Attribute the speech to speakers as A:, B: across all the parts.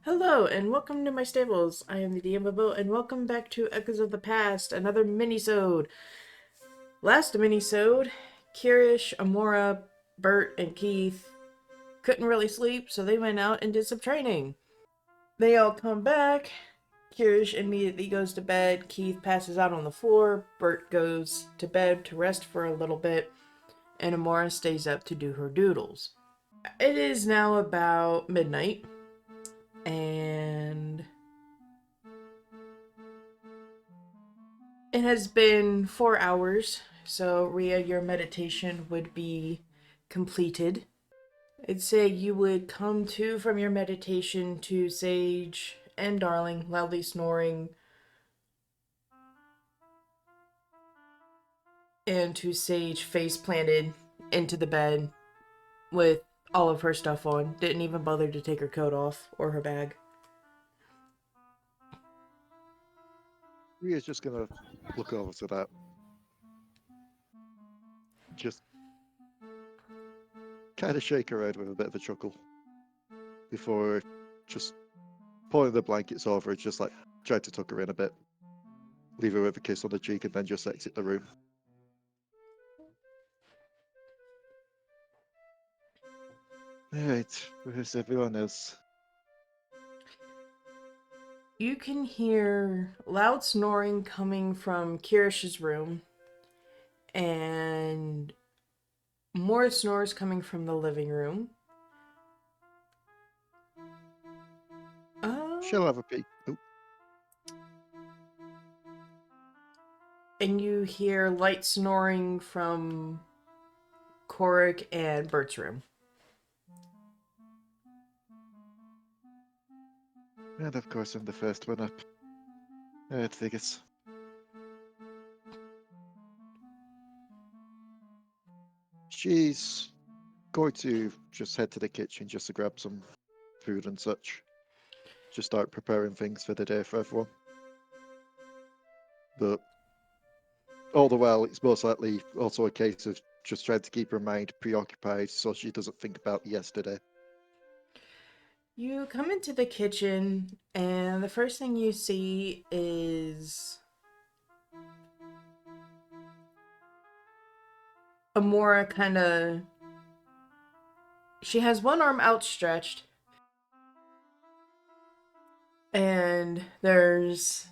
A: Hello and welcome to my stables. I am the DMobo and welcome back to Echoes of the Past, another mini-sode. Last mini-sode, Kirish, Emora, Bert, and Keith couldn't really sleep, so they went out and did some training. They all come back. Kirish immediately goes to bed. Keith passes out on the floor. Bert goes to bed to rest for a little bit, and Emora stays up to do her doodles. It is now about midnight, and it has been 4 hours, so Rhea, your meditation would be completed. I'd say you would come to from your meditation to Sage and Darling loudly snoring, and to Sage face planted into the bed with all of her stuff on. Didn't even bother to take her coat off or her bag.
B: Rhea's just gonna look over to that. Just kind of shake her head with a bit of a chuckle before just pulling the blankets over. It's just like try to tuck her in a bit, leave her with a kiss on the cheek, and then just exit the room. Alright, where's everyone else?
A: You can hear loud snoring coming from Kirish's room, and more snores coming from the living room.
B: She'll have a peek. Oh,
A: And you hear light snoring from Korric and Bert's room.
B: and of course I'm the first one up. It figures. She's going to just head to the kitchen just to grab some food and such. Just start preparing things for the day for everyone. But all the while, it's most likely also a case of just trying to keep her mind preoccupied so she doesn't think about yesterday.
A: You come into the kitchen, and the first thing you see is Amora kind of. She has one arm outstretched, and there's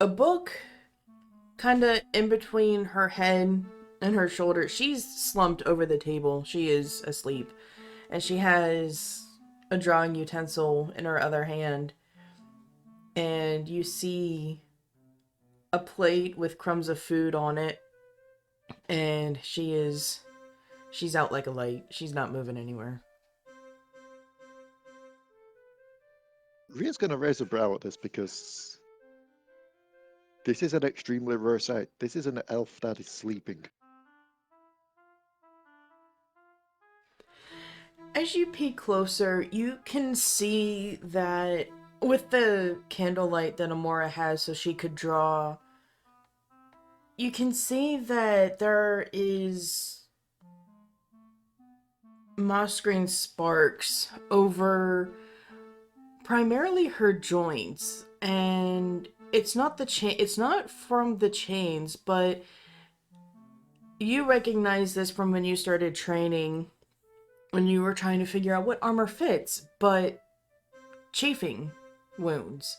A: a book kind of in between her head and her shoulder. She's slumped over the table. She is asleep. And she has a drawing utensil in her other hand. And you see a plate with crumbs of food on it. And she's out like a light. She's not moving anywhere.
B: Ria's going to raise a brow at this because this is an extremely rare sight. This is an elf that is sleeping.
A: As you peek closer, you can see that with the candlelight that Amora has so she could draw, you can see that there is moss green sparks over primarily her joints, and it's not from the chains, but you recognize this from when you started training, when you were trying to figure out what armor fits, but chafing wounds.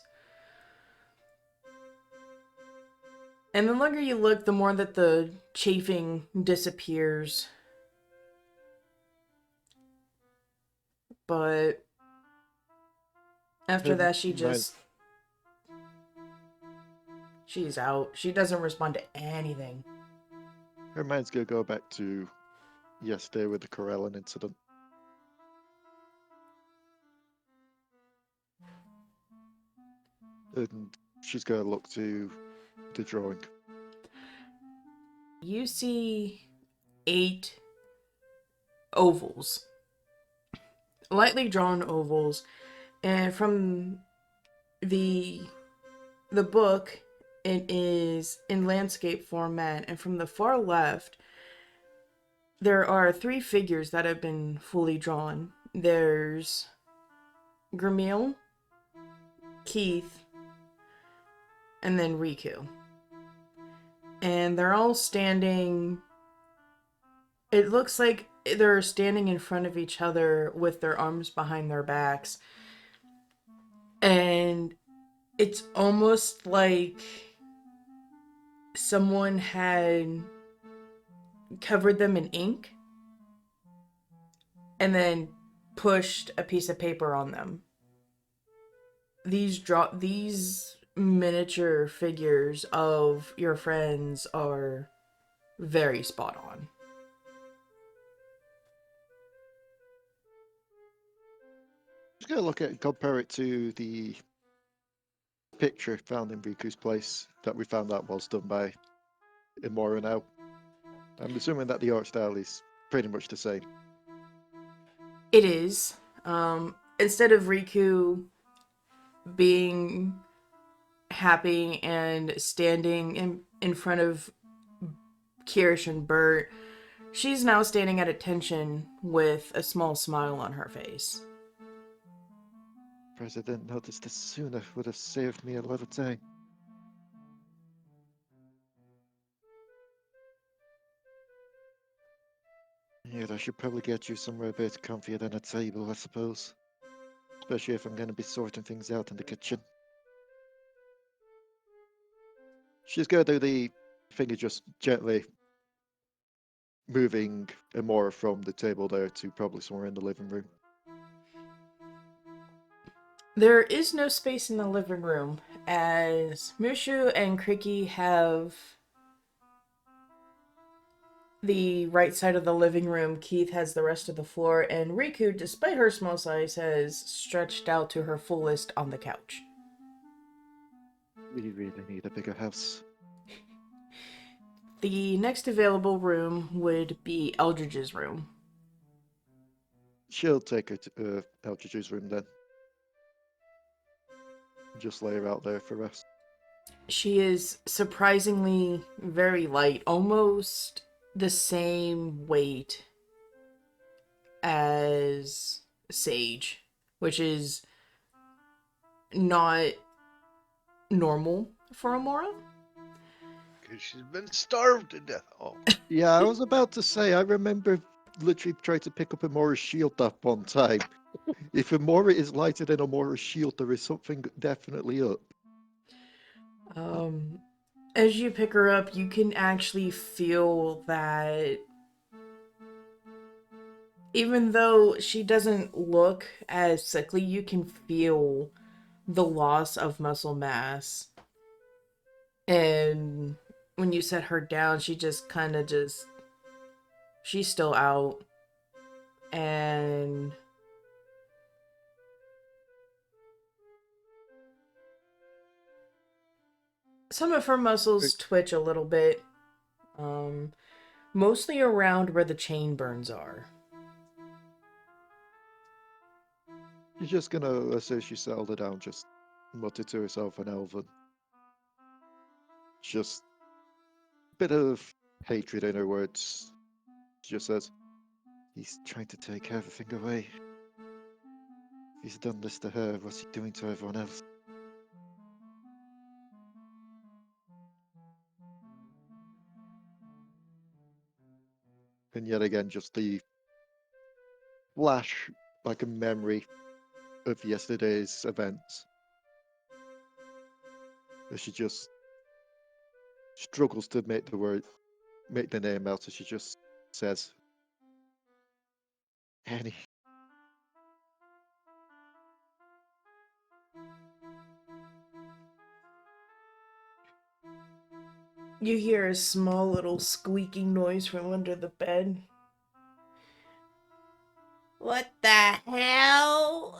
A: And the longer you look, the more that the chafing disappears. But after that, she's out. She doesn't respond to anything.
B: Her mind's going to go back to yesterday with the Corellan incident. And she's going to look to the drawing.
A: You see 8 ovals, lightly drawn ovals, and from the book, it is in landscape format, and from the far left there are 3 figures that have been fully drawn. There's Gramil, Keith, and then Riku. And they're all standing. It looks like they're standing in front of each other with their arms behind their backs. And it's almost like someone had covered them in ink and then pushed a piece of paper on them. These miniature figures of your friends are very spot on.
B: Just gonna look at compare it to the picture found in Riku's place that we found out was done by Emora now. I'm assuming that the art style is pretty much the same.
A: It is. Instead of Riku being happy and standing in front of Kirish and Bert, she's now standing at attention with a small smile on her face.
B: If I didn't notice this sooner, would have saved me a lot of time. Yeah, I should probably get you somewhere a bit comfier than a table, I suppose. Especially if I'm going to be sorting things out in the kitchen. She's going to do the thing of just gently moving Emora from the table there to probably somewhere in the living room.
A: There is no space in the living room, as Mushu and Kriki have the right side of the living room, Keith has the rest of the floor, and Riku, despite her small size, has stretched out to her fullest on the couch.
B: We really need a bigger house.
A: The next available room would be Eldridge's room.
B: She'll take her to Eldridge's room then. Just lay her out there for rest.
A: She is surprisingly very light, almost the same weight as Sage, which is not normal for Emora.
C: Because she's been starved to death. Oh,
B: Yeah, I was about to say, I remember literally trying to pick up Emora's shield that one time. If Emora is lighter than Emora's shield, there is something definitely up.
A: As you pick her up, you can actually feel that even though she doesn't look as sickly, you can feel the loss of muscle mass. And when you set her down, she just kind of she's still out. And some of her muscles twitch a little bit. Mostly around where the chain burns are.
B: She's just gonna, as soon as she settled her down, just mutter to herself in Elven. Just a bit of hatred in her words. She just says, he's trying to take everything away. If he's done this to her, what's he doing to everyone else? And yet again, just the flash, like a memory of yesterday's events. As she just struggles to make the name out, as she just says, Annie.
A: You hear a small little squeaking noise from under the bed. What the hell?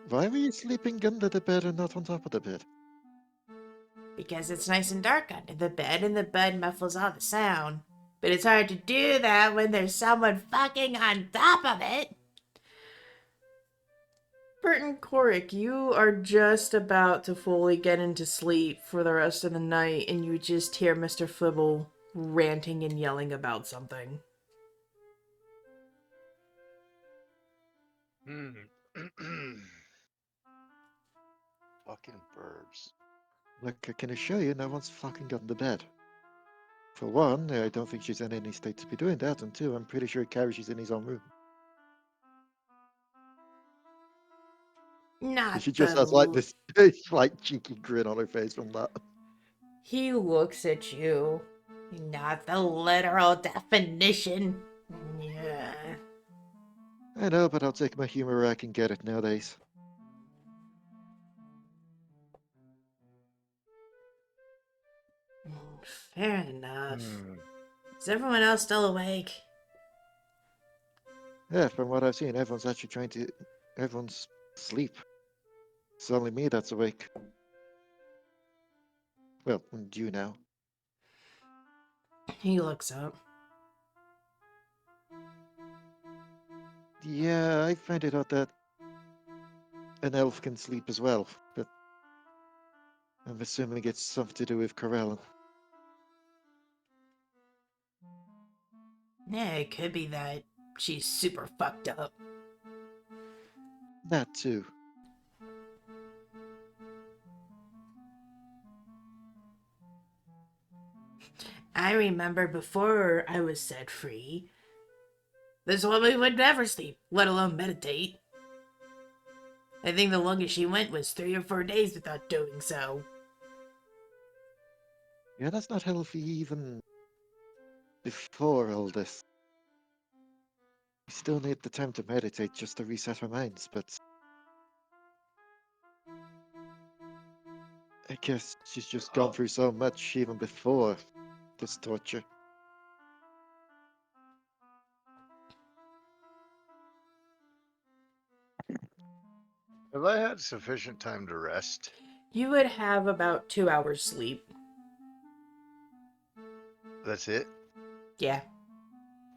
B: Why were you sleeping under the bed and not on top of the bed?
A: Because it's nice and dark under the bed and the bed muffles all the sound. But it's hard to do that when there's someone fucking on top of it. Bert and Korric, you are just about to fully get into sleep for the rest of the night, and you just hear Mr. Flibble ranting and yelling about something.
C: fucking birds.
B: Look, I can assure you no one's fucking gotten to bed. For one, I don't think she's in any state to be doing that, and two, I'm pretty sure Carriage is in his own room.
A: Not
B: She
A: the.
B: just has like this big, like cheeky grin on her face from that.
A: He looks at you. Not the literal definition. Yeah.
B: I know, but I'll take my humor where I can get it nowadays.
A: Fair enough.
C: Hmm.
A: Is everyone else still awake?
B: Yeah, from what I've seen, everyone's actually everyone's asleep. It's only me that's awake. Well, and you now.
A: He looks up.
B: Yeah, I found it out that an elf can sleep as well, but I'm assuming it's something to do with Corellin.
A: Yeah, it could be that she's super fucked up.
B: That too.
A: I remember before I was set free, this woman would never sleep, let alone meditate. I think the longest she went was 3 or 4 days without doing so.
B: Yeah, that's not healthy even before all this. We still need the time to meditate just to reset our minds, but I guess she's just gone through so much even before this torture.
C: Have I had sufficient time to rest?
A: You would have about 2 hours sleep.
C: That's it?
A: Yeah.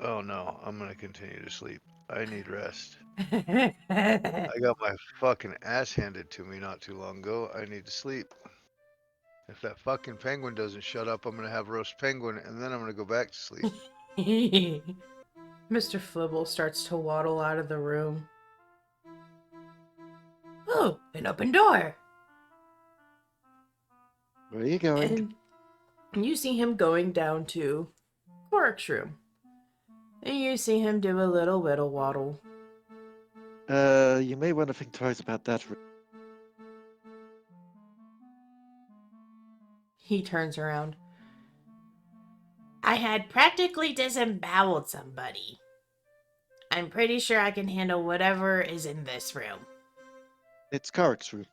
C: Oh no, I'm gonna continue to sleep. I need rest.
A: I
C: I got my fucking ass handed to me not too long ago. I need to sleep. If that fucking penguin doesn't shut up, I'm gonna have roast penguin and then I'm gonna go back to sleep.
A: Mr. Flibble starts to waddle out of the room. Oh, an open door!
B: Where are you going?
A: And you see him going down to Korric's room. And you see him do a little whittle waddle.
B: You may want to think twice about that.
A: He turns around. I had practically disemboweled somebody. I'm pretty sure I can handle whatever is in this room.
B: It's Carrick's room.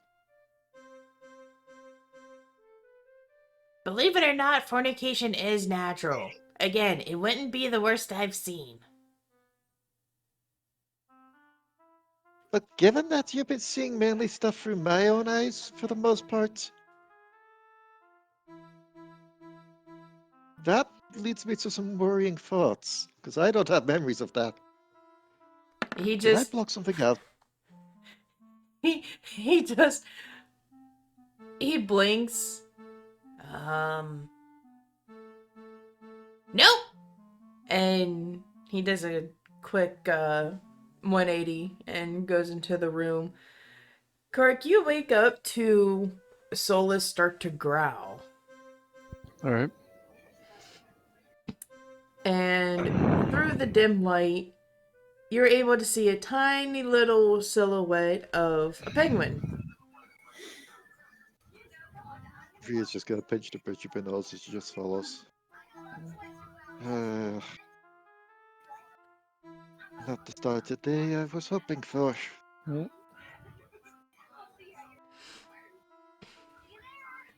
A: Believe it or not, fornication is natural. Again, it wouldn't be the worst I've seen.
B: But given that you've been seeing mainly stuff through my own eyes for the most part, that leads me to some worrying thoughts, because I don't have memories of that.
A: He
B: Did I
A: just
B: block something out?
A: he just he blinks. Nope. And he does a quick 180 and goes into the room. Korric, you wake up to Solus start to growl.
D: All right.
A: And through the dim light, you're able to see a tiny little silhouette of a penguin.
B: Rhea's just gonna pinch the bridge of her nose as she just follows. Not the start of the day I was hoping for.
D: Mm.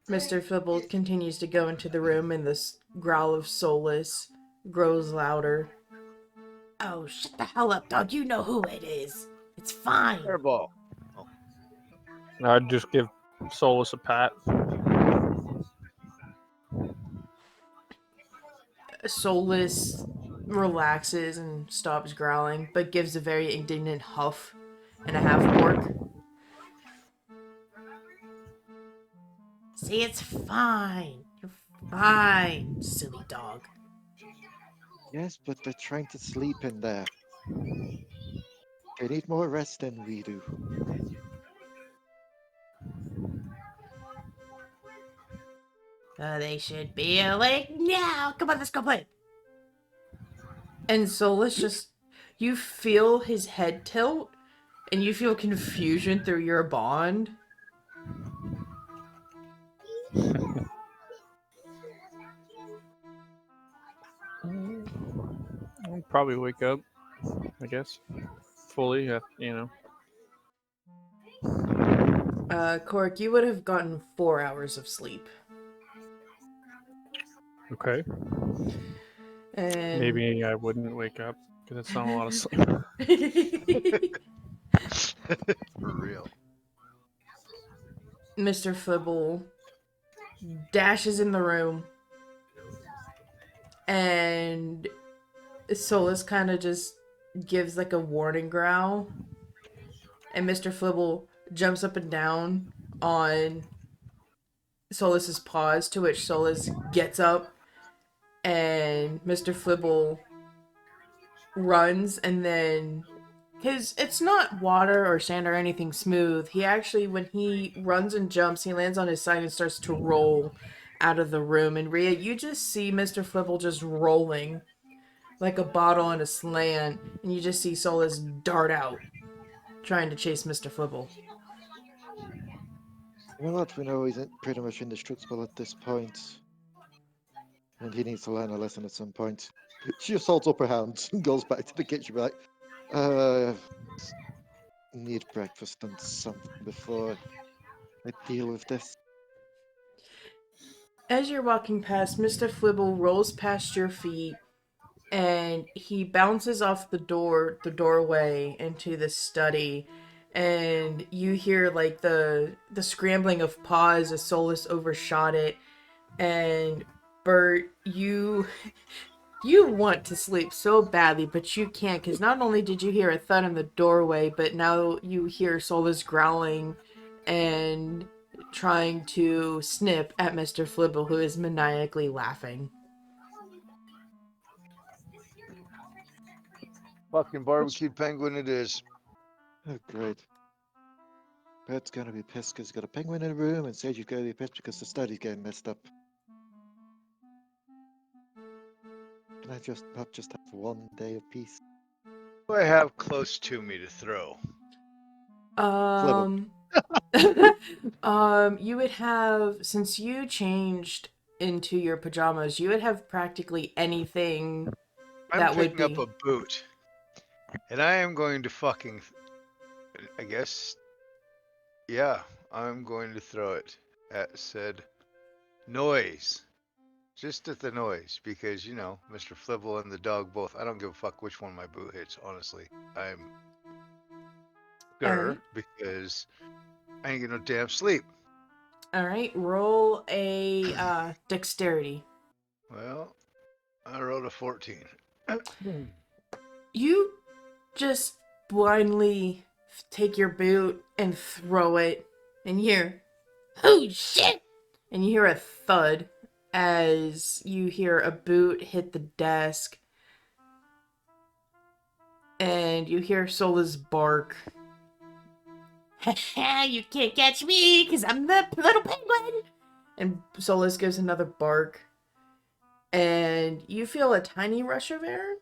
A: Mr. Fibble continues to go into the room, and this growl of Solus grows louder. Oh, shut the hell up, dog. You know who it is. It's fine.
C: Airball.
D: I'd just give Solus a pat.
A: Solus relaxes and stops growling, but gives a very indignant huff and a half orc. See, it's fine. You're fine, silly dog.
B: Yes, but they're trying to sleep in there. They need more rest than we do.
A: They should be awake now. Come on, let's go play. And Solus just, you feel his head tilt, and you feel confusion through your bond.
D: I'll probably wake up, I guess. Fully,
A: Korric, you would have gotten 4 hours of sleep.
D: Okay.
A: And
D: Maybe I wouldn't wake up because it's not a lot of sleep.
C: For real.
A: Mr. Flibble dashes in the room, and Solus kind of just gives like a warning growl, and Mr. Flibble jumps up and down on Solus's paws, to which Solus gets up, and Mr. Flibble runs, and then it's not water or sand or anything smooth. He actually, when he runs and jumps, he lands on his side and starts to roll out of the room. And Rhea, you just see Mr. Flibble just rolling like a bottle in a slant, and you just see Solus dart out, trying to chase Mr. Flibble.
B: You know what? We know he's pretty much indestructible at this point, and he needs to learn a lesson at some point. She just holds up her hand and goes back to the kitchen, like, need breakfast and something before I deal with this.
A: As you're walking past, Mr. Flibble rolls past your feet, and he bounces off the doorway into the study, and you hear like the scrambling of paws as Solus overshot it. And Bert, you want to sleep so badly, but you can't, because not only did you hear a thud in the doorway, but now you hear Solus growling and trying to snip at Mr. Flibble, who is maniacally laughing.
C: Fucking barbecued penguin it is.
B: Oh, great. Bert's gonna be pissed because he's got a penguin in the room, and Sage, you've got to be pissed because the study's getting messed up. Can I just not just have one day of peace?
C: Who I have close to me to throw?
A: You would have, since you changed into your pajamas, you would have practically anything
C: I'm
A: that would
C: picking up
A: be.
C: a boot. And I am going to fucking, I guess, yeah, I'm going to throw it at said noise. Just at the noise, because, you know, Mr. Flibble and the dog both, I don't give a fuck which one my boot hits, honestly. I'm sure,
A: Alright.
C: because I ain't getting no damn sleep.
A: Alright, roll a dexterity.
C: Well, I rolled a 14.
A: You just blindly take your boot and throw it, and you hear, "Oh shit!" And you hear a thud as you hear a boot hit the desk, and you hear Sola's bark. You can't catch me, because I'm the little penguin! And Solus gives another bark, and you feel a tiny rush of air,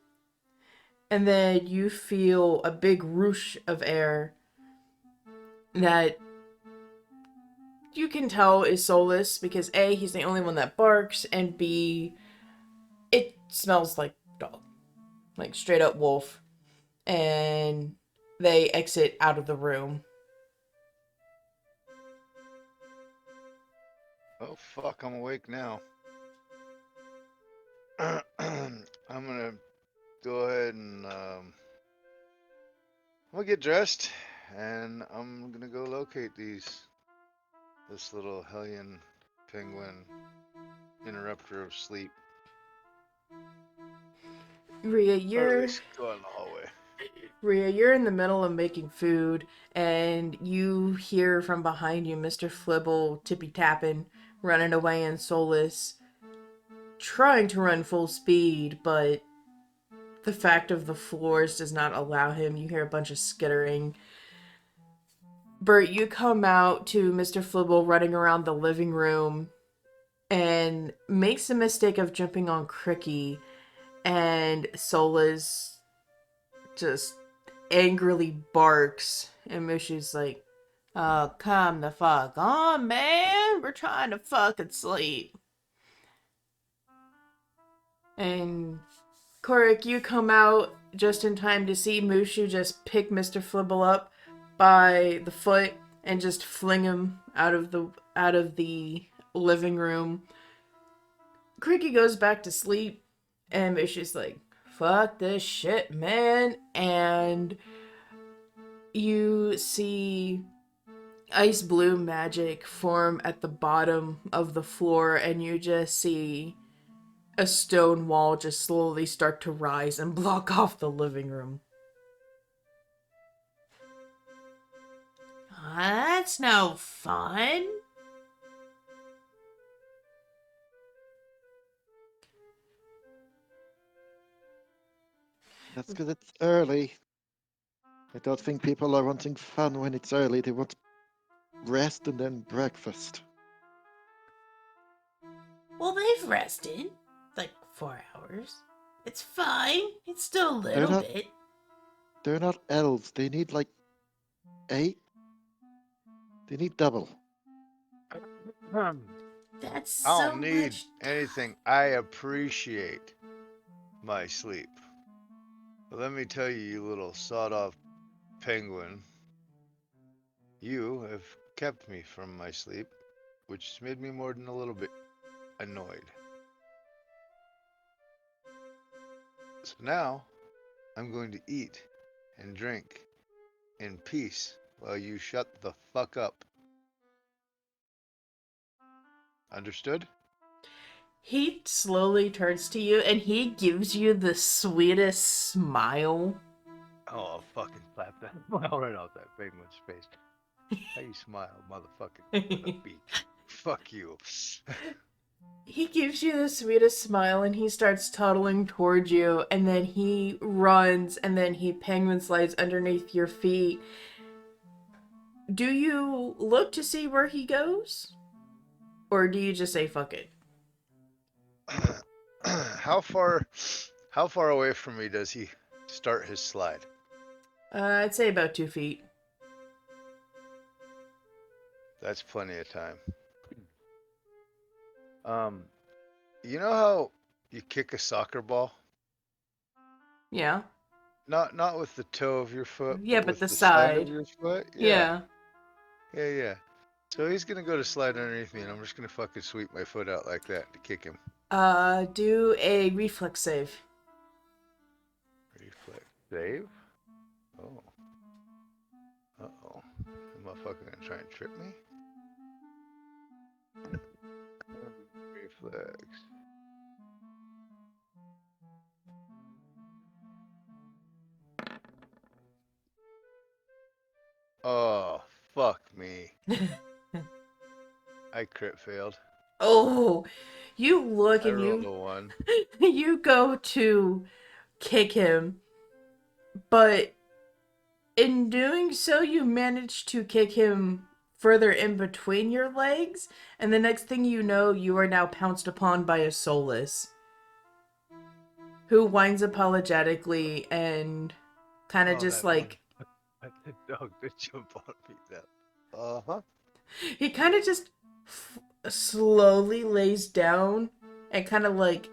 A: and then you feel a big whoosh of air that you can tell is Solus, because A, he's the only one that barks, and B, it smells like dog. Like straight up wolf. And they exit out of the room.
C: Oh, fuck, I'm awake now. I'm gonna go ahead and, I'm gonna get dressed, and I'm gonna go locate this little hellion penguin interrupter of sleep.
A: Rhea,
C: Or at
A: you're
C: least go out in the hallway.
A: in the middle of making food, and you hear from behind you Mr. Flibble tippy-tapping, running away, and Solus trying to run full speed, but the fact of the floors does not allow him. You hear a bunch of skittering. Bert, you come out to Mr. Flibble running around the living room, and makes the mistake of jumping on Cricky, and Solus just angrily barks, and Mushu's like, "Oh, come the fuck on, man. We're trying to fucking sleep." And Korric, you come out just in time to see Mushu just pick Mr. Flibble up by the foot and just fling him out of the living room. Cricky goes back to sleep, and Mushu's like, "Fuck this shit, man." And you see ice blue magic form at the bottom of the floor, and you just see a stone wall just slowly start to rise and block off the living room. That's no fun.
B: That's because it's early. I don't think people are wanting fun when it's early. They want rest and then breakfast.
A: Well, they've rested. Like 4 hours. It's fine. It's still a
B: They're
A: little
B: not.
A: bit.
B: They're not elves. They need like 8. They need double.
A: That's
C: I
A: so
C: don't need
A: much.
C: anything. I appreciate my sleep. But let me tell you, you little sawed-off penguin, you have kept me from my sleep, which has made me more than a little bit annoyed. So now, I'm going to eat and drink in peace while you shut the fuck up. Understood?
A: He slowly turns to you and he gives you the sweetest smile.
C: Oh, I'll fucking slap that smile right off that penguin's face. How you smile, motherfucker, with a beak. Fuck you.
A: He gives you the sweetest smile and he starts toddling towards you, and then he runs and then he penguin slides underneath your feet. Do you look to see where he goes? Or do you just say fuck it?
C: How far away from me does he start his slide?
A: I'd say about 2 feet.
C: That's plenty of time. You know how you kick a soccer ball?
A: Yeah.
C: Not with the toe of your foot,
A: Yeah,
C: but
A: but
C: with
A: the
C: the side of
A: side.
C: your foot? Yeah.
A: Yeah.
C: Yeah. So he's gonna go to slide underneath me, and I'm just gonna fucking sweep my foot out like that to kick him.
A: Do a reflex save.
C: Reflex save? Oh. Uh-oh. The motherfucker gonna try and trip me? Reflex. Oh, fuck me. I crit failed.
A: Oh, you look
C: I
A: and
C: rolled
A: you
C: a 1.
A: you go to kick him, but in doing so, you manage to kick him further in between your legs, and the next thing you know, you are now pounced upon by a soulless who whines apologetically and kind of
C: Oh,
A: just
C: that
A: like
C: motherfucker. Let the dog to jump on me now. Uh-huh.
A: he kind of just slowly lays down and kind of like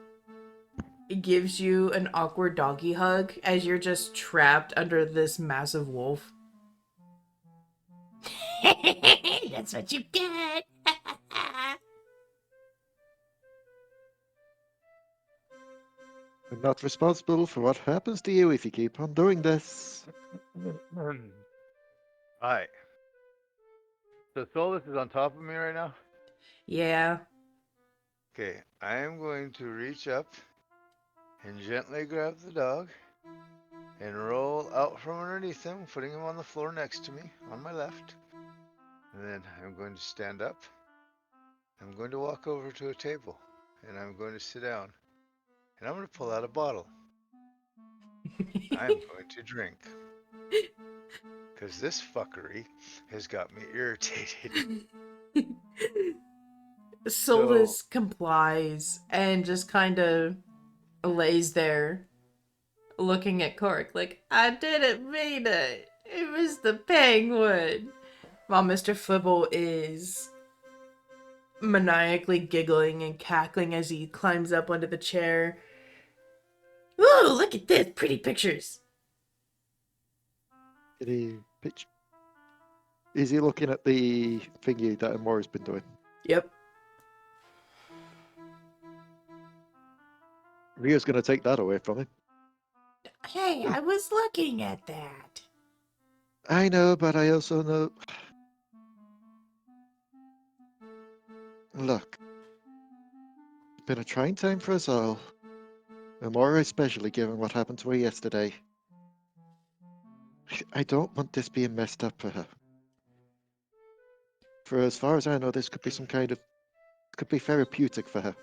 A: gives you an awkward doggy hug as you're just trapped under this massive wolf. That's what you get.
B: I'm not responsible for what happens to you if you keep on doing this.
C: Alright. So Solus is on top of me right now?
A: Yeah.
C: Okay, I am going to reach up and gently grab the dog and roll out from underneath him, putting him on the floor next to me, on my left. And then I'm going to stand up. I'm going to walk over to a table and I'm going to sit down. And I'm going to pull out a bottle. I'm going to drink. Because this fuckery has got me irritated.
A: Solus complies and just kind of lays there looking at Korric like, I didn't mean it. It was the penguin. While Mr. Flibble is maniacally giggling and cackling as he climbs up onto the chair. Ooh, look at this. Pretty pictures.
B: Did he pitch? Is he looking at the thingy that Emora's been doing?
A: Yep.
B: Rhea's going to take that away from him.
A: Hey, I was looking at that.
B: I know, but I also know. Look, it's been a trying time for us all. Emora especially, given what happened to her yesterday. I don't want this being messed up for her. For as far as I know, this could be some kind of... could be therapeutic for her.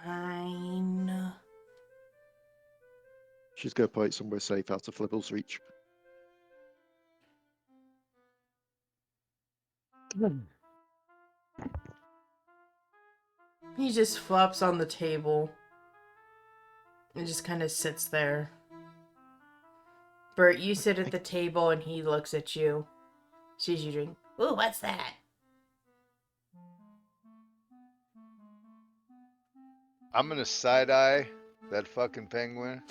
A: Fine.
B: She's going to put it somewhere safe out of Flibble's reach.
A: He just flops on the table and just kind of sits there. Bert, you sit at the table and he looks at you. Sees you drink. Ooh, what's that?
C: I'm gonna side eye that fucking penguin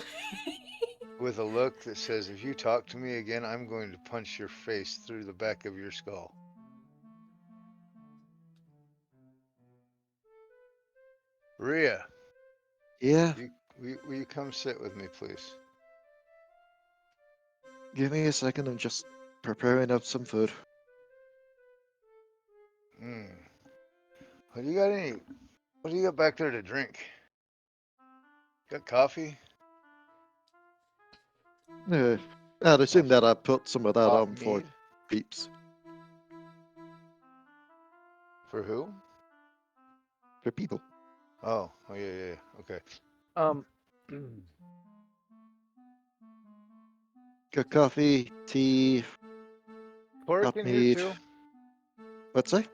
C: with a look that says, if you talk to me again, I'm going to punch your face through the back of your skull. Rhea,
B: Yeah,
C: will you come sit with me, please?
B: give me a second. I'm just preparing up some food.
C: Hmm. What do you got back there to drink? Got coffee?
B: I'd assume that I put some of that
C: Hot
B: on for
C: mead?
B: peeps.
C: For who?
B: For people.
C: Oh, yeah. Okay.
B: Got coffee, tea,
C: Korric
B: hot
C: in here
B: mead.
C: too?
B: What's that?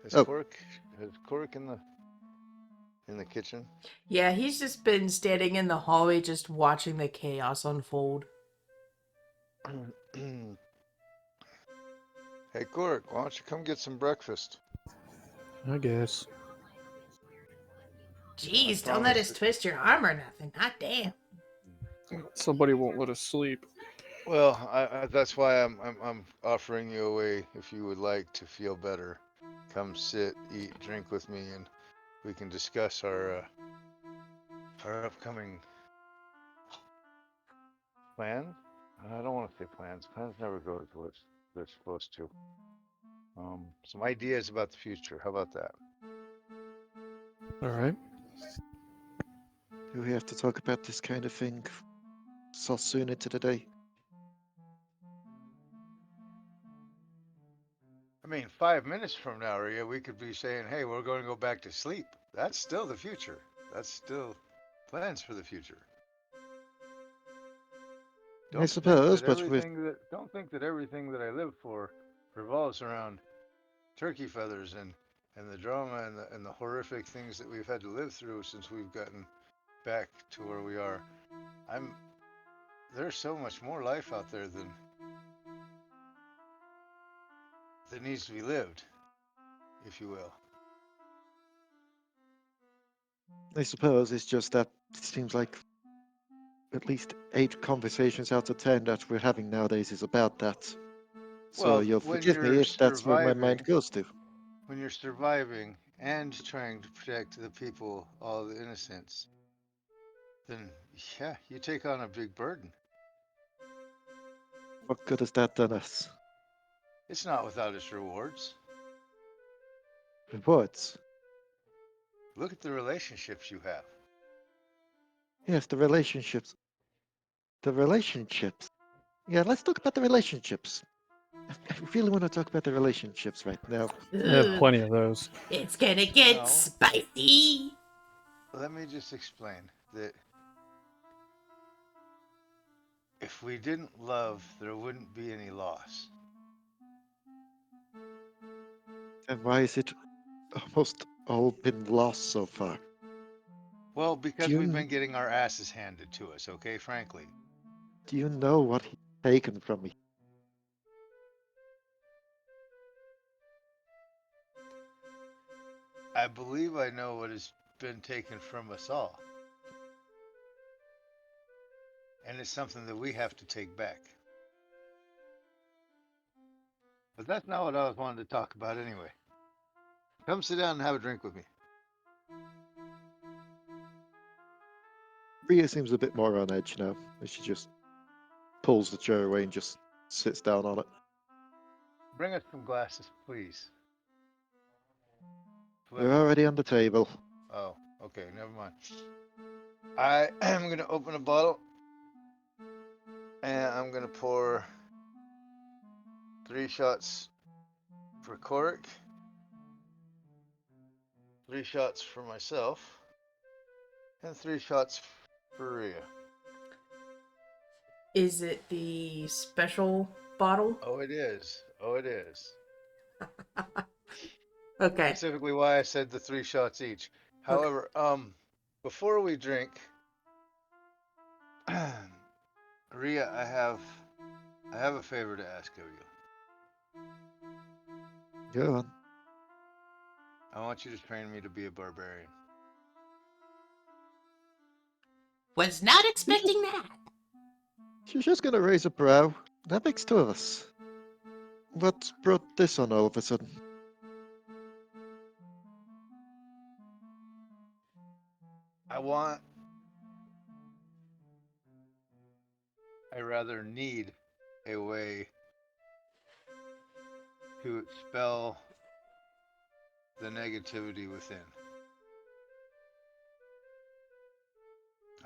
C: Is
B: Oh.
C: Korric in the kitchen?
A: Yeah, he's just been standing in the hallway just watching the chaos unfold.
C: Hey, Korric, why don't you come get some breakfast?
D: I guess.
A: Jeez,
C: I
A: don't let us
C: promise.
A: twist your arm or nothing. Hot damn.
D: Somebody won't let us sleep.
C: Well, that's why I'm offering you a way if you would like to feel better. Come sit, eat, drink with me, and we can discuss our upcoming plans. I don't want to say plans. Plans never go as what they're supposed to. Some ideas about the future. How about that?
D: All right.
B: Do we have to talk about this kind of thing so soon into the day?
C: I mean, 5 minutes from now, Rhea, we could be saying, hey, we're going to go back to sleep. That's still the future. That's still plans for the future.
B: I suppose, but with...
C: Don't think that everything that I live for revolves around turkey feathers and the drama and the horrific things that we've had to live through since we've gotten back to where we are. There's so much more life out there than that needs to be lived, if you will.
B: I suppose it's just that it seems like at least 8 conversations out of 10 that we're having nowadays is about that. So
C: Well,
B: you'll forgive me if that's where my mind goes to.
C: when you're surviving and trying to protect the people, all the innocents, then yeah, you take on a big burden.
B: What good has that done us?
C: It's not without its rewards.
B: Rewards?
C: Look at the relationships you have.
B: Yes, the relationships. The relationships. Yeah, let's talk about the relationships. I really want to talk about the relationships right now.
D: I have
A: Ooh,
D: plenty of those.
A: it's gonna get
C: No.
A: spicy.
C: Let me just explain that if we didn't love, there wouldn't be any loss.
B: Then why is it almost all been lost so far?
C: Well, because
B: you
C: we've
B: kn-
C: been getting our asses handed to us, okay, frankly.
B: Do you know what he's taken from me?
C: I believe I know what has been taken from us all. And it's something that we have to take back. But that's not what I was wanting to talk about anyway. Come sit down and have a drink with me.
B: Rhea seems a bit more on edge now, as she just pulls the chair away and just sits down on it.
C: Bring us some glasses, please.
B: They're already on the table.
C: Oh, okay, never mind. I am going to open a bottle and I'm going to pour 3 shots for Korric, 3 shots for myself, and 3 shots for Rhea.
A: Is it the special bottle?
C: Oh, it is. Oh, it is.
A: Okay.
C: Specifically why I said the 3 shots each. However, before we drink, Rhea, I have a favor to ask of you.
B: Go on.
C: I want you to train me to be a barbarian.
A: Was not expecting that.
B: She's just gonna raise a brow. That makes 2 of us. What brought this on all of a sudden?
C: I rather need a way to expel the negativity within.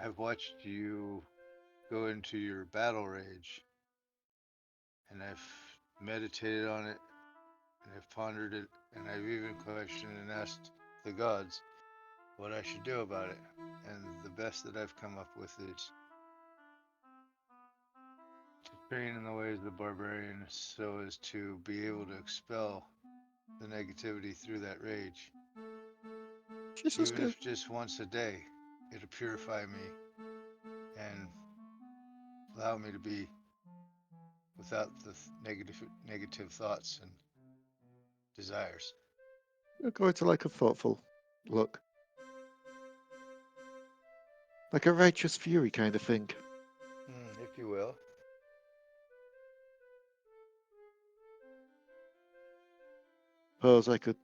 C: I've watched you go into your battle rage, and I've meditated on it, and I've pondered it, and I've even questioned and asked the gods what I should do about it. And the best that I've come up with is to train in the ways of the barbarian so as to be able to expel the negativity through that rage.
B: She's just
C: Even
B: gonna.
C: if just once a day, it'll purify me and allow me to be without the negative thoughts and desires.
B: You're going to like a thoughtful look. Like a righteous fury kind of thing.
C: If you will.
B: Suppose I could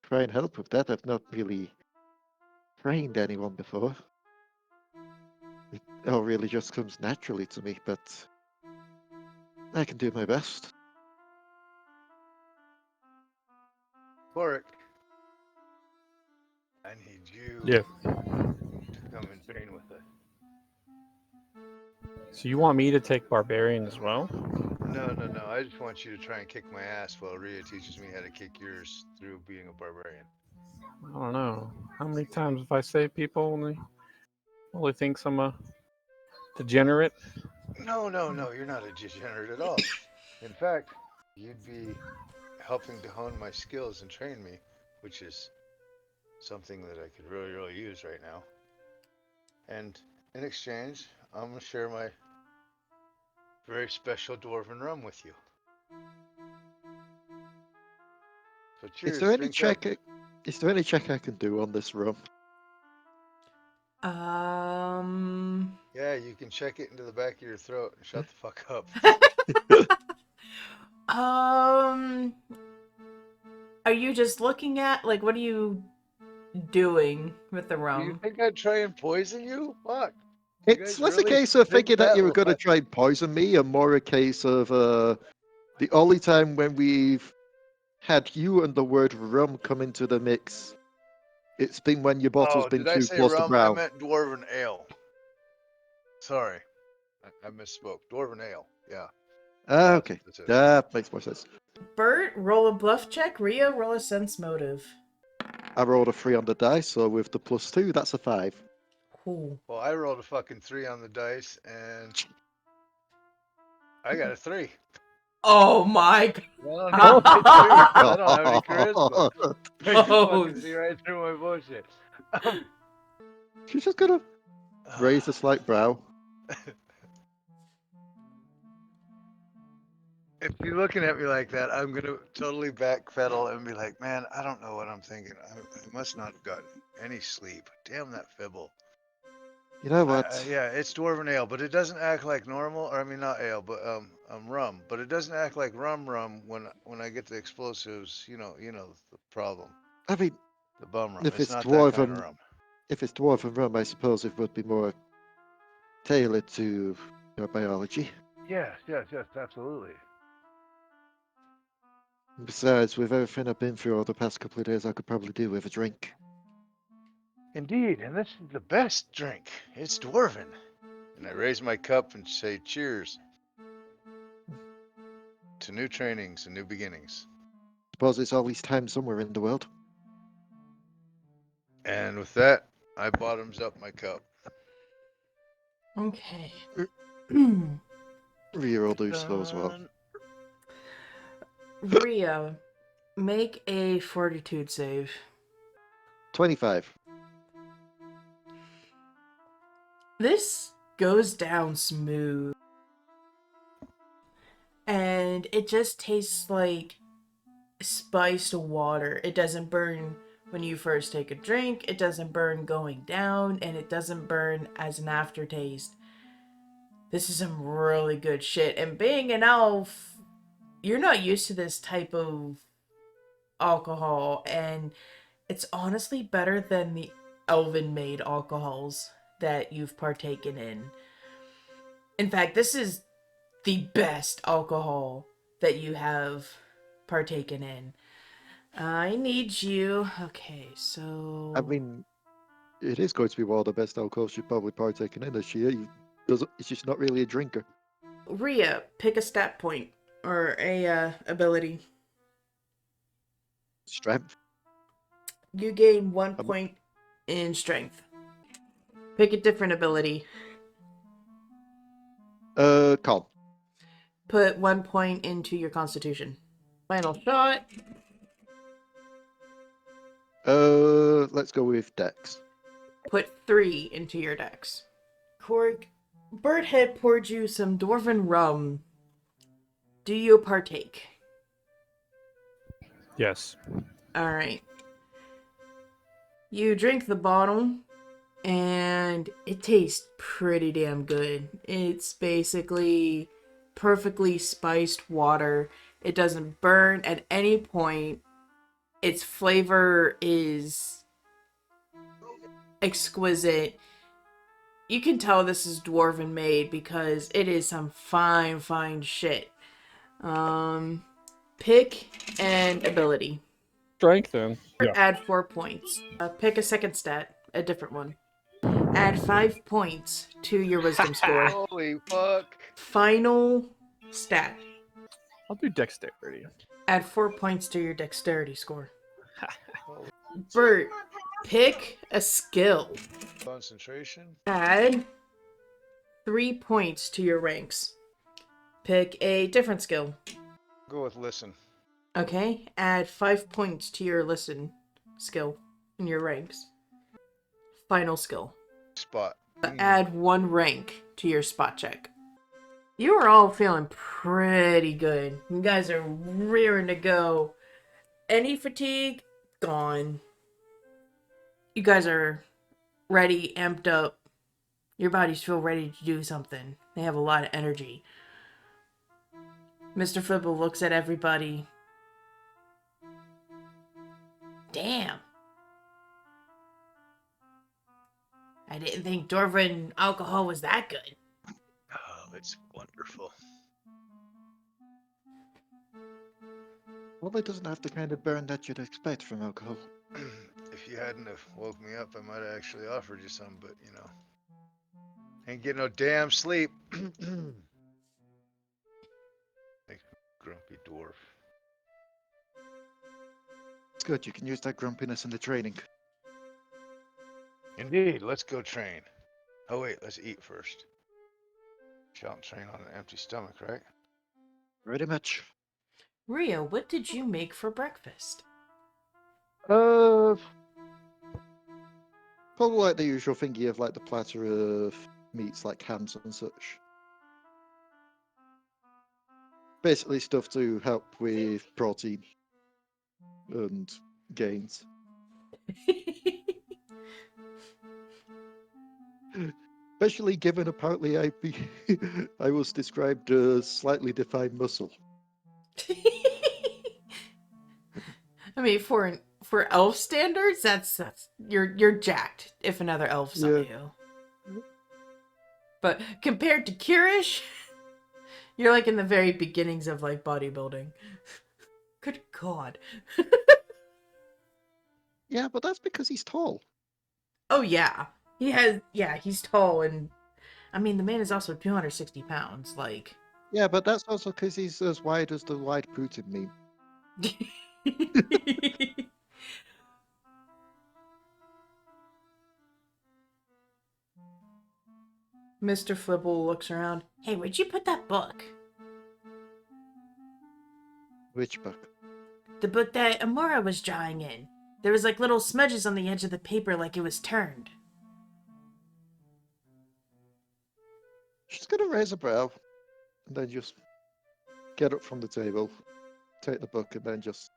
B: try and help with that. I've not really trained anyone before. It all really just comes naturally to me, but I can do my best.
C: Korric, I need you
D: Yeah.
C: to come and train with us.
D: So you want me to take barbarian as well?
C: No, no, no. I just want you to try and kick my ass while Rhea teaches me how to kick yours through being a barbarian.
D: I don't know. How many times have I saved people and they only thinks I'm a degenerate?
C: No, no, no. You're not a degenerate at all. In fact, you'd be helping to hone my skills and train me, which is something that I could really, really use right now. And in exchange, I'm going to share my very special dwarven rum with you. So
B: Is there
C: cheers,
B: any
C: drink up.
B: check? Is there any check I can do on this rum?
C: Yeah, you can check it into the back of your throat and shut the fuck up.
A: Are you just looking at, like, what are you doing with the
C: Do you
A: rum?
C: think I'd try and poison you? Fuck. You
B: It's
C: guys
B: less a
C: really
B: case of
C: think
B: thinking that you were going to
C: lot?
B: try and poison me, and more a case of the only time when we've had you and the word rum come into the mix, it's been when your bottle's
C: Oh,
B: been
C: did I
B: too
C: say
B: close to
C: rum? I
B: brow.
C: meant dwarven ale. Sorry. I misspoke. Dwarven ale. Yeah.
B: Ah,
C: That's
B: okay.
C: what this is.
B: That makes more sense.
A: Bert, roll a bluff check. Rhea, roll a sense motive.
B: I rolled a 3 on the dice, so with the +2, that's a 5.
A: Cool.
C: Well, I rolled a fucking 3 on the dice and I got a 3.
A: Oh my
C: Well, no, it's true. 'Cause I don't have any charisma.
B: God.
C: I just
A: Oh,
C: fucking see right through my bullshit.
B: She's just gonna raise a slight brow.
C: If you're looking at me like that, I'm gonna totally backpedal and be like, man, I don't know what I'm thinking. I must not have gotten any sleep. Damn that fibble.
B: You know what?
C: Yeah, it's dwarven ale, but it doesn't act like normal. Or I mean, not ale, but rum. But it doesn't act like rum when I get the explosives. You know the problem.
B: I mean,
C: The bum rum.
B: if
C: It's
B: it's
C: not that kind of
B: dwarven,
C: rum.
B: if it's dwarven rum, I suppose it would be more tailored to your biology.
C: Yes, absolutely.
B: Besides, with everything I've been through over the past couple of days, I could probably do with a drink.
C: Indeed, and this is the best drink. It's dwarven. And I raise my cup and say cheers to new trainings and new beginnings.
B: Suppose it's always time somewhere in the world.
C: And with that, I bottoms up my cup.
A: okay.
B: Rhea will do slow as well.
C: Done.
A: Rhea, make a fortitude save.
B: 25.
A: This goes down smooth. And it just tastes like spiced water. It doesn't burn when you first take a drink, it doesn't burn going down, and it doesn't burn as an aftertaste. This is some really good shit. And being an elf, you're not used to this type of alcohol, and it's honestly better than the elven made alcohols that you've partaken in. In fact, this is the best alcohol that you have partaken in. I need you. Okay, so
B: I mean, it is going to be one of the best alcohol she's probably partaken in this year. She's just not really a drinker.
A: Rhea, pick a stat point or a ability.
B: Strength.
A: You gain 1
B: Um,
A: point in strength. Pick a different ability.
B: Calm.
A: Put 1 point into your constitution. Final shot.
B: Let's go with Dex.
A: Put 3 into your dex. Korric, Bert had poured you some dwarven rum. Do you partake?
D: Yes.
A: Alright. You drink the bottle, and it tastes pretty damn good. It's basically perfectly spiced water. It doesn't burn at any point. Its flavor is exquisite. You can tell this is dwarven made because it is some fine, fine shit. Pick an ability.
D: Strengthen. Yeah.
A: Add 4 points. Pick a second stat, a different one. Add 5 points to your wisdom score.
C: Holy fuck.
A: Final stat.
D: I'll do dexterity.
A: Add 4 points to your dexterity score.
C: Holy
A: Bert, pick a skill.
C: concentration.
A: Add 3 points to your ranks. Pick a different skill.
C: Go with listen.
A: Okay, add 5 points to your listen skill in your ranks. Final skill.
C: Spot.
A: Add 1 rank to your spot check. You are all feeling pretty good. You guys are rearing to go. Any fatigue? Gone. You guys are ready, amped up. Your bodies feel ready to do something. They have a lot of energy. Mr. Flibble looks at everybody. Damn. I didn't think dwarven alcohol was that good.
C: Oh, it's wonderful.
B: Well, it doesn't have the kind of burn that you'd expect from alcohol.
C: If you hadn't have woke me up, I might have actually offered you some, but you know, ain't getting no damn sleep. Makes me grumpy dwarf.
B: It's good, you can use that grumpiness in the training.
C: Indeed, let's go train. Oh wait, let's eat first. Shan't train on an empty stomach, right?
B: Very much.
A: Rhea, what did you make for breakfast?
B: Probably like the usual thingy of like the platter of meats like hams and such. Basically stuff to help with protein and gains. Especially given apparently I was described as slightly defined muscle.
A: I mean, for elf standards, that's you're jacked if another elf saw
B: Yeah.
A: you. But compared to Kirish, you're like in the very beginnings of like bodybuilding. Good God.
B: Yeah, but that's because he's tall.
A: Oh yeah, he's tall, and I mean the man is also 260 pounds. Like,
B: Yeah, but that's also because he's as wide as the wide Putin meme.
A: Mr. Flibble looks around. Hey, where'd you put that book?
B: Which book?
A: The book that Emora was drawing in. There was like little smudges on the edge of the paper, like it was turned.
B: She's gonna raise a brow and then just get up from the table, take the book, and then just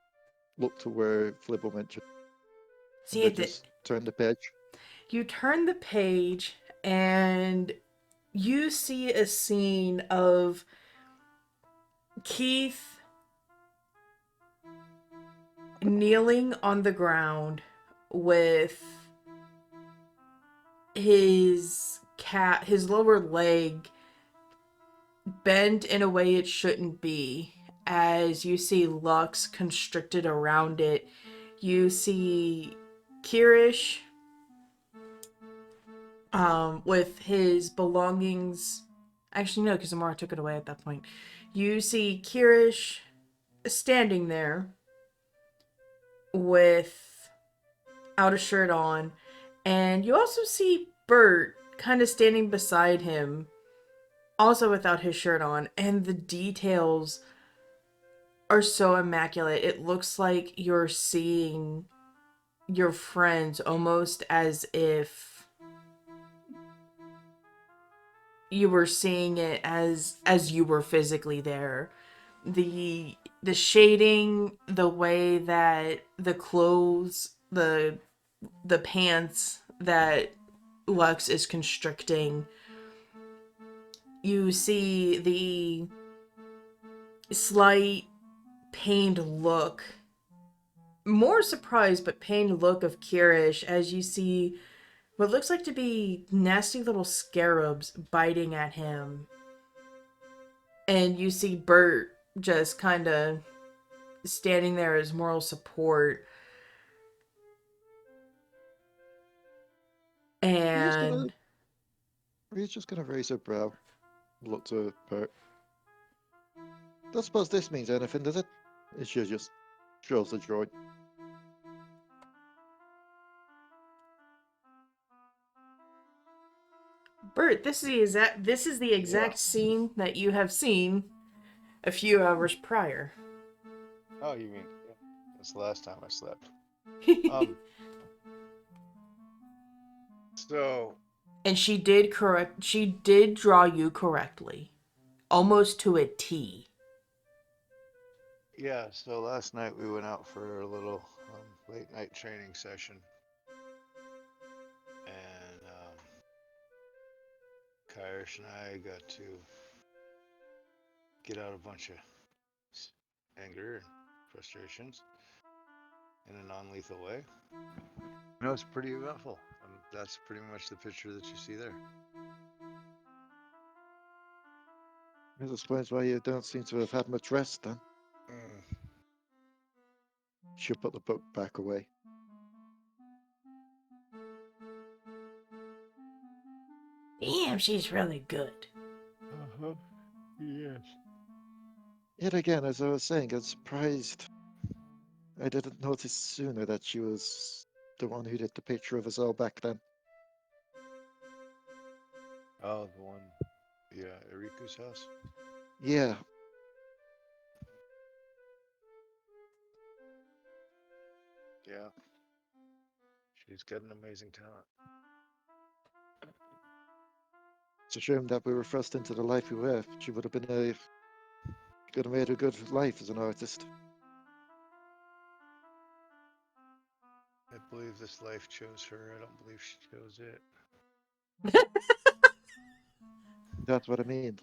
B: look to where Flibble mentioned, and
A: See
B: then
A: it.
B: just turn the page.
A: You turn the page and you see a scene of Keith kneeling on the ground with his lower leg bent in a way it shouldn't be, as you see Lux constricted around it. You see Kirish with his belongings. Actually, no, because Amara took it away at that point. You see Kirish standing there without a shirt on, and you also see Bert kind of standing beside him, also without his shirt on, and the details are so immaculate. It looks like you're seeing your friends almost as if you were seeing it as you were physically there. The shading, the way that the clothes, the pants that Lux is constricting, you see the slight pained look, more surprised but pained look of Kirish as you see what looks like to be nasty little scarabs biting at him. And you see Bert just kind of standing there as moral support. And
B: He's just gonna raise her brow, look to Bert. Don't suppose this means anything, does it? And she just shows the drawing.
A: Bert, this is the exact scene that you have seen a few hours prior.
C: Oh, you mean that's the last time I slept. So
A: And she did draw you correctly. Almost to a T.
C: yeah, so last night we went out for a little late night training session, and Kyrus and I got to get out a bunch of anger and frustrations in a non-lethal way. You know, it's pretty eventful, and that's pretty much the picture that you see there.
B: This explains why you don't seem to have had much rest then. She'll put the book back away.
A: Damn, she's really good.
C: Yes.
B: Yet again, as I was saying, I'm surprised I didn't notice sooner that she was the one who did the picture of us all back then.
C: Oh, the one, yeah, Eriku's house.
B: Yeah.
C: Yeah. She's got an amazing talent.
B: It's a shame that we were thrust into the life we were. She would have been could have made a good life as an artist.
C: I believe this life chose her. I don't believe she chose it.
B: That's what I mean.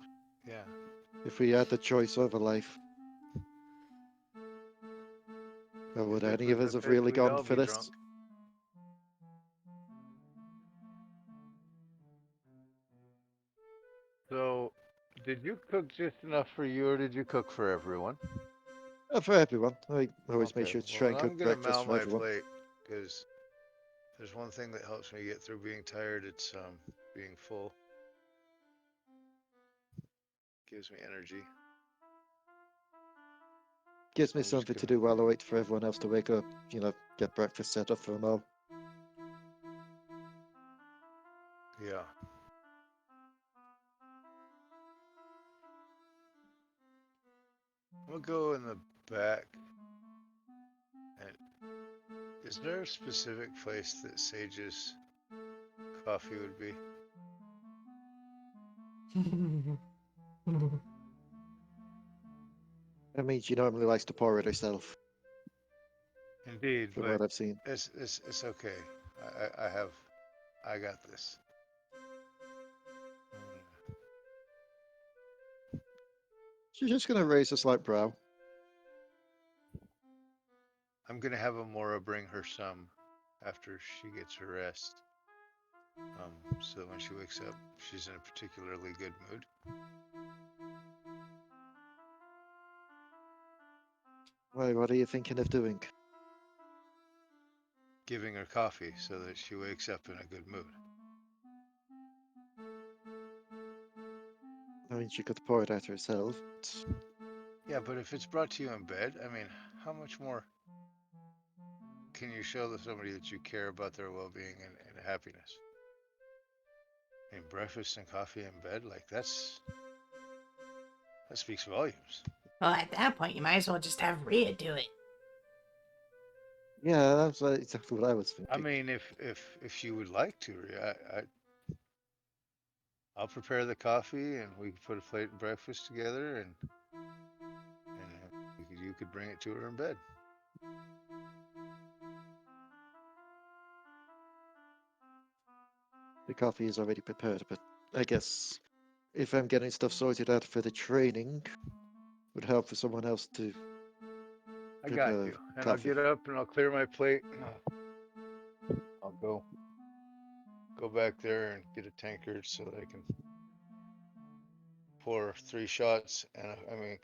C: Yeah.
B: If we had the choice of a life, would
C: If it
B: any
C: was
B: of
C: a
B: us have
C: bitch,
B: really
C: we'd
B: gone
C: all
B: for
C: be
B: this?
C: drunk. So, did you cook just enough for you, or did you cook for everyone?
B: For everyone. I always make
C: Okay,
B: sure to
C: well
B: try
C: then
B: and
C: I'm
B: cook
C: gonna
B: breakfast
C: mount
B: for
C: my
B: everyone.
C: plate, because there's one thing that helps me get through being tired. It's being full. Gives me energy.
B: Gives
C: So
B: me
C: I'm just
B: something to
C: gonna.
B: do while I wait for everyone else to wake up. Get breakfast set up for them all.
C: Yeah. We'll go in the back. And is there a specific place that Sage's coffee would be?
B: That means she normally likes to pour it herself,
C: Indeed,
B: from
C: but
B: what I've seen.
C: it's okay. I got this.
B: She's just going to raise a slight brow.
C: I'm gonna have Emora bring her some after she gets her rest. So that when she wakes up, she's in a particularly good mood.
B: Why, what are you thinking of doing?
C: Giving her coffee so that she wakes up in a good mood.
B: I mean, she could pour it out herself.
C: Yeah, but if it's brought to you in bed, I mean, how much more can you show somebody that you care about their well-being and happiness? I mean, breakfast and coffee in bed, like that speaks volumes.
A: Well, at that point, you might as well just have Rhea do it.
B: Yeah, that's exactly what I was
C: I
B: thinking.
C: mean, if you would like to, I'll prepare the coffee and we can put a plate of breakfast together and you could bring it to her in bed.
B: The coffee is already prepared, but I guess if I'm getting stuff sorted out for the training, would help for someone else to
C: I got
B: prepare
C: you. And I'll
B: coffee.
C: get up and I'll clear my plate. I'll go back there and get a tankard so that I can pour 3 shots and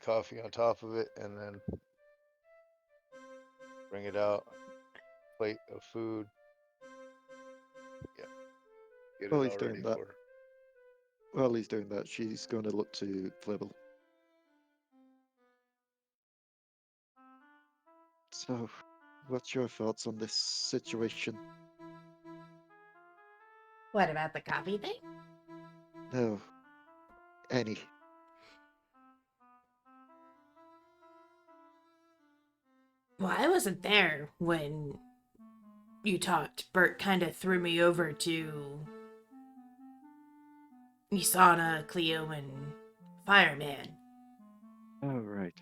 C: coffee on top of it, and then bring it out, plate of food. Yeah, get
B: While
C: it
B: he's
C: all
B: doing
C: ready
B: that,
C: for her.
B: she's going to look to Flibble. So, what's your thoughts on this situation?
A: What about the coffee thing?
B: No, any.
A: Well, I wasn't there when you talked. Bert kind of threw me over to Isana, Cleo, and Fireman.
B: Oh, right.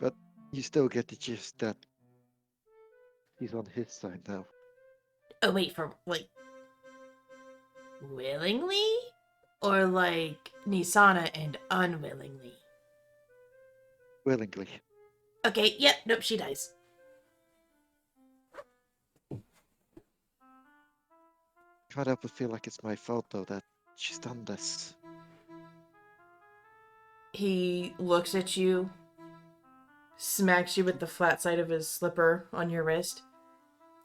B: But you still get the gist that he's on his side now.
A: Oh, wait, for, like, willingly? Or, like, Nisana and unwillingly?
B: Willingly.
A: Okay, yep, nope, she dies.
B: Can't help but feel like it's my fault, though, that she's done this.
A: He looks at you, smacks you with the flat side of his slipper on your wrist.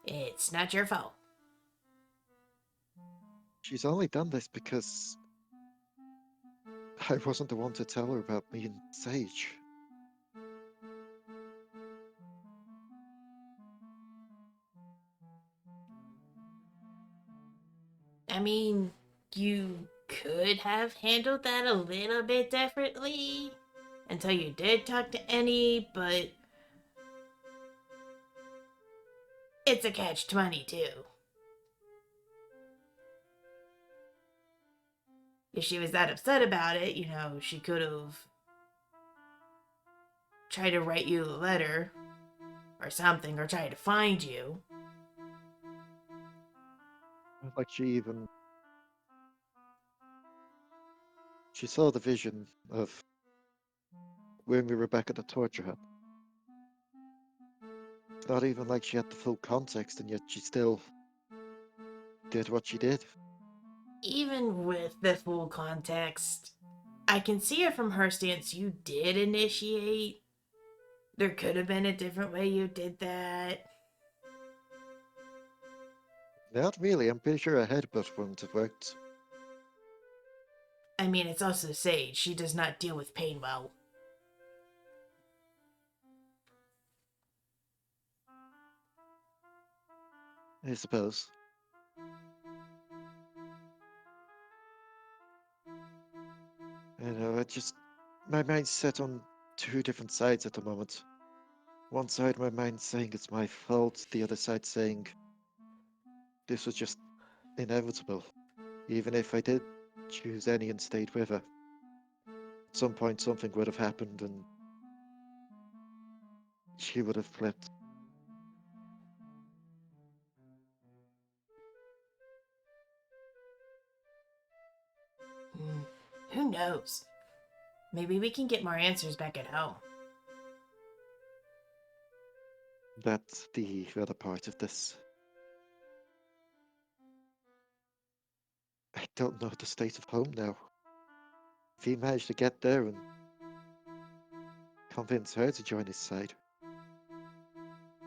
A: It's not your fault.
B: She's only done this because I wasn't the one to tell her about me and Sage.
A: I mean, you could have handled that a little bit differently until you did talk to Annie, but It's a catch-22. If she was that upset about it, she could have tried to write you a letter or something, or try to find you.
B: Like she saw the vision of when we were back at the torture hut. It's not even like she had the full context, and yet she still did what she did.
A: Even with the full context, I can see it from her stance. You did initiate. There could have been a different way you did that.
B: Not really. I'm pretty sure her headbutt wouldn't have worked.
A: I mean, it's also Sage. She does not deal with pain well.
B: I suppose. My mind's set on two different sides at the moment. One side, my mind's saying it's my fault. The other side saying this was just inevitable. Even if I did choose Annie and stayed with her, at some point something would have happened and she would have flipped.
A: Who knows? Maybe we can get more answers back at home.
B: That's the other part of this. I don't know the state of home now. If he managed to get there and convince her to join his side,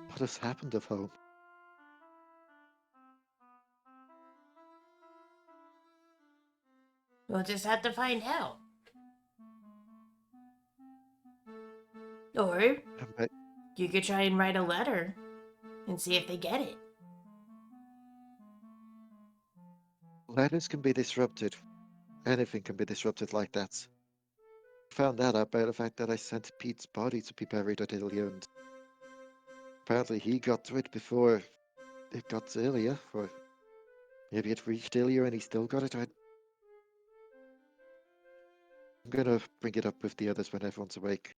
B: what has happened of home?
A: We'll just have to find out. Or you could try and write a letter and see if they get it.
B: Letters can be disrupted. Anything can be disrupted like that. Found that out by the fact that I sent Pete's body to be buried at Ilya, and apparently he got to it before it got to Ilya, or maybe it reached Ilya and he still got it. I'm gonna bring it up with the others when everyone's awake.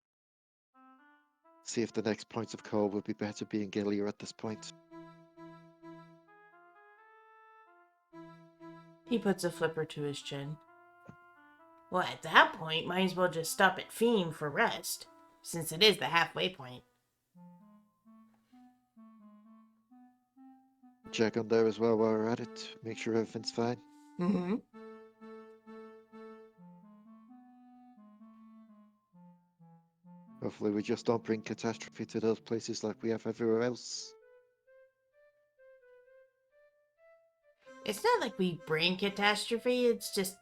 B: See if the next points of call will be better being Ilya at this point.
A: He puts a flipper to his chin. Well, at that point, might as well just stop at Theme for rest, since it is the halfway point.
B: Check on there as well while we're at it. Make sure everything's fine.
A: Mm-hmm.
B: Hopefully we just don't bring catastrophe to those places like we have everywhere else.
A: It's not like we bring catastrophe, it's just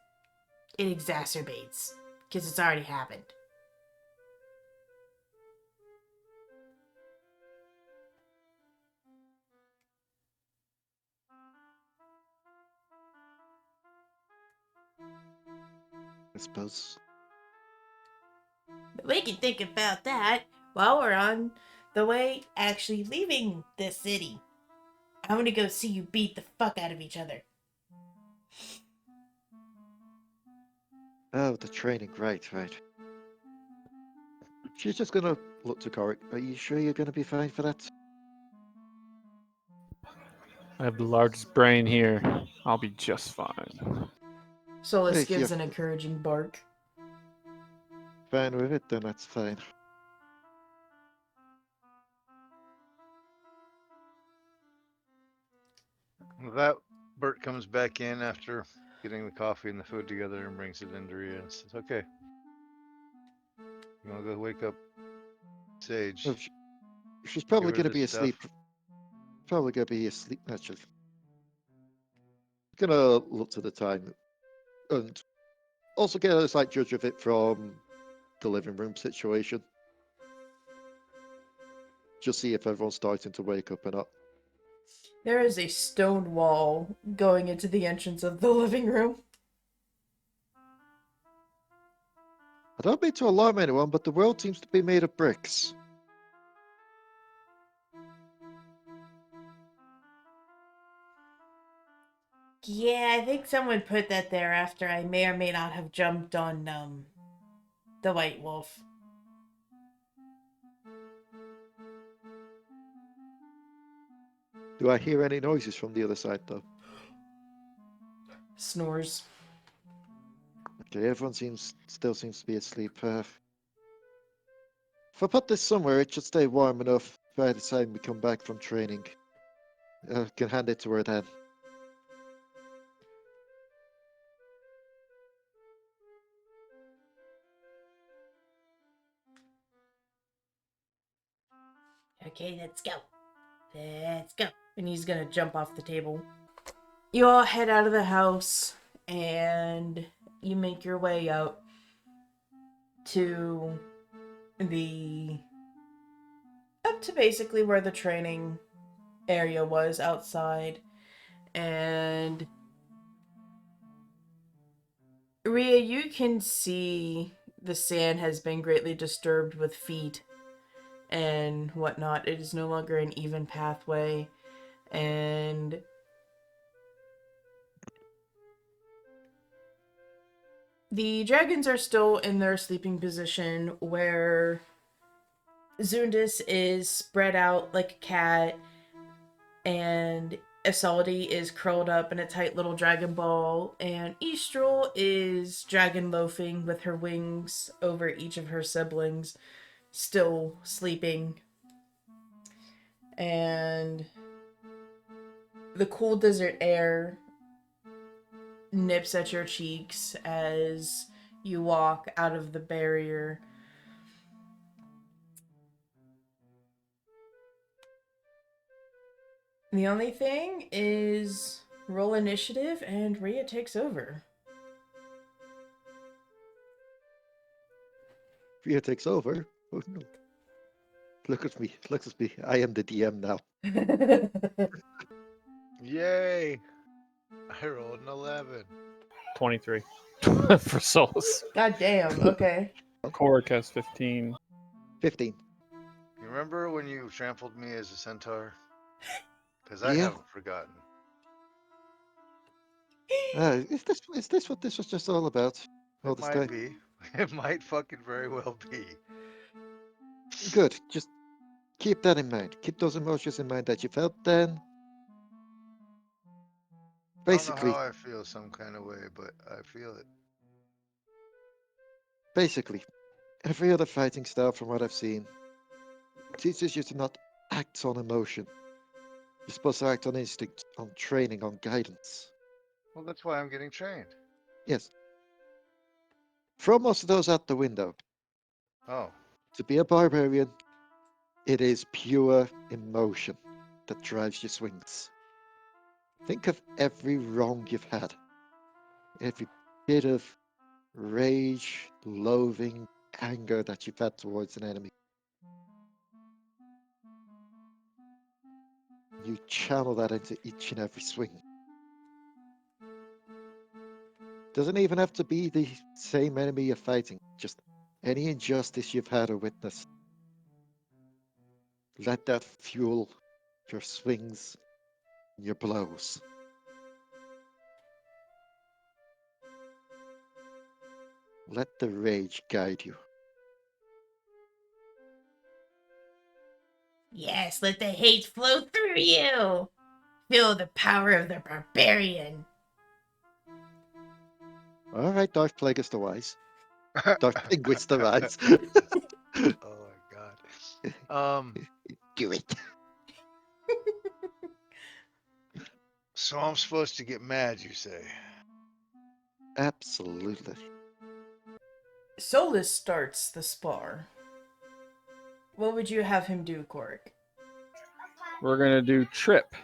A: it exacerbates, because it's already happened.
B: I suppose.
A: But we can think about that while we're on the way actually leaving this city. I want to go see you beat the fuck out of each other.
B: Oh, the training, right. She's just gonna look to Korric. Are you sure you're gonna be fine for that?
D: I have the largest brain here. I'll be just fine.
A: Solus
B: If
A: gives
B: you're
A: an encouraging bark.
B: fine with it, then that's fine.
C: With that, Bert comes back in after getting the coffee and the food together and brings it into Rhea and says, "Okay, you want to go wake up Sage?
B: Oh, she's
C: Give
B: probably
C: her
B: gonna
C: this
B: be
C: stuff."
B: asleep. Probably gonna be asleep, actually. Gonna look to the time and also get a slight judge of it from the living room situation. Just see if everyone's starting to wake up or not.
A: There is a stone wall going into the entrance of the living room.
B: I don't mean to alarm anyone, but the world seems to be made of bricks.
A: Yeah, I think someone put that there after I may or may not have jumped on the White Wolf.
B: Do I hear any noises from the other side, though?
A: Snores.
B: Okay, everyone still seems to be asleep. If I put this somewhere, it should stay warm enough by the time we come back from training. I can hand it to her then.
A: Okay, let's go. Let's go. And he's gonna jump off the table. You all head out of the house and you make your way out to basically where the training area was outside. And Rhea, you can see the sand has been greatly disturbed with feet and whatnot. It is no longer an even pathway. And the dragons are still in their sleeping position where Zundis is spread out like a cat and Isolde is curled up in a tight little dragon ball, and Estrel is dragon loafing with her wings over each of her siblings, still sleeping. And the cool desert air nips at your cheeks as you walk out of the barrier. The only thing is roll initiative and Rhea takes over.
B: Rhea takes over. Oh no. Look at me. Look at me. I am the DM now.
C: Yay! I rolled an 11.
D: 23 for Solus.
A: God damn, okay.
D: Korric has 15.
B: 15.
C: You remember when you trampled me as a centaur? Because I
B: Yeah.
C: haven't forgotten.
B: Is this what this was just all about? All
C: It
B: this
C: might
B: time?
C: be. It might fucking very well be.
B: Good. Just keep that in mind. Keep those emotions in mind that you felt then.
C: I don't know
B: Basically,
C: how I feel some kind of way, but I feel it.
B: basically, every other fighting style from what I've seen teaches you to not act on emotion. You're supposed to act on instinct, on training, on guidance.
C: Well, that's why I'm getting trained.
B: Yes. Throw most of those out the window.
C: Oh,
B: To be a barbarian, it is pure emotion that drives your swings. Think of every wrong you've had, every bit of rage, loathing, anger that you've had towards an enemy. You channel that into each and every swing. Doesn't even have to be the same enemy you're fighting, just any injustice you've had or witnessed. Let that fuel your swings and your blows. Let the rage guide you.
A: Yes, let the hate flow through you. Feel the power of the barbarian.
B: All right, Darth Plagueis the Wise. Darth Linguist the Wise.
C: oh my god.
B: Do it.
C: So I'm supposed to get mad, you say?
B: Absolutely.
A: Solus starts the spar. What would you have him do, Korric?
D: We're going to do trip.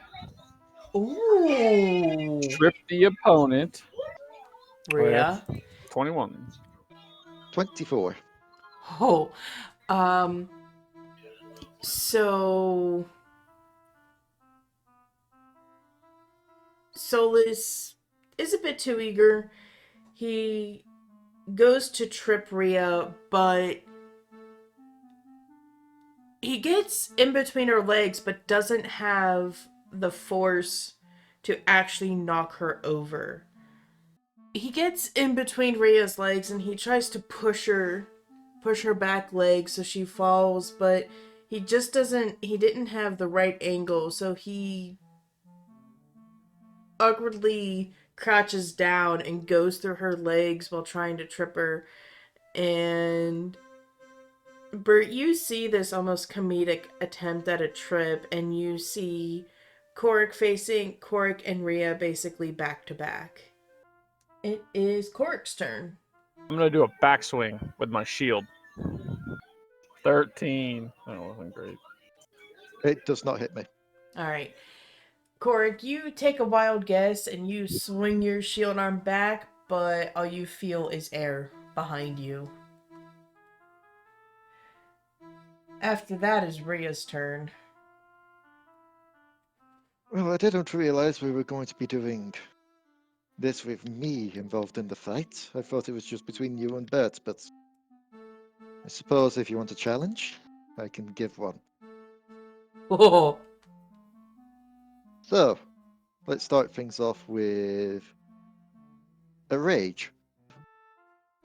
A: Ooh.
D: Trip the opponent.
A: Rhea.
D: 21.
B: 24.
A: Oh. So Solus is a bit too eager. He goes to trip Rhea, but he gets in between her legs but doesn't have the force to actually knock her over. He gets in between Rhea's legs and he tries to push her back leg so she falls, but he didn't have the right angle, so he awkwardly crouches down and goes through her legs while trying to trip her. And Bert, you see this almost comedic attempt at a trip, and you see Korric and Rhea basically back to back. It is Korric's turn.
D: I'm gonna do a backswing with my shield. 13. That wasn't great.
B: It does not hit me.
A: Alright. Korric, you take a wild guess and you swing your shield arm back, but all you feel is air behind you. After that is Rhea's turn.
B: Well, I didn't realize we were going to be doing this with me involved in the fight. I thought it was just between you and Bert, but I suppose if you want a challenge, I can give one.
A: Oh.
B: So, let's start things off with a rage.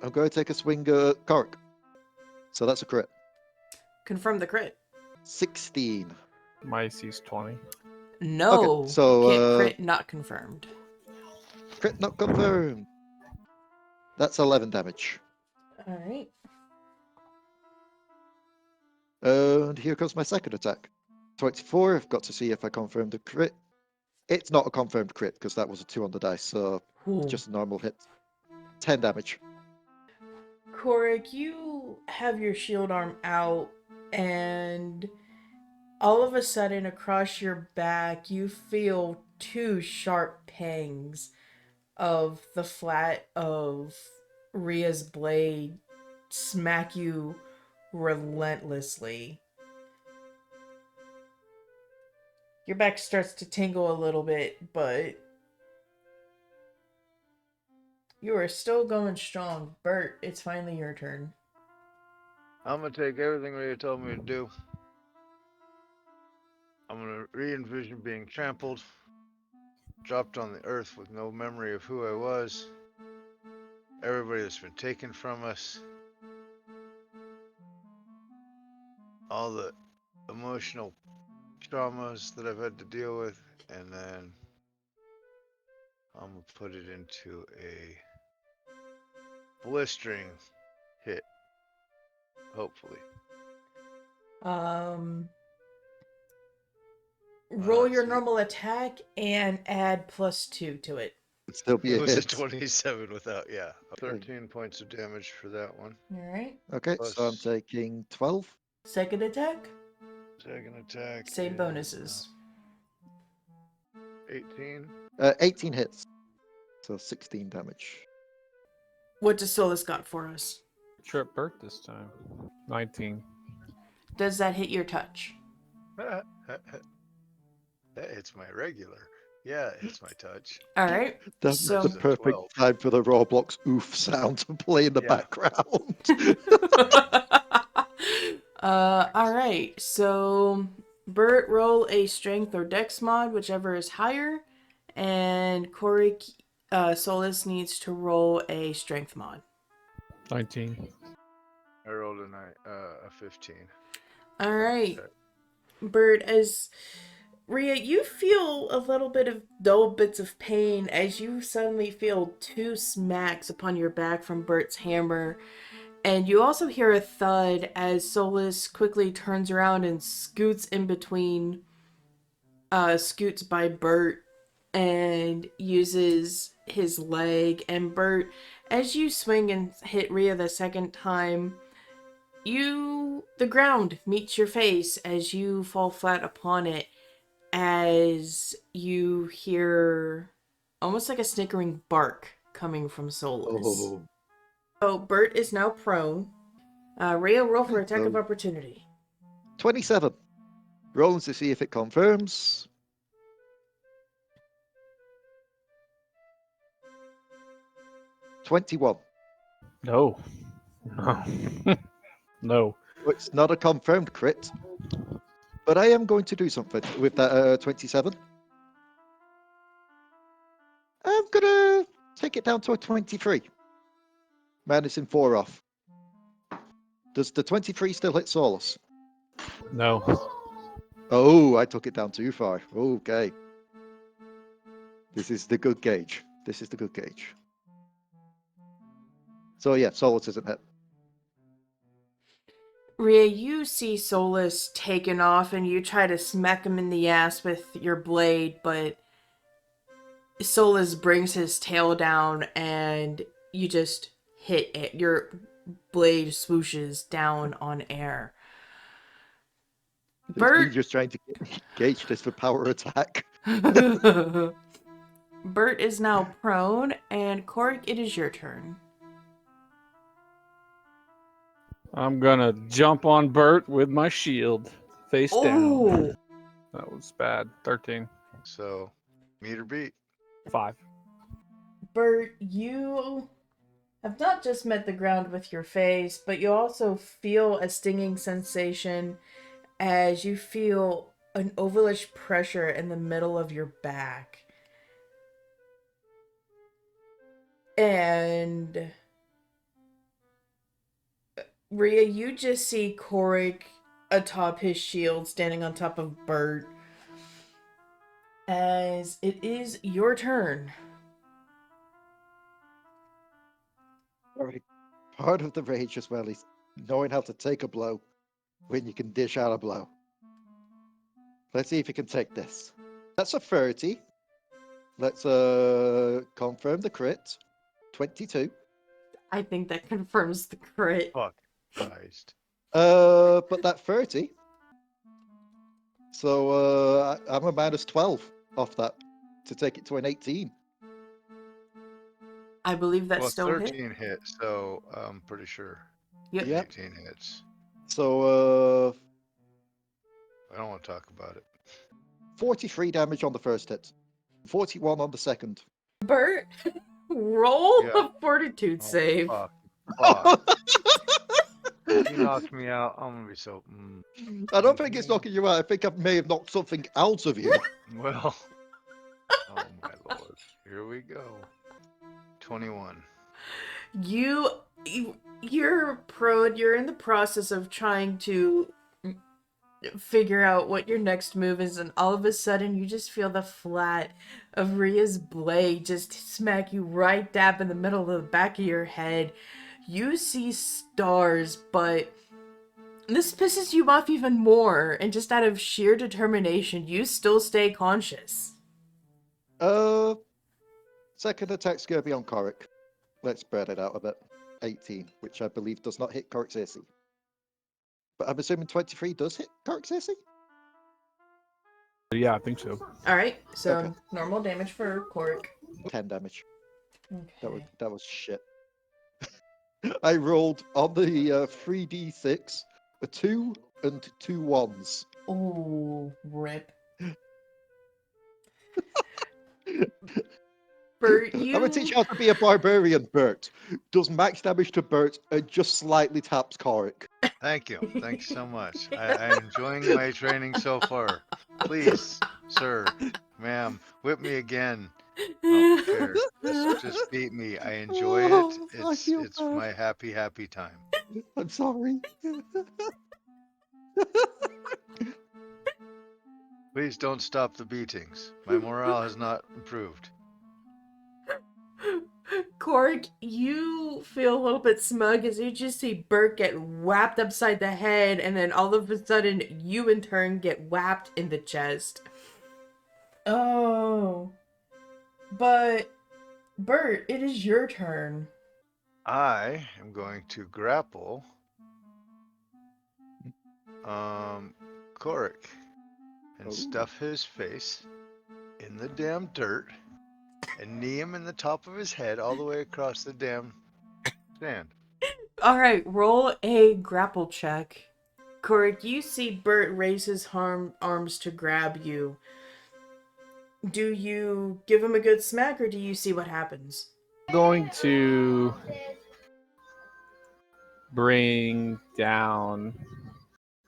B: I'm going to take a swing at Korric. So that's a crit.
A: Confirm the crit.
B: 16.
D: My AC's 20.
A: No.
B: Okay, so,
A: Can't crit, not confirmed.
B: Crit not confirmed. That's 11 damage.
A: Alright.
B: And here comes my second attack. 24. I've got to see if I confirm the crit. It's not a confirmed crit because that was a 2 on the dice, so
A: Ooh.
B: it's just a normal hit. 10 damage.
A: Korric, you have your shield arm out, and all of a sudden across your back you feel two sharp pangs of the flat of Rhea's blade smack you relentlessly. Your back starts to tingle a little bit, but you are still going strong. Bert, it's finally your turn.
C: I'm gonna take everything Rhea told me to do. I'm gonna re-envision being trampled, dropped on the earth with no memory of who I was. Everybody that's been taken from us. All the emotional traumas that I've had to deal with, and then I'm gonna put it into a blistering hit, hopefully.
A: Roll your
C: Sweet.
A: normal attack and add +2 to it.
B: It'd still be
C: It
B: a
C: was a
B: hit.
C: 27 without, yeah. 13 points of damage for that one.
A: Alright.
B: Okay,
C: Plus
B: so I'm taking 12.
A: Second attack,
C: second attack.
A: same
C: is,
A: bonuses.
C: 18.
B: 18 hits. So 16 damage.
A: What does Solus got for us?
D: Trip Bert this time. 19.
A: Does that hit your touch?
C: That hits my regular. Yeah, it hits my touch.
A: Alright.
B: That's
A: So-
B: the perfect
C: 12.
B: time for the Roblox oof sound to play in the
C: Yeah.
B: background.
A: Alright. So, Bert, roll a strength or dex mod, whichever is higher. And Korric, Solus needs to roll a strength mod.
D: 19.
C: I rolled a 15.
A: Alright. Bert, as Rhea, you feel a little bit of dull bits of pain as you suddenly feel two smacks upon your back from Bert's hammer. And you also hear a thud as Solus quickly turns around and scoots in between, scoots by Bert and uses his leg. And Bert, as you swing and hit Rhea the second time, the ground meets your face as you fall flat upon it, as you hear almost like a snickering bark coming from Solus.
B: Oh.
A: So Bert is now prone. Rhea, roll for attack of
B: So-
A: opportunity.
B: 27. Rolling to see if it confirms. 21.
D: No. No. No.
B: It's not a confirmed crit. But I am going to do something with that 27. I'm gonna take it down to a 23. Minusing 4 off. Does the 23 still hit Solus?
D: No.
B: Oh, I took it down too far. Okay. This is the good gauge. This is the good gauge. So yeah, Solus isn't hit.
A: Rhea, you see Solus taken off and you try to smack him in the ass with your blade, but Solus brings his tail down and you just hit it. Your blade swooshes down on air.
B: It's me
A: Bert
B: just trying to gauge this for power attack.
A: Bert is now prone, and Korric, it is your turn.
D: I'm gonna jump on Bert with my shield, face down.
A: Oh,
D: That was bad. 13.
C: So, meter beat.
D: 5.
A: Bert, you have not just met the ground with your face, but you also feel a stinging sensation as you feel an ovalish pressure in the middle of your back. And Rhea, you just see Korric atop his shield, standing on top of Bert. As it is your turn.
B: Alright. Part of the rage as well is knowing how to take a blow when you can dish out a blow. Let's see if you can take this. That's a 30. Let's confirm the crit. 22.
A: I think that confirms the crit.
C: Fuck. Christ.
B: But that 30. So I'm a minus 12 off that to take it to an 18.
A: I believe that's
C: Well,
A: still
C: 13
A: hit.
C: hit, so I'm pretty sure
A: Yep.
B: Yep.
C: 18 hits.
B: So
C: I don't want to talk about it.
B: 43 damage on the first hit. 41 on the second.
A: Bert, roll
C: Yeah.
A: a fortitude save.
C: Fuck. Fuck. You knocked me out. I'm gonna be so.
B: I don't think it's knocking you out. I think I may have knocked something out of you.
C: Well. Oh my lord. Here we go. 21.
A: You're prone. You're in the process of trying to figure out what your next move is, and all of a sudden you just feel the flat of Rhea's blade just smack you right dab in the middle of the back of your head. You see stars, but this pisses you off even more, and just out of sheer determination, you still stay conscious.
B: Second attack's gonna be on Korric. Let's spread it out a bit. 18, which I believe does not hit Korric's AC. But I'm assuming 23 does hit Korric's AC?
D: Yeah, I think so.
A: Alright, so
B: Okay.
A: normal damage for Korric.
B: 10 damage.
A: Okay.
B: That was shit. I rolled on the 3d6 a 2 and 2 1s.
A: Ooh, rip. Bert,
B: I'm gonna teach you how to be a barbarian, Bert. Does max damage to Bert and just slightly taps Korric.
C: Thank you. Thanks so much. I'm enjoying my training so far. Please, sir, ma'am, whip me again. I don't care. Just beat me. I enjoy it.
B: Oh, I
C: It's
B: feel bad.
C: my happy time.
B: I'm sorry.
C: Please don't stop the beatings. My morale has not improved.
A: Korric, you feel a little bit smug as you just see Bert get whapped upside the head, and then all of a sudden, you in turn get whapped in the chest. Oh. But, Bert, it is your turn.
C: I am going to grapple Korric and
B: Oh.
C: stuff his face in the damn dirt and knee him in the top of his head all the way across the damn sand.
A: Alright, roll a grapple check. Korric, you see Bert raise his arms to grab you. Do you give him a good smack, or do you see what happens?
D: I'm going to bring down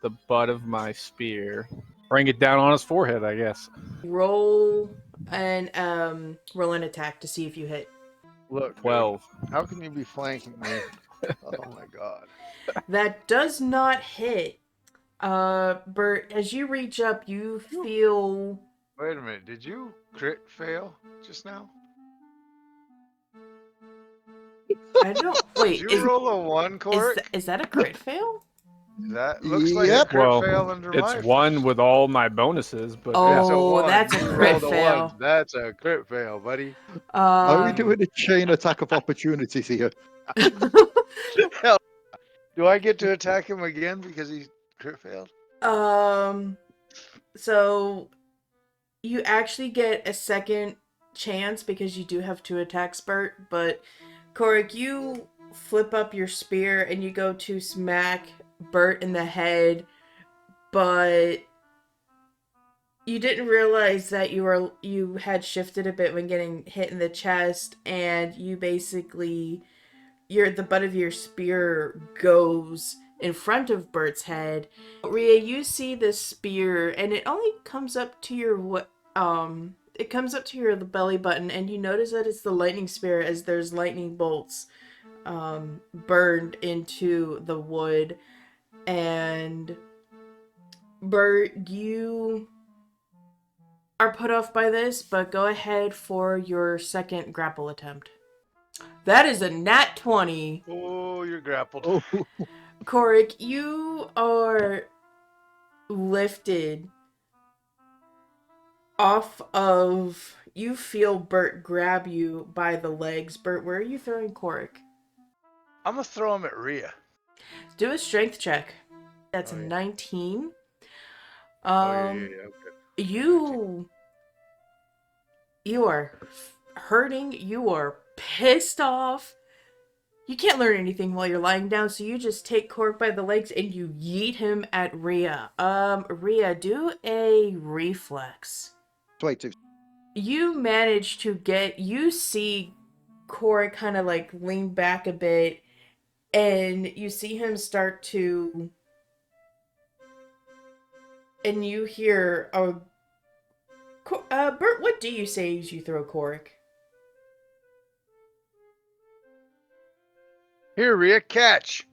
D: the butt of my spear. Bring it down on his forehead, I guess.
A: Roll And roll an attack to see if you hit.
C: Look, dude,
D: 12.
C: how can you be flanking me? Oh my god.
A: That does not hit. Bert, as you reach up, you feel.
C: Wait a minute, did you crit fail just now?
A: I don't.
C: Did
A: Wait,
C: you roll a 1, Korric?
A: is that a crit fail?
C: That looks like a
B: Yep.
C: crit
D: Well,
C: fail under
D: it's
C: my
D: one
C: first.
D: with all my bonuses, but
A: Oh,
C: It's a 1.
A: that's a
C: You
A: crit
C: rolled a 1.
A: fail.
C: That's a crit fail, buddy.
B: Are we
A: Um,
B: doing a chain attack of opportunities here?
C: Hell, do I get to attack him again because he crit failed?
A: so you actually get a second chance because you do have 2 attacks, Bert, but Korric, you flip up your spear and you go to smack Bert in the head, but you didn't realize that you had shifted a bit when getting hit in the chest, and you basically the butt of your spear goes in front of Bert's head. Rhea, you see this spear, and it only comes up to your it comes up to your belly button, and you notice that it's the lightning spear as there's lightning bolts burned into the wood. And Bert, you are put off by this, but go ahead for your second grapple attempt. That is a nat 20.
C: Oh, you're grappled.
B: Oh,
A: Korric, you are lifted off of. You feel Bert grab you by the legs. Bert, where are you throwing Korric?
C: I'm gonna throw him at Rhea.
A: Do a strength check. That's
C: Oh,
A: a
C: yeah.
A: 19.
C: Oh, yeah. Okay.
A: You are hurting. You are pissed off. You can't learn anything while you're lying down, so you just take Korric by the legs and you yeet him at Rhea. Rhea, do a reflex.
B: 22.
A: You manage to you see Korric kind of like lean back a bit, and you see him start to, and you hear Bert, what do you say as you throw Korric?
C: Here, Rhea, catch.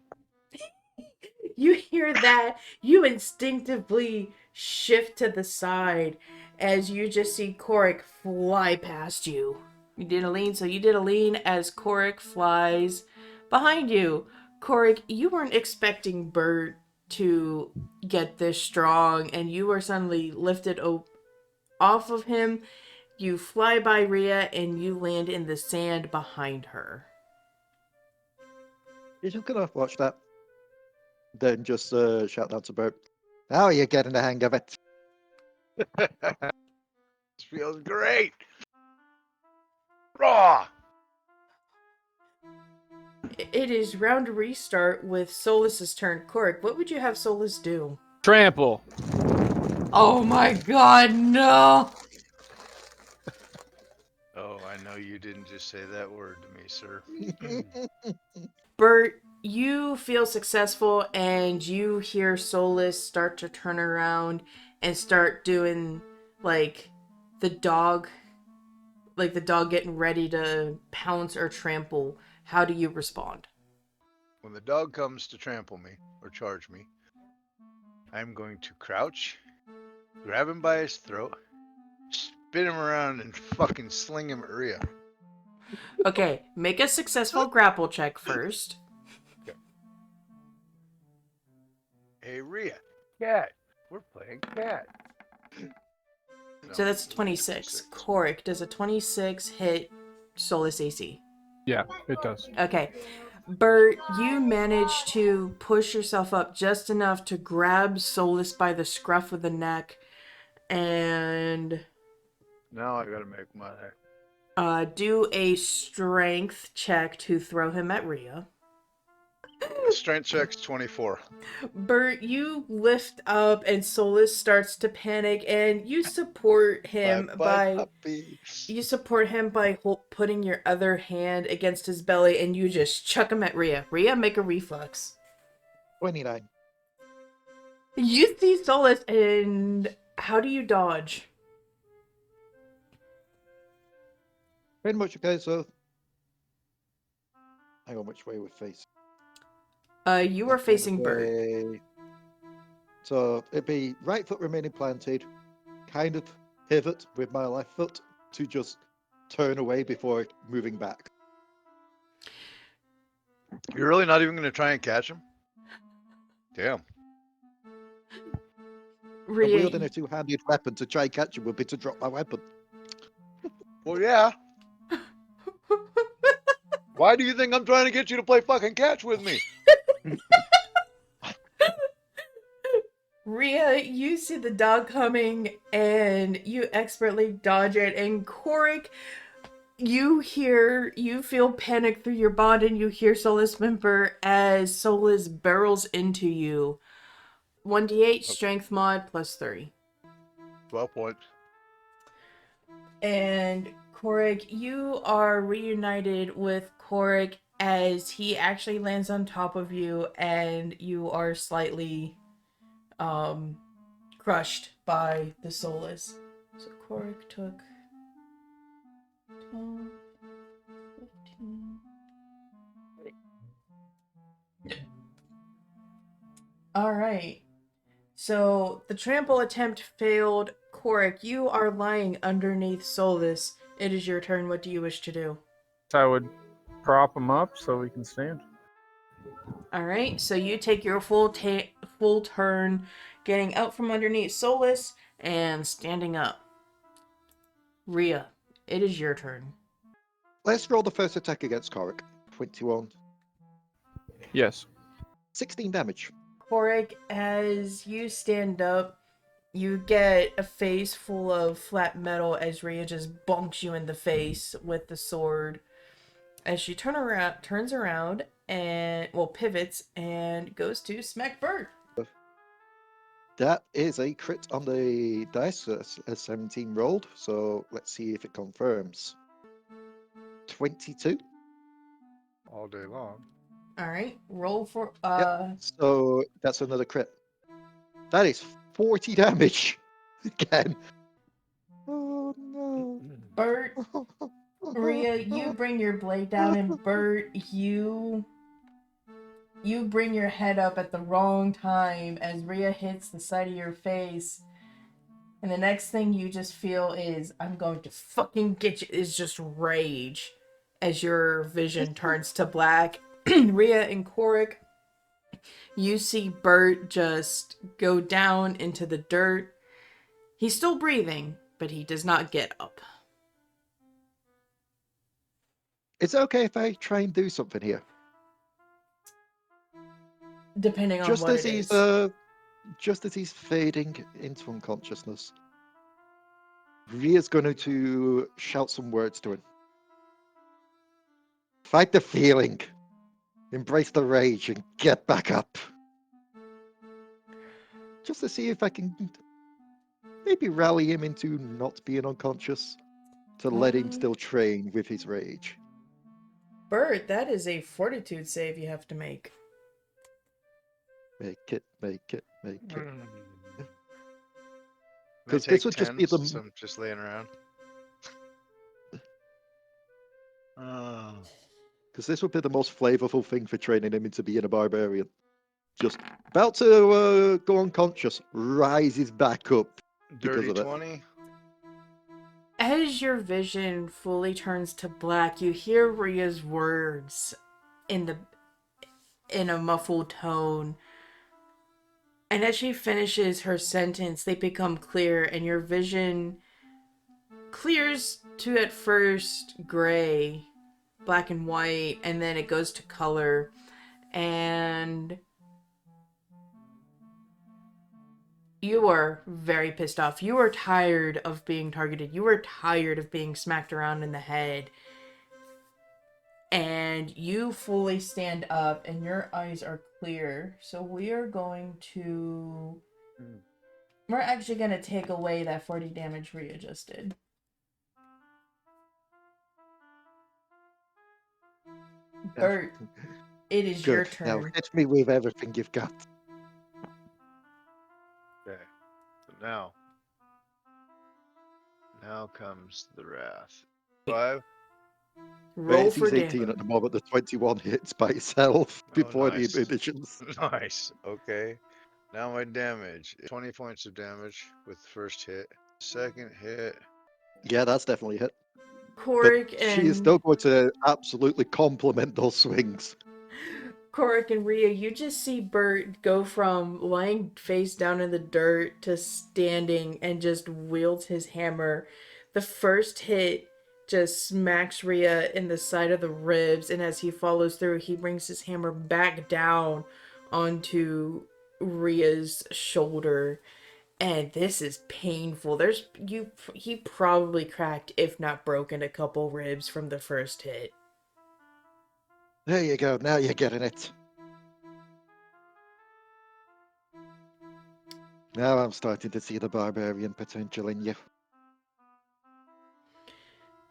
A: You hear that, you instinctively shift to the side as you just see Korric fly past you. You did a lean, so you did a lean as Korric flies behind you. Korric, you weren't expecting Bert to get this strong, and you were suddenly lifted off of him. You fly by Rhea, and you land in the sand behind her.
B: You're just gonna watch that. Then just shout down to Bert. Now you're getting the hang of it.
C: This feels great. Raw.
A: It is round restart with Solus's turn. Korric, what would you have Solus do?
D: trample.
A: Oh my god, no!
C: Oh, I know you didn't just say that word to me, sir.
A: Bert, you feel successful and you hear Solus start to turn around and start doing like the dog getting ready to pounce or trample. How do you respond?
C: When the dog comes to trample me or charge me, I'm going to crouch, grab him by his throat, spin him around, and fucking sling him at Rhea.
A: Okay, make a successful grapple check first.
C: Okay. Hey, Rhea, cat. We're playing cat.
A: So that's 26. Korric, does a 26 hit Solus AC?
D: Yeah, it does.
A: Okay. Bert, you manage to push yourself up just enough to grab Solus by the scruff of the neck and
C: Now I gotta make my.
A: do a strength check to throw him at Rhea.
C: Strength check's 24.
A: Bert, you lift up and Solus starts to panic, and you support him
B: puppy.
A: by putting your other hand against his belly, and you just chuck him at Rhea. Rhea, make a reflex.
B: 29.
A: You see Solus, and how do you dodge?
B: Pretty much okay, so hang on, which way we're facing?
A: You were
B: That kind of
A: facing Bert.
B: way. So it'd be right foot remaining planted, kind of pivot with my left foot to just turn away before moving back.
C: You're really not even going to try and catch him? Damn.
B: And
A: Rhea,
B: wielding a two-handed weapon to try and catch him would be to drop my weapon.
C: Well, yeah. Why do you think I'm trying to get you to play fucking catch with me?
A: Rhea, you see the dog coming and you expertly dodge it. And Korric, you feel panic through your bond and you hear Solus whimper as Solus barrels into you. 1d8 strength mod +3.
C: 12 points.
A: And Korric, you are reunited with Korric as he actually lands on top of you and you are slightly crushed by the Solus. So Korric took 12, 15. Alright. So the trample attempt failed. Korric, you are lying underneath Solus. It is your turn. What do you wish to do?
D: So I would prop him up so we can stand.
A: Alright, so you take your full turn getting out from underneath Solus and standing up. Rhea, it is your turn.
B: Let's roll the first attack against Korric. 21.
D: Yes.
B: 16 damage.
A: Korric, as you stand up, you get a face full of flat metal as Rhea just bonks you in the face with the sword. As she turns around and, pivots and goes to smack Bert.
B: That is a crit on the dice, a 17 rolled. So let's see if it confirms. 22.
C: All day long.
A: Alright, roll for,
B: Yep. So that's another crit. That is 40 damage. Again. Oh no.
A: Bert, Rhea, you bring your blade down, and Bert, you bring your head up at the wrong time as Rhea hits the side of your face. And the next thing you just feel is, I'm going to fucking get you, is just rage as your vision turns to black. Rhea and Korric, you see Bert just go down into the dirt. He's still breathing, but he does not get up.
B: It's okay if I try and do something here.
A: Depending on
B: Just
A: what
B: as
A: it
B: he's
A: is.
B: just as he's fading into unconsciousness, Rhea's going to shout some words to him. Fight the feeling, embrace the rage, and get back up. Just to see if I can maybe rally him into not being unconscious, to let him still train with his rage.
A: Bert, that is a fortitude save you have to make.
B: Make it, make it, make it.
C: May
B: Because
C: take
B: this would
C: 10
B: just be the
C: since I'm just laying around.
B: because this would be the most flavorful thing for training him into being a barbarian. Just about to go unconscious, rises back up because
C: Dirty
B: of it.
C: 20.
A: As your vision fully turns to black, you hear Rhea's words in a muffled tone. And as she finishes her sentence, they become clear, and your vision clears to at first gray, black and white, and then it goes to color. And you are very pissed off. You are tired of being targeted. You are tired of being smacked around in the head. And you fully stand up and your eyes are clear. So we're actually going to take away that 40 damage Rhea just did. Bert, it is
B: Good.
A: your
B: Now
A: turn.
B: hit me with everything you've got.
C: Okay. So now comes the wrath. 5.
A: Roll
B: He's
A: for
B: 18
A: damage.
B: at the moment. The 21 hits by itself
C: Oh,
B: before
C: nice.
B: the additions.
C: Nice. Okay. Now my damage. 20 points of damage with the first hit. Second hit.
B: Yeah, that's definitely a hit. But
A: Korric
B: she is
A: and
B: still going to absolutely complement those swings.
A: Korric and Rhea, you just see Bert go from lying face down in the dirt to standing and just wields his hammer. The first hit just smacks Rhea in the side of the ribs, and as he follows through, he brings his hammer back down onto Rhea's shoulder. And this is painful. He probably cracked, if not broken, a couple ribs from the first hit.
B: There you go. Now you're getting it. Now I'm starting to see the barbarian potential in you.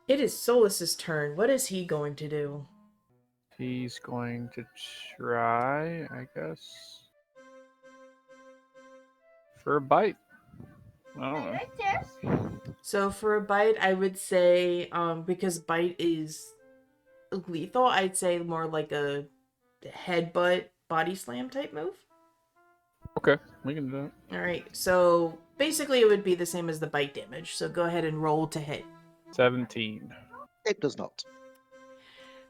A: It is Solus's turn. What is he going to do?
D: He's going to try, I guess, for a bite. I don't know.
A: So for a bite, I would say, because bite is lethal, I'd say more like a headbutt body slam type move.
D: Okay, we can do that.
A: All right. So basically, it would be the same as the bite damage. So go ahead and roll to hit.
D: 17.
B: It does not.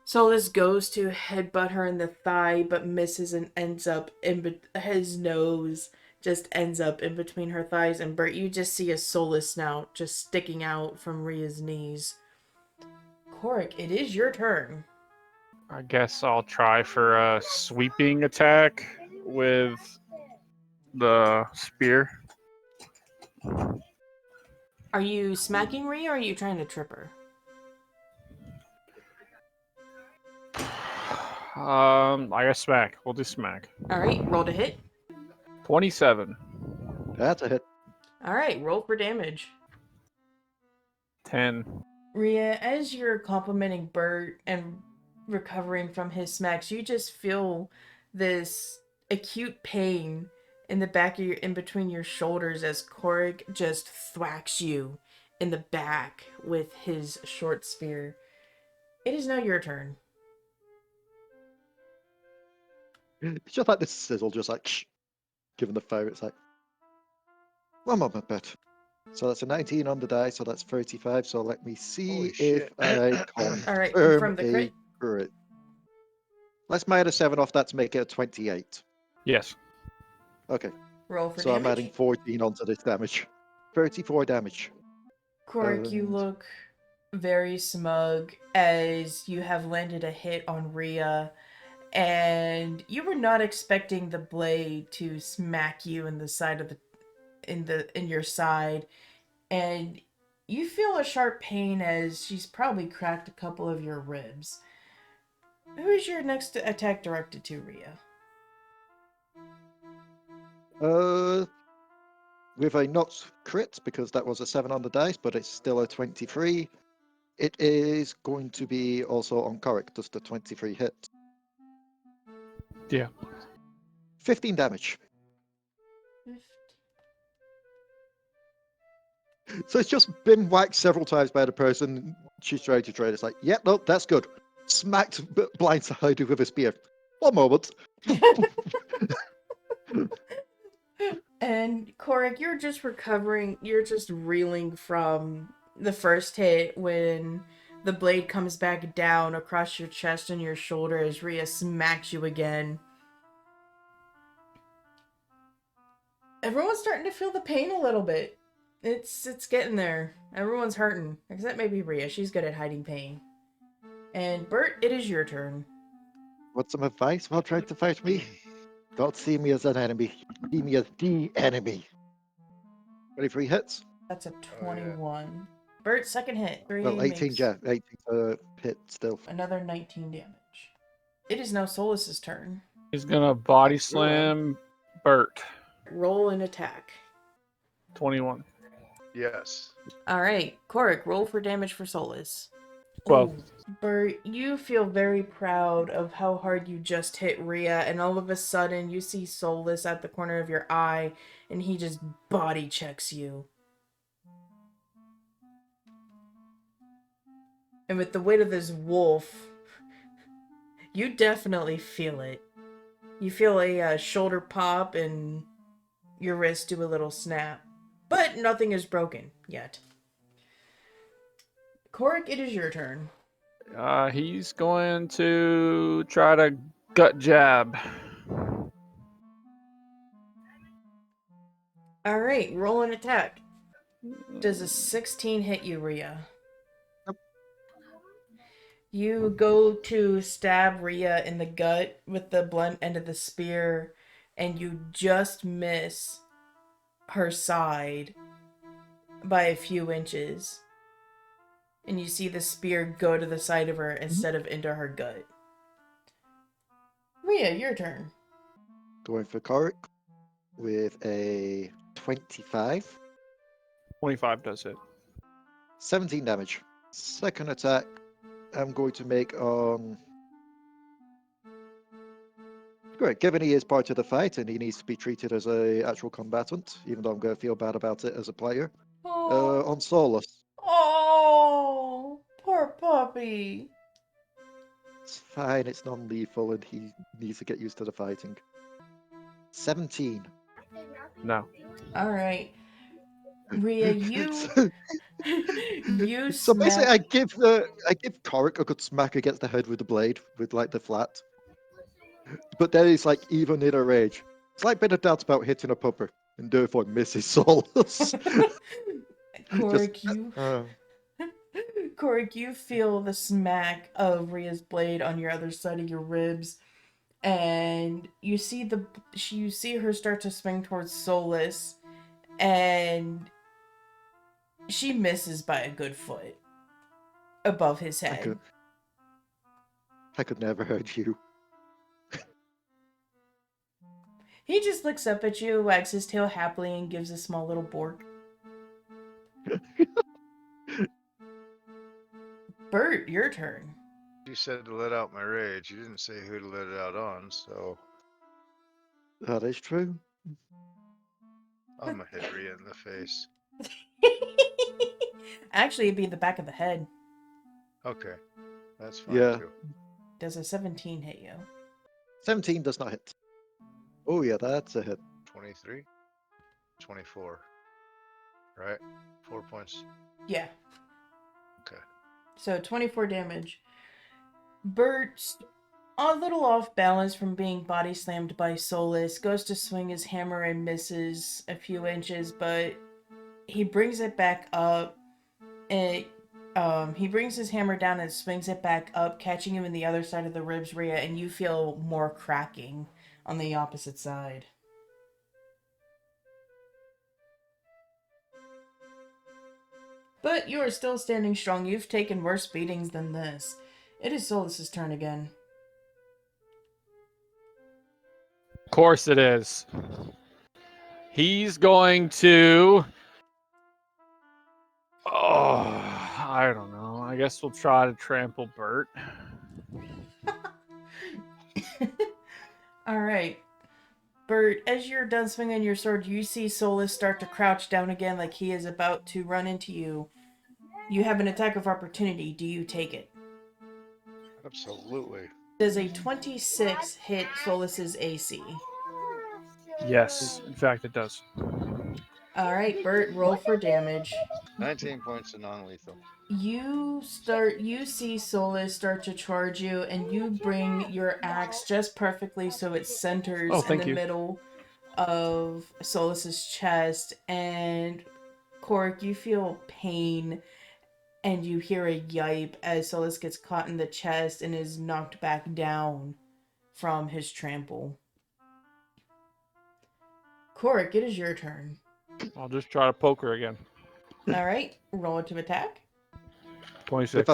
A: Solus goes to headbutt her in the thigh, but misses and ends up his nose just ends up in between her thighs. And Bert, you just see a Solus snout just sticking out from Rhea's knees. Korric, it is your turn.
D: I guess I'll try for a sweeping attack with the spear.
A: Are you smacking Rhea or are you trying to trip her?
D: I guess smack. We'll do smack.
A: All right, roll to hit.
D: 27.
B: That's a hit.
A: All right, roll for damage.
D: 10.
A: Rhea, as you're complimenting Bert and recovering from his smacks, you just feel this acute pain in the back of in between your shoulders as Korric just thwacks you in the back with his short spear. It is now your turn.
B: It's just like this sizzle, just like shh, giving the fire. It's like, one moment, bet. So that's a 19 on the die, so that's 35. So let me see
C: Holy
B: if
C: shit.
B: I
A: All right,
B: confirm
A: confirm the
B: a
A: crit.
B: crit. Let's minus 7 off that to make it a 28.
D: Yes.
B: Okay,
A: Roll for
B: so I'm
A: damage.
B: adding 14 onto this damage. 34 damage.
A: Korric, you
B: And-
A: look very smug as you have landed a hit on Rhea, and you were not expecting the blade to smack you in the side of in your side, and you feel a sharp pain as she's probably cracked a couple of your ribs. Who is your next attack directed to, Rhea?
B: With a not crit, because that was a 7 on the dice, but it's still a 23. It is going to be also on Korric, does the 23 hit.
D: Yeah.
B: 15 damage. So it's just been whacked several times by the person she's trying to trade. It's like, yeah, no, that's good. Smacked blindsided with a spear. One moment.
A: And Korric, you're just recovering, you're just reeling from the first hit when the blade comes back down across your chest and your shoulder as Rhea smacks you again. Everyone's starting to feel the pain a little bit. It's getting there. Everyone's hurting. Except maybe Rhea. She's good at hiding pain. And Bert, it is your turn.
B: What's some advice while trying to fight me? Don't see me as an enemy. See me as the enemy. 23 hits.
A: That's a
C: Oh, yeah.
A: 21. Bert, second hit.
B: Well, 18,
A: Makes
B: yeah. 18 hit still.
A: another 19 damage. It is now Solus's turn.
D: He's gonna body
B: That's your
D: slam Bert.
A: Roll an attack.
D: 21.
C: Yes.
A: Alright, Korric, roll for damage for Solus.
D: 12.
A: Ooh. Bert, you feel very proud of how hard you just hit Rhea, and all of a sudden you see Solus at the corner of your eye, and he just body checks you. And with the weight of this wolf, you definitely feel it. You feel a shoulder pop and your wrist do a little snap. But nothing is broken yet. Korric, it is your turn.
D: He's going to try to gut jab.
A: Alright, roll an attack. Does a 16 hit you, Rhea?
B: Yep.
A: You go to stab Rhea in the gut with the blunt end of the spear, and you just miss her side by a few inches. And you see the spear go to the side of her instead of into her gut. Rhea, your turn.
B: Going for Korric with a 25.
D: 25 does hit.
B: 17 damage. Second attack, I'm going to make on. Great, given he is part of the fight and he needs to be treated as a actual combatant, even though I'm going to feel bad about it as a player. On Solus.
A: Oh, poor puppy.
B: It's fine, it's non-lethal and he needs to get used to the fighting. 17.
D: No.
A: Alright. Rhea, you
B: So,
A: you
B: so basically,
A: smack.
B: I give Korric a good smack against the head with the blade, with like the flat. But then he's like even in a rage. It's like been a doubt about hitting a pupper, and therefore misses Solus.
A: Korric, you
B: uh,
A: Korric, you feel the smack of Rhea's blade on your other side of your ribs, and you see her start to swing towards Solus, and she misses by a good foot above his
B: I
A: head.
B: could never hurt you.
A: He just looks up at you, wags his tail happily, and gives a small little bork. Bert, your turn.
C: You said to let out my rage. You didn't say who to let it out on, so
B: That is true.
C: I'm gonna hit Rhea in the face.
A: Actually, it'd be the back of the head.
C: Okay, that's fine
B: Yeah.
C: too.
A: Does a 17 hit you?
B: 17 does not hit. Oh yeah, that's a hit.
C: 23, 24. Right? 4 points.
A: Yeah.
C: Okay.
A: So 24 damage. Bert's a little off balance from being body slammed by Solus, goes to swing his hammer and misses a few inches, but he brings it back up. And he brings his hammer down and swings it back up, catching him in the other side of the ribs, Rhea, and you feel more cracking on the opposite side. But you are still standing strong. You've taken worse beatings than this. It is Solus's turn again.
D: Of course it is. He's going to. Oh, I don't know. I guess we'll try to trample Bert.
A: Alright. Bert, as you're done swinging your sword, you see Solus start to crouch down again like he is about to run into you. You have an attack of opportunity. Do you take it?
C: Absolutely.
A: Does a 26 hit Solus's AC?
D: Yes, in fact, it does.
A: Alright, Bert, roll for damage.
C: 19 points of non-lethal.
A: You see Solus start to charge you, and you bring your axe just perfectly so it centers in
D: thank
A: the
D: you.
A: middle of Solus's chest, and Korric, you feel pain, and you hear a yipe as Solus gets caught in the chest and is knocked back down from his trample. Korric, it is your turn.
D: I'll just try to poke her again.
A: Alright, roll to attack.
D: 26.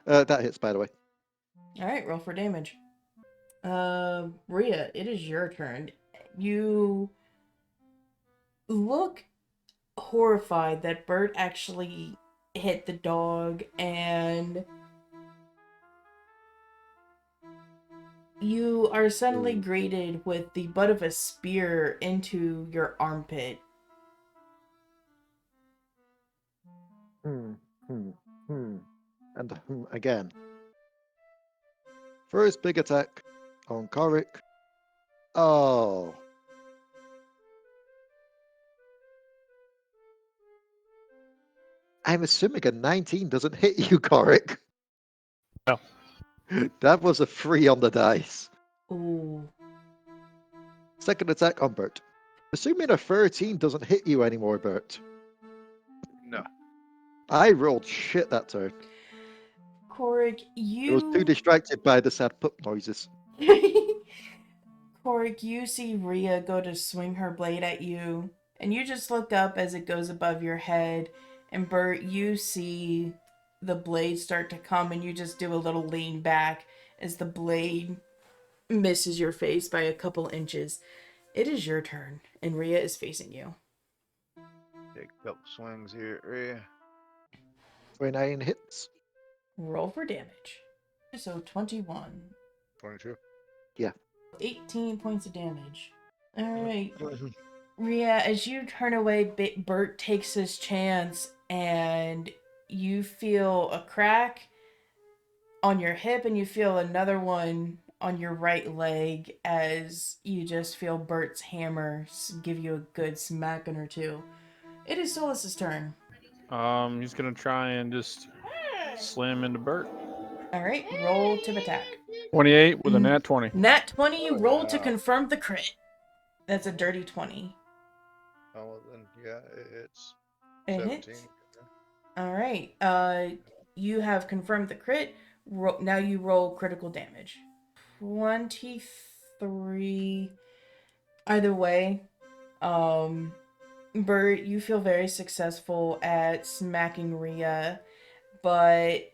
B: That hits, by the way.
A: Alright, roll for damage. Rhea, it is your turn. You look horrified that Bert actually hit the dog, and you are suddenly greeted with the butt of a spear into your armpit.
B: Hmm. and again. First big attack on Korric. Oh. I'm assuming a 19 doesn't hit you, Korric.
D: No.
B: That was a 3 on the dice.
A: Ooh.
B: Second attack on Bert. Assuming a 13 doesn't hit you anymore, Bert.
C: No.
B: I rolled shit that turn.
A: Korric,
B: I was too
A: you.
B: distracted by the sad pup noises.
A: Korric, you see Rhea go to swing her blade at you, and you just look up as it goes above your head. And Bert, you see the blade start to come, and you just do a little lean back as the blade misses your face by a couple inches. It is your turn, and Rhea is facing you.
C: Take a couple swings here, Rhea.
B: 29 hits.
A: Roll for damage. So 21.
C: 22.
A: 18 points of damage. Alright.
C: Mhm.
A: Rhea, as you turn away, Bert takes his chance, and you feel a crack on your hip, and you feel another one on your right leg as you just feel Bert's hammer give you a good smacking or two. It is Solus's turn.
D: He's gonna try and just slam into Bert.
A: Alright, roll to attack.
D: 28 with a nat 20.
A: Nat 20,
C: Oh,
A: roll to
C: yeah.
A: confirm the crit. That's a dirty 20.
C: Oh, well, then, yeah, it's
A: It
C: 17.
A: hits. Alright, you have confirmed the crit. Now you roll critical damage. 23. Either way, Bert, you feel very successful at smacking Rhea, but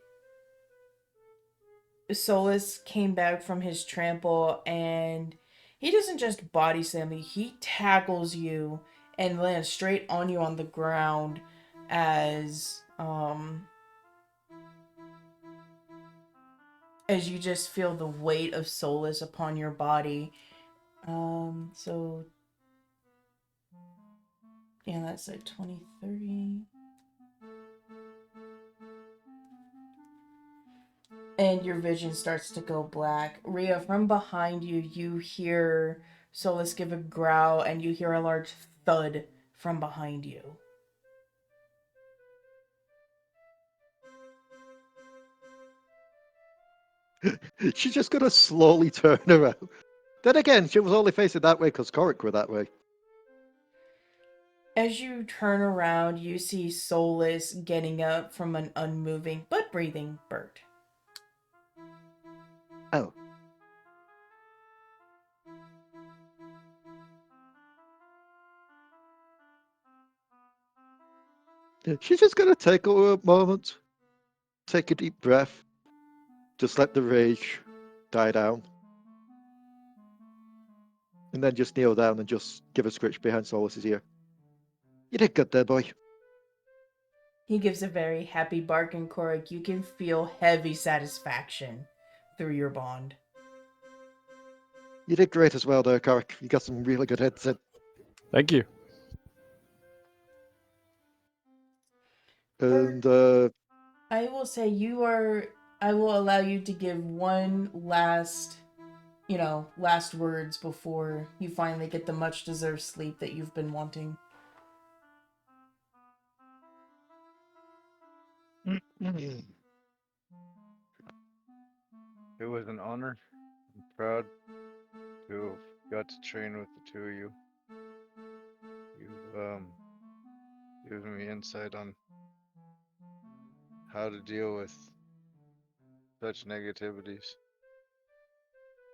A: Solus came back from his trample and he doesn't just body slam you, he tackles you and lands straight on you on the ground as you just feel the weight of Solus upon your body. So yeah, that's like 20, 30. And your vision starts to go black. Rhea, from behind you, you hear Solus give a growl, and you hear a large thud from behind you.
B: She's just gonna slowly turn around. Then again, she was only facing that way because Korric were that way.
A: As you turn around, you see Solus getting up from an unmoving but breathing Bert.
B: Oh. She's just gonna take a moment, take a deep breath, just let the rage die down. And then just kneel down and just give a scritch behind Solus's ear. You did good there, boy.
A: He gives a very happy bark, and Korric, you can feel heavy satisfaction through your bond.
B: You did great as well there, Korric. You got some really good hits in.
D: Thank you.
B: And
A: I will say I will allow you to give one last, last words before you finally get the much deserved sleep that you've been wanting.
C: It was an honor. I'm proud to have got to train with the two of you. You've given me insight on how to deal with such negativities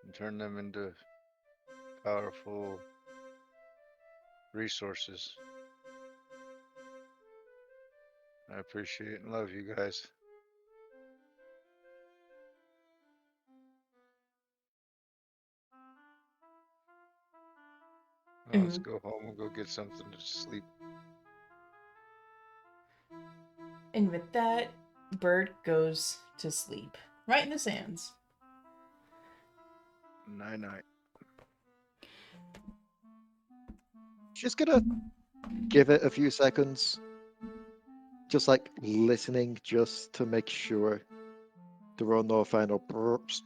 C: and turn them into powerful resources. I appreciate and love you guys. Now let's go home and go get something to sleep.
A: And with that, Bert goes to sleep. Right in the sands.
C: Night night.
B: just gonna give it a few seconds. Just like listening just to make sure There are no final burps.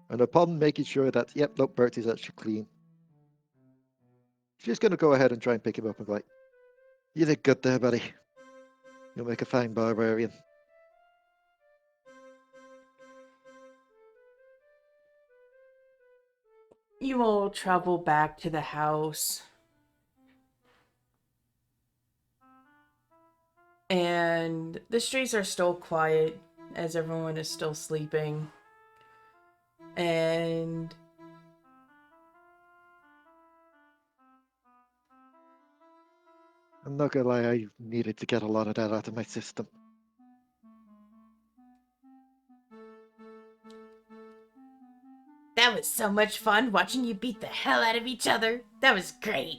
B: And upon making sure that, yep, look, Bert is actually clean, she's going to go ahead and try and pick him up and be like, you did good there, buddy. You'll make a fine barbarian.
A: You all travel back to the house. And the streets are still quiet as everyone is still sleeping. And
B: I'm not going to lie, I needed to get a lot of that out of my system.
A: that was so much fun watching you beat the hell out of each other. That was great.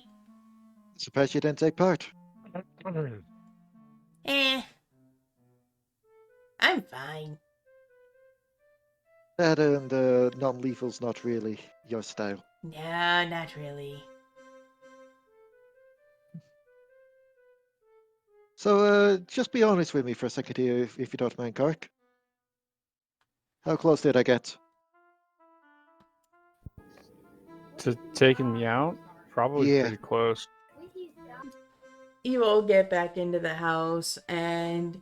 B: Surprised you didn't take part.
A: Eh. I'm fine.
B: That and non-lethal's not really your style.
A: No, not really.
B: So, just be honest with me for a second here, if you don't mind, Korric. How close did I get?
D: To taking me out? Probably
B: Yeah.
D: pretty close.
A: You all get back into the house and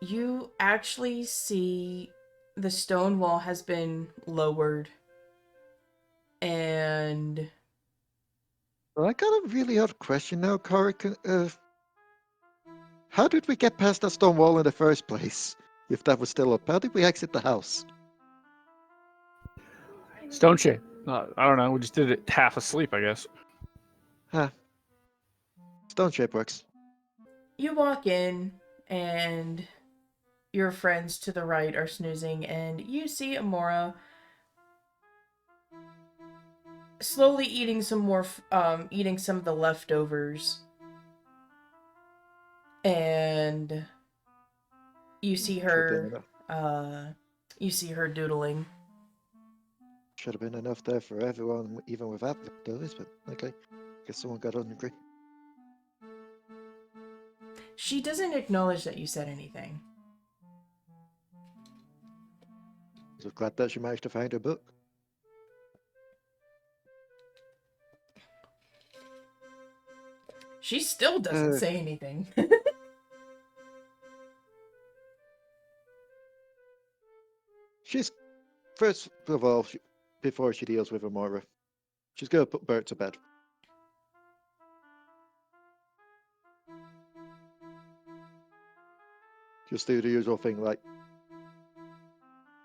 A: you actually see the stone wall has been lowered. And
B: Well, I got a really odd question now, Korric. How did we get past that stone wall in the first place? If that was still up, how did we exit the house?
D: Stone shape. I don't know. We just did it half asleep, I guess.
B: Huh. Stone shape works.
A: you walk in and your friends to the right are snoozing and you see Emora slowly eating some more eating some of the leftovers. And you see her doodling.
B: Should have been enough there for everyone, even without those, but okay. Guess someone got hungry.
A: She doesn't acknowledge that you said anything.
B: So glad that she managed to find her book.
A: She still doesn't say anything.
B: She's, first of all, before she deals with Emora, she's going to put Bert to bed. Just do the usual thing, like,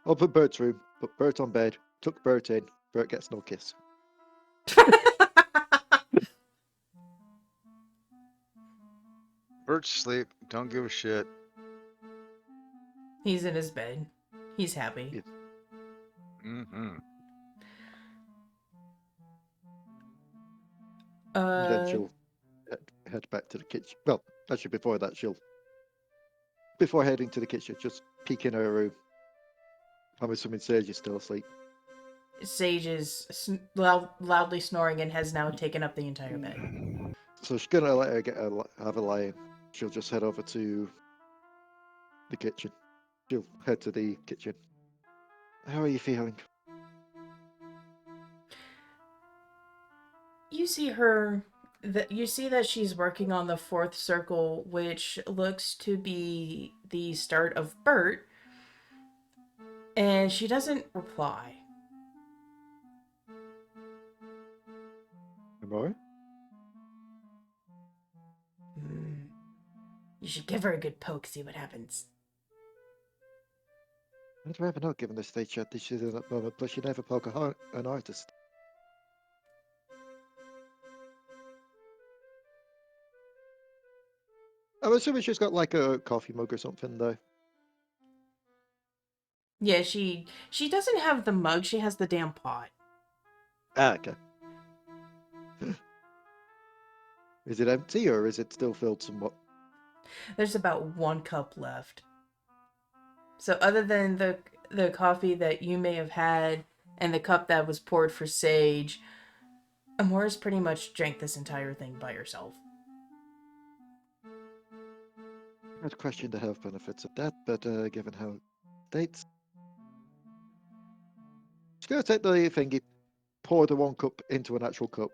B: open Bert's room, put Bert on bed, tuck Bert in, Bert gets no kiss.
C: Bert's asleep. Don't give a shit.
A: He's in his bed. He's happy.
B: Yes.
C: Mm-hmm.
B: And then she'll head back to the kitchen. Well, actually, before that, before heading to the kitchen, just peek in her room. I'm assuming Sage is still asleep.
A: Sage is loudly snoring and has now taken up the entire bed.
B: So she's gonna let her have a lie in. She'll just head over to the kitchen. She'll head to the kitchen. How are you feeling?
A: You see her. You see that she's working on the fourth circle, which looks to be the start of Bert. And she doesn't reply.
B: Emora?
A: You should give her a good poke, see what happens.
B: I'd rather not, given the state shot that she's in at the moment, plus you never poke an artist. I'm assuming she's got like a coffee mug or something, though.
A: Yeah, she doesn't have the mug, she has the damn pot.
B: Ah, okay. Is it empty or is it still filled somewhat?
A: There's about 1 cup left. So other than the coffee that you may have had and the cup that was poured for Sage, Amora's pretty much drank this entire thing by herself.
B: I'd question the health benefits of that, but given how it states, Just gonna take the thingy, pour the one cup into an actual cup,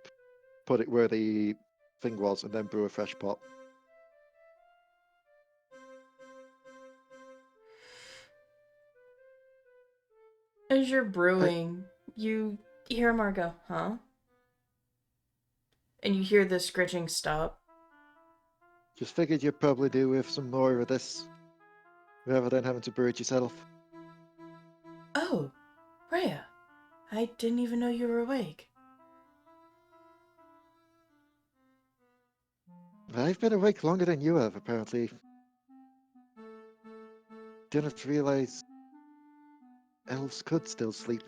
B: put it where the thing was, and then brew a fresh pot.
A: As you're brewing, you hear Margo, huh? And you hear the scritching stop.
B: Just figured you'd probably do with some more of this, rather than having to brew it yourself.
A: Oh, Rhea. I didn't even know you were awake.
B: I've been awake longer than you have, apparently. Didn't realize elves could still sleep.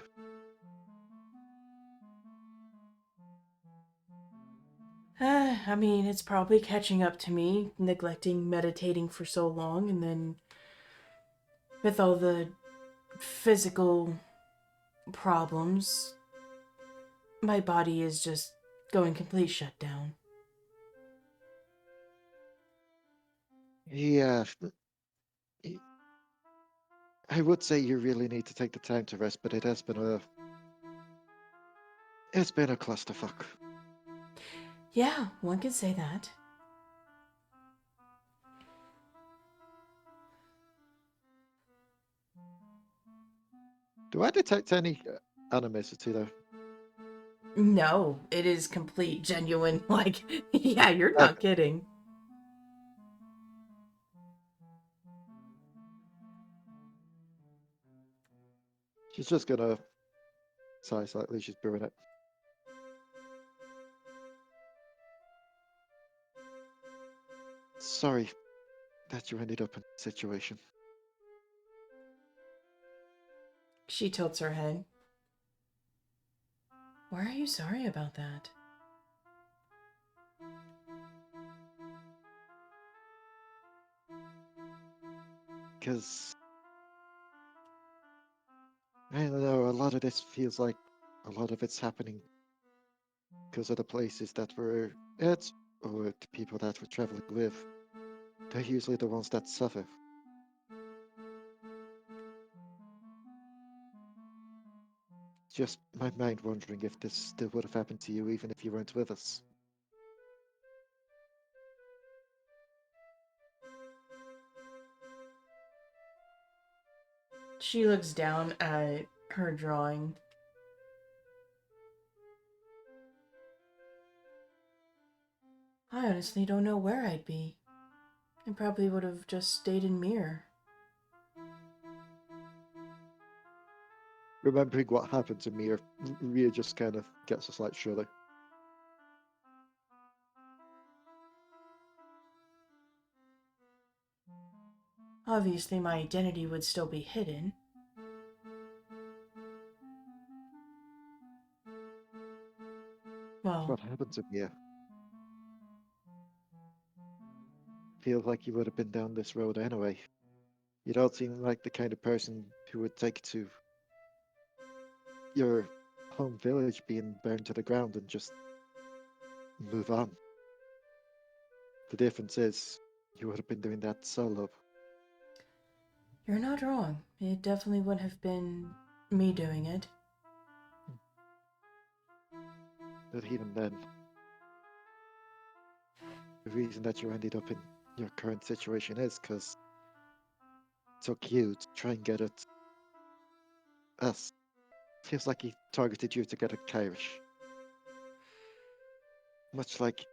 A: I mean, it's probably catching up to me, neglecting meditating for so long, and then with all the physical problems, my body is just going complete shutdown.
B: Yeah, I would say you really need to take the time to rest, but it's been a clusterfuck.
A: Yeah, one could say that.
B: Do I detect any animosity though?
A: No, it is complete, genuine, like, yeah, you're not
B: Okay.
A: kidding.
B: She's just gonna sigh slightly. She's brewing it. Sorry that you ended up in this situation.
A: She tilts her head. Why are you sorry about that?
B: Because, I don't know, a lot of this feels like a lot of it's happening because of the places that we're at, or the people that we're traveling with. They're usually the ones that suffer. Just my mind wondering if this still would have happened to you even if you weren't with us.
A: She looks down at her drawing. I honestly don't know where I'd be. I probably would have just stayed in Mirror.
B: Remembering what happened to me, Rhea just kind of gets a slight shudder.
A: Obviously, my identity would still be hidden. Well,
B: What happened to me? Feels like you would have been down this road anyway. You don't seem like the kind of person who would take to your home village being burned to the ground and just move on. The difference is, you would have been doing that solo.
A: you're not wrong. It definitely would have been me doing it.
B: But even then, the reason that you ended up in your current situation is because it took you to try and get at us. Feels like he targeted you to get at Kyrish. Much like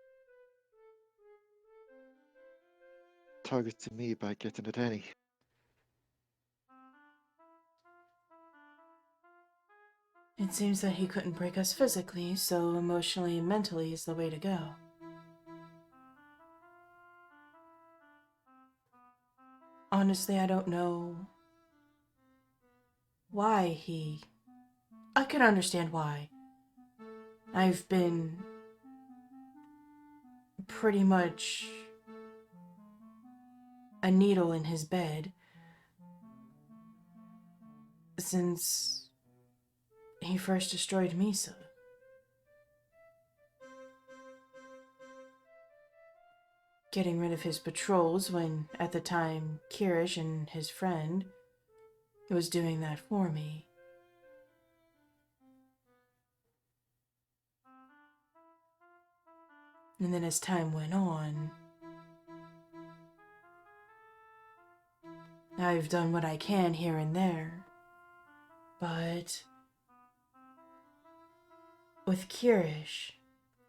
B: targeting me by getting at Annie.
A: It seems that he couldn't break us physically, so emotionally and mentally is the way to go. Honestly, I don't know why he... I can understand why. I've been pretty much a needle in his bed since he first destroyed Misa. Getting rid of his patrols when, at the time, Kirish and his friend was doing that for me. And then as time went on, I've done what I can here and there. But with Kirish,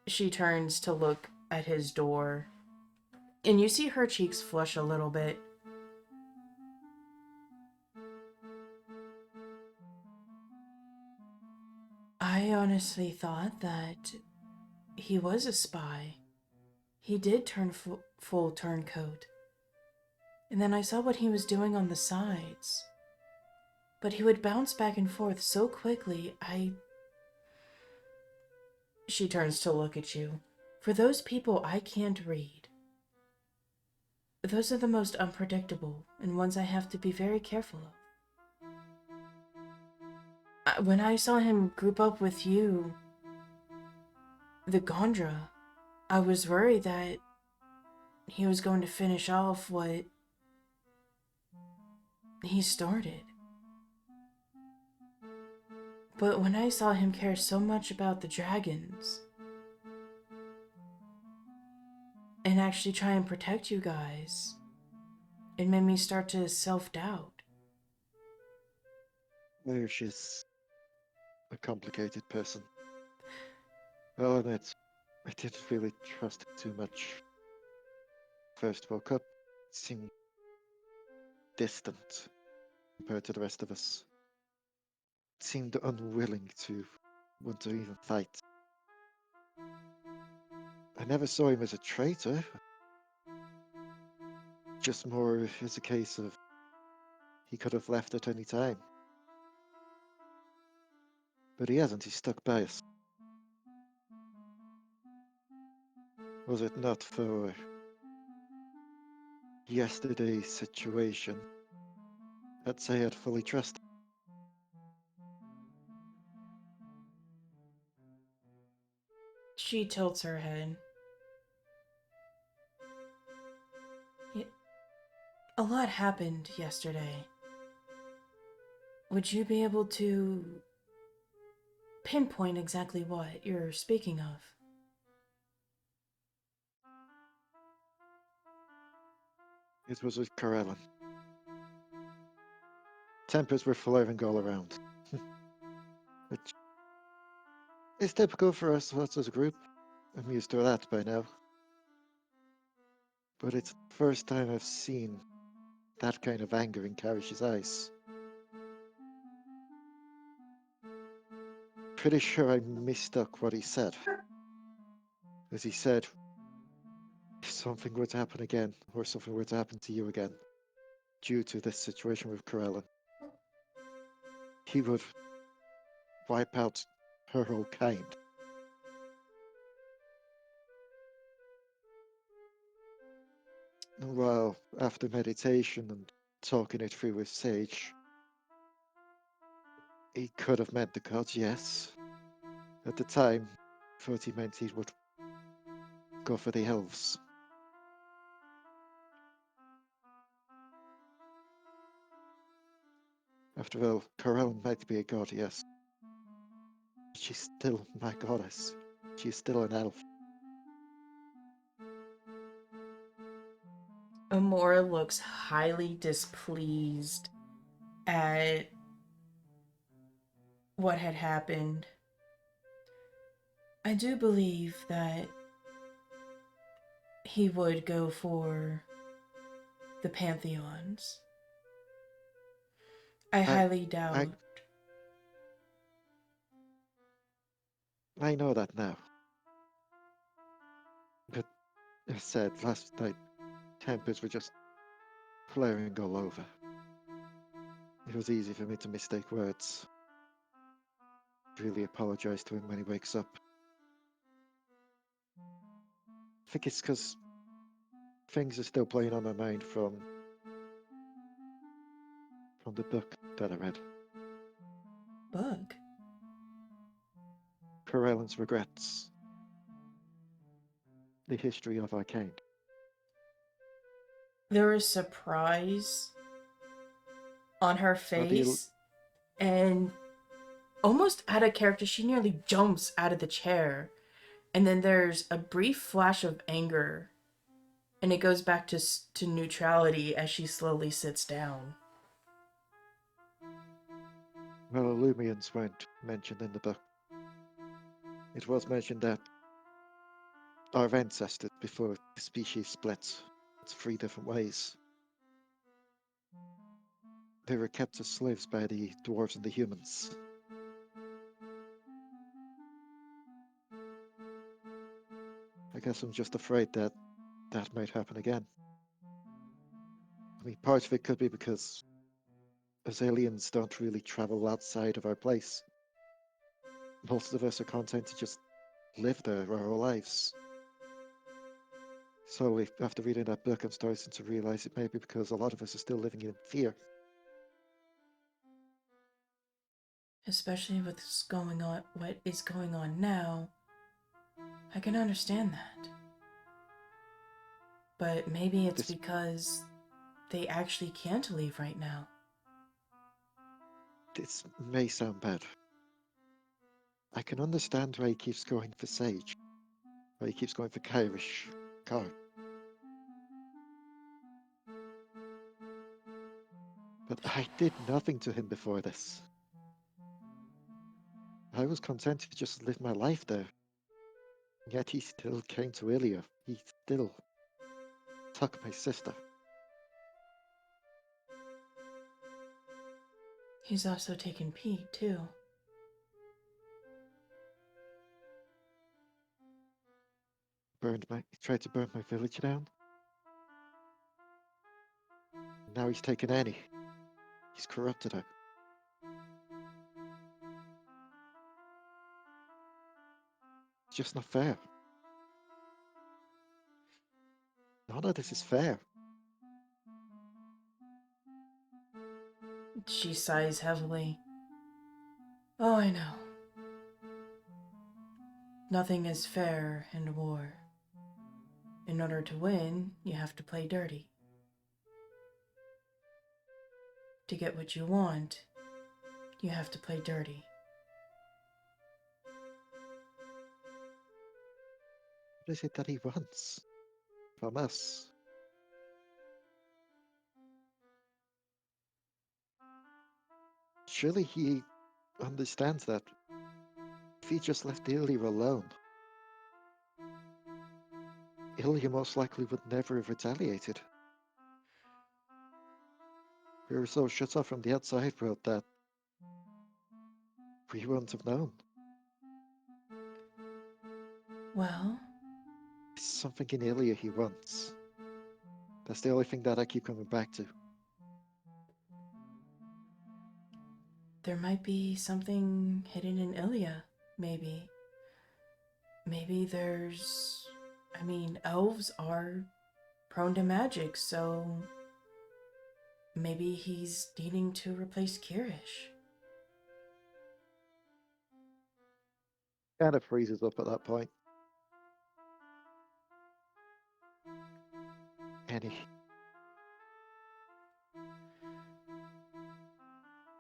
A: she turns to look at his door, and you see her cheeks flush a little bit. I honestly thought that he was a spy. He did turn full turncoat. And then I saw what he was doing on the sides. But he would bounce back and forth so quickly, She turns to look at you. For those people I can't read. Those are the most unpredictable, and ones I have to be very careful of. When I saw him group up with you, the Gondra, I was worried that he was going to finish off what he started. But when I saw him care so much about the dragons, and actually try and protect you guys, it made me start to self-doubt.
B: She's a complicated person. Well, and I didn't really trust it too much. First woke up, it seemed distant compared to the rest of us. It seemed unwilling to want to even fight. I never saw him as a traitor. Just more as a case of he could have left at any time. But he hasn't, he's stuck by us. Was it not for yesterday's situation, I'd say I'd fully trust him.
A: She tilts her head. A lot happened yesterday. Would you be able to pinpoint exactly what you're speaking of?
B: It was with Corellin. Tempers were flaring all around. Which is typical for us as a group. I'm used to that by now. But it's the first time I've seen that kind of anger in Karish's eyes. Pretty sure I mistook what he said. As he said, if something were to happen again, or something were to happen to you again, due to this situation with Corellin, he would wipe out her whole kind. Well, after meditation and talking it through with Sage, he could have meant the gods, yes. At the time, thought he meant he would go for the elves. After all, Corellin might be a god, yes. She's still my goddess. She's still an elf.
A: Emora looks highly displeased at what had happened. I do believe that he would go for the Pantheons. I highly doubt.
B: I know that now. But as said, last night, tempers were just flaring all over. It was easy for me to mistake words. Really apologize to him when he wakes up. I think it's because things are still playing on my mind from the book that I read.
A: Book?
B: Corellin's Regrets. The history of our kind.
A: There is surprise on her face, and almost out of character, she nearly jumps out of the chair And then there's a brief flash of anger, and it goes back to neutrality as she slowly sits down.
B: Well, Illumians weren't mentioned in the book. It was mentioned that our ancestors, before the species split into 3 different ways, they were kept as slaves by the dwarves and the humans. I guess I'm just afraid that that might happen again. I mean, part of it could be because as aliens don't really travel outside of our place. Most of us are content to just live there our whole lives. So after reading that book, I'm starting to realize it may be because a lot of us are still living in fear.
A: Especially with what's going on, what is going on now. I can understand that. But maybe it's
B: This
A: because they actually can't leave right now.
B: this may sound bad. I can understand why he keeps going for Sage. Why he keeps going for Kyrish, Car. But I did nothing to him before this. I was content to just live my life there. Yet he still came to Ilia. He still took my sister.
A: He's also taken Pete, too.
B: He tried to burn my village down. Now he's taken Annie. He's corrupted her. It's just not fair. None of this is fair.
A: She sighs heavily. Oh, I know. Nothing is fair in war. In order to win, you have to play dirty. To get what you want, you have to play dirty.
B: What is it that he wants from us? Surely he understands that if he just left Ilya alone, Ilya most likely would never have retaliated. We were so shut off from the outside world that we wouldn't have known.
A: Well,
B: It's something in Ilya he wants. That's the only thing that I keep coming back to.
A: there might be something hidden in Ilya, maybe. Maybe there's... elves are prone to magic, so maybe he's needing to replace Kirish.
B: Kind of freezes up at that point.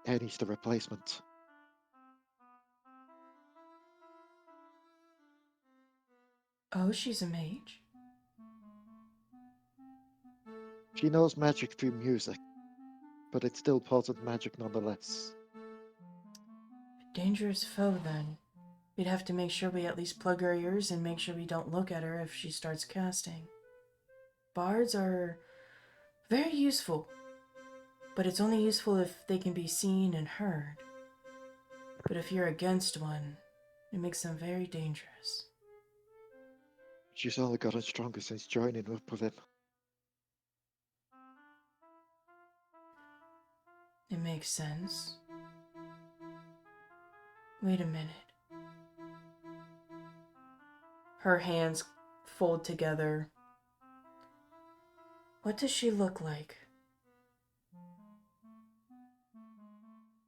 B: Annie's the replacement.
A: Oh, she's a mage?
B: She knows magic through music, but it's still potent magic nonetheless.
A: A dangerous foe, then. We'd have to make sure we at least plug our ears and make sure we don't look at her if she starts casting. Bards are very useful, but it's only useful if they can be seen and heard. But if you're against one, it makes them very dangerous.
B: She's only gotten stronger since joining up with him.
A: It makes sense. Wait a minute. Her hands fold together. What does she look like?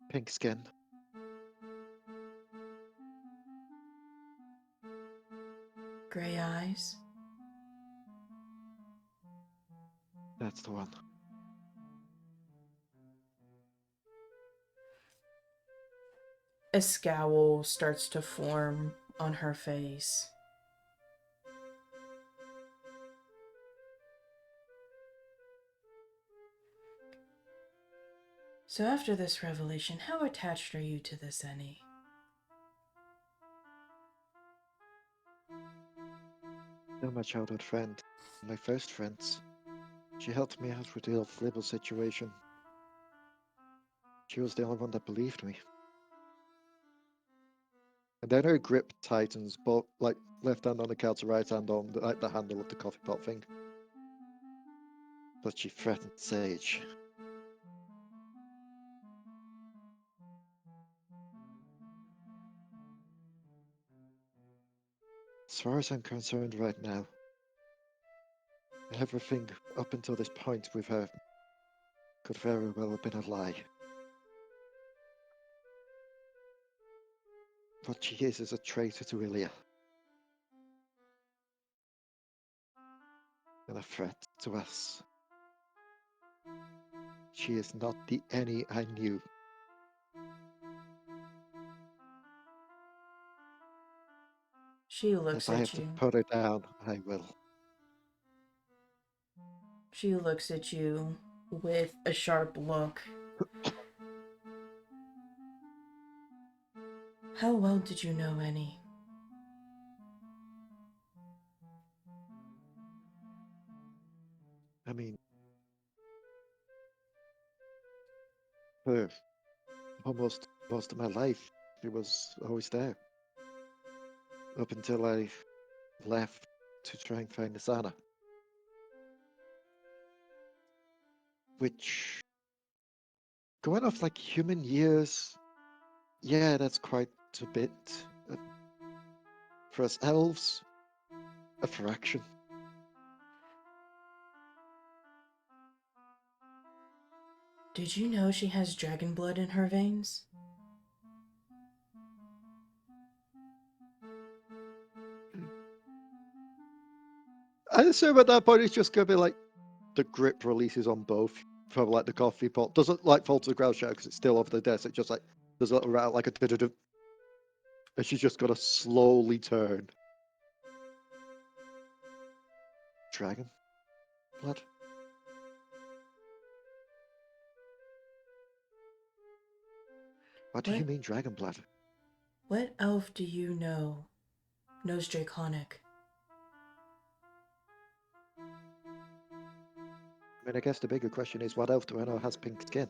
B: Pink skin.
A: Gray eyes?
B: That's the one.
A: A scowl starts to form on her face. So after this revelation, how attached are you to this Annie?
B: You're my childhood friend. My first friends. She helped me out with the off-label situation. She was the only one that believed me. And then her grip tightens, both like left hand on the counter, right hand on the handle of the coffee pot thing. But she threatened Sage. As far as I'm concerned right now, everything up until this point with her could very well have been a lie. What she is a traitor to Ilya. And a threat to us. She is not the Annie I knew.
A: She looks
B: If I
A: at
B: have to
A: you.
B: put her down, I will.
A: She looks at you with a sharp look. How well did you know Annie?
B: I mean, for almost most of my life, she was always there. Up until I left to try and find Asana. Which, going off like human years, yeah, that's quite a bit. For us elves, a fraction.
A: Did you know she has dragon blood in her veins?
B: I assume at that point it's just gonna be like the grip releases on both from like the coffee pot. Doesn't like fall to the ground shout because it's still over the desk. It just like there's a little rattle like a du-du-du. And she's just gotta slowly turn. Dragon blood? What do you mean dragon blood?
A: What elf do you know knows Draconic?
B: I mean, I guess the bigger question is, what elf do I know has pink skin?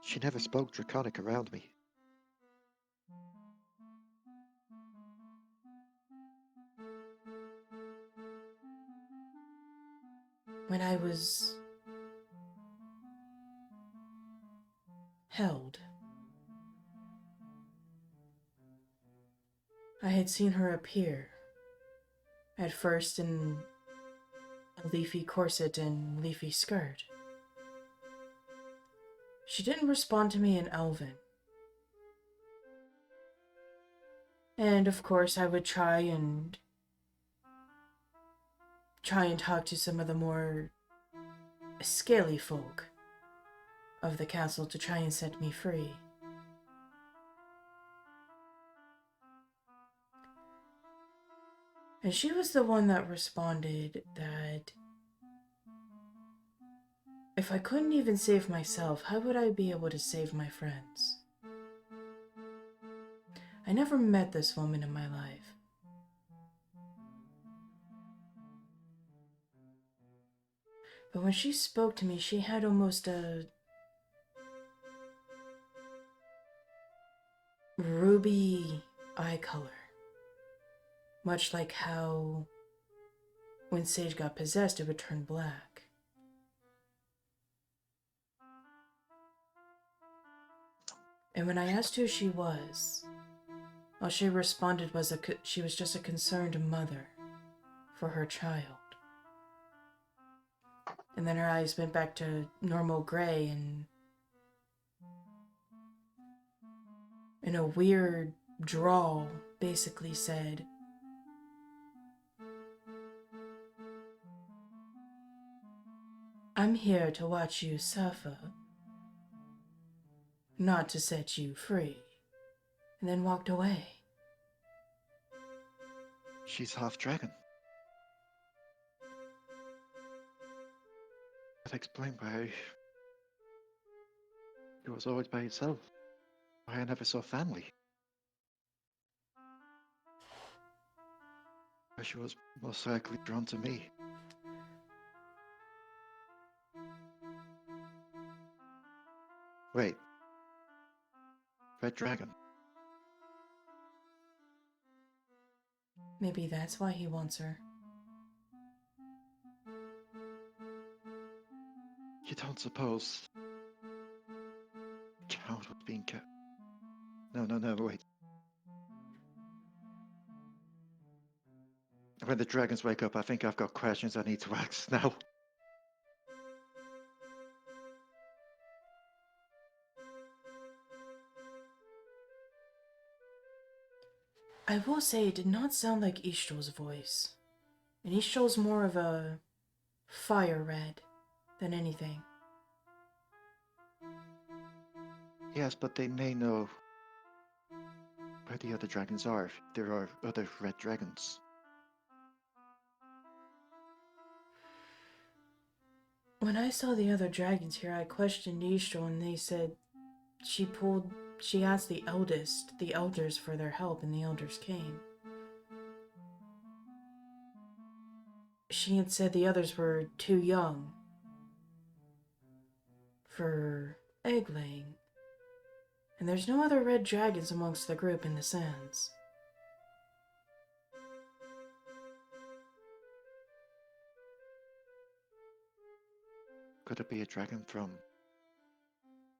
B: She never spoke Draconic around me.
A: When I was held, I had seen her appear, at first in a leafy corset and leafy skirt. She didn't respond to me in Elven. And of course I would try and talk to some of the more scaly folk of the castle to try and set me free. And she was the one that responded that if I couldn't even save myself, how would I be able to save my friends? I never met this woman in my life. But when she spoke to me, she had almost a ruby eye color. Much like how when Sage got possessed, it would turn black. And when I asked who she was, all she responded was she was just a concerned mother for her child. And then her eyes went back to normal gray and in a weird drawl basically said, I'm here to watch you suffer, not to set you free. And then walked away.
B: She's half dragon. That explains why he was always by himself. Why I never saw family. Why she was most likely drawn to me. Wait. Red Dragon.
A: Maybe that's why he wants her.
B: You don't suppose the child was being kept? No, wait. When the dragons wake up, I think I've got questions I need to ask now.
A: I will say it did not sound like Ishto's voice. And Ishto's more of a fire red than anything.
B: Yes, but they may know where the other dragons are if there are other red dragons.
A: When I saw the other dragons here, I questioned Ishto and they said she asked the elders for their help, and the elders came. She had said the others were too young for egg laying, and there's no other red dragons amongst the group in the sands.
B: Could it be a dragon from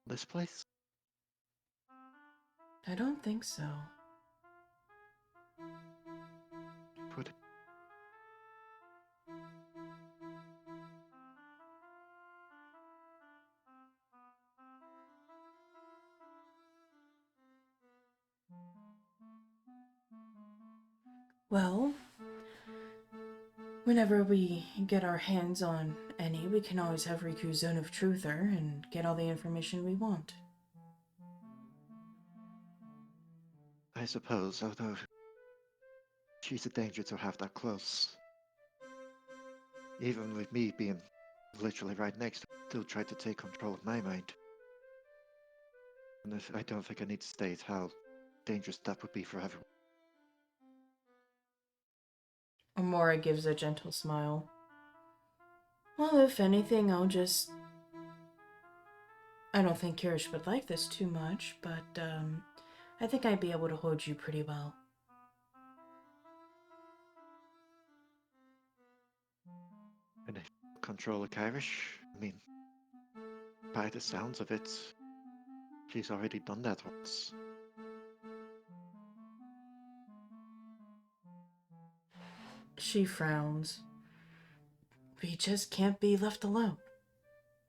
B: this place?
A: I don't think so.
B: Could it?
A: Well, whenever we get our hands on any, we can always have Riku's Zone of Truther and get all the information we want.
B: I suppose, although she's a danger to have that close. Even with me being literally right next to her, still try to take control of my mind. And I don't think I need to state how dangerous that would be for everyone.
A: Emora gives a gentle smile. Well, if anything, I don't think Kirish would like this too much, but, I think I'd be able to hold you pretty well.
B: And if control a Irish, I mean, by the sounds of it, she's already done that once.
A: She frowns. We just can't be left alone.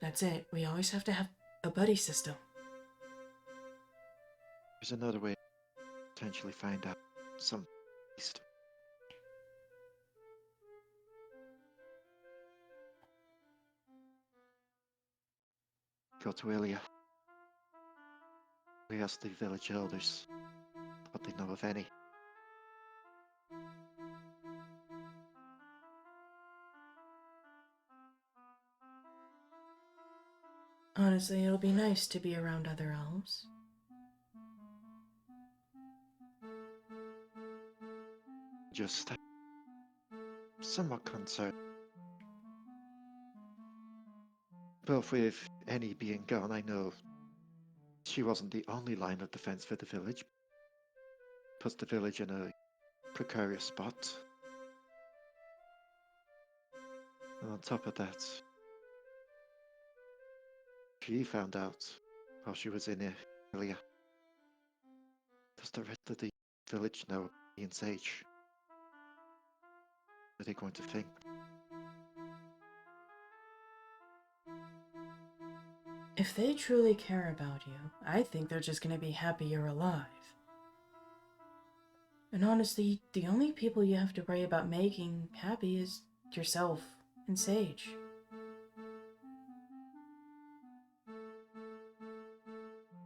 A: That's it. We always have to have a buddy system.
B: There's another way to potentially find out some east. Go to Ilya. We ask the village elders what they know of any.
A: Honestly, it'll be nice to be around other elves.
B: Just somewhat concerned. Both with Annie being gone, I know she wasn't the only line of defense for the village. Puts the village in a precarious spot. And on top of that, she found out while she was in Ilya. Does the rest of the village know Ian Sage? What are they going to think?
A: If they truly care about you, I think they're just gonna be happy you're alive. And honestly, the only people you have to worry about making happy is yourself and Sage.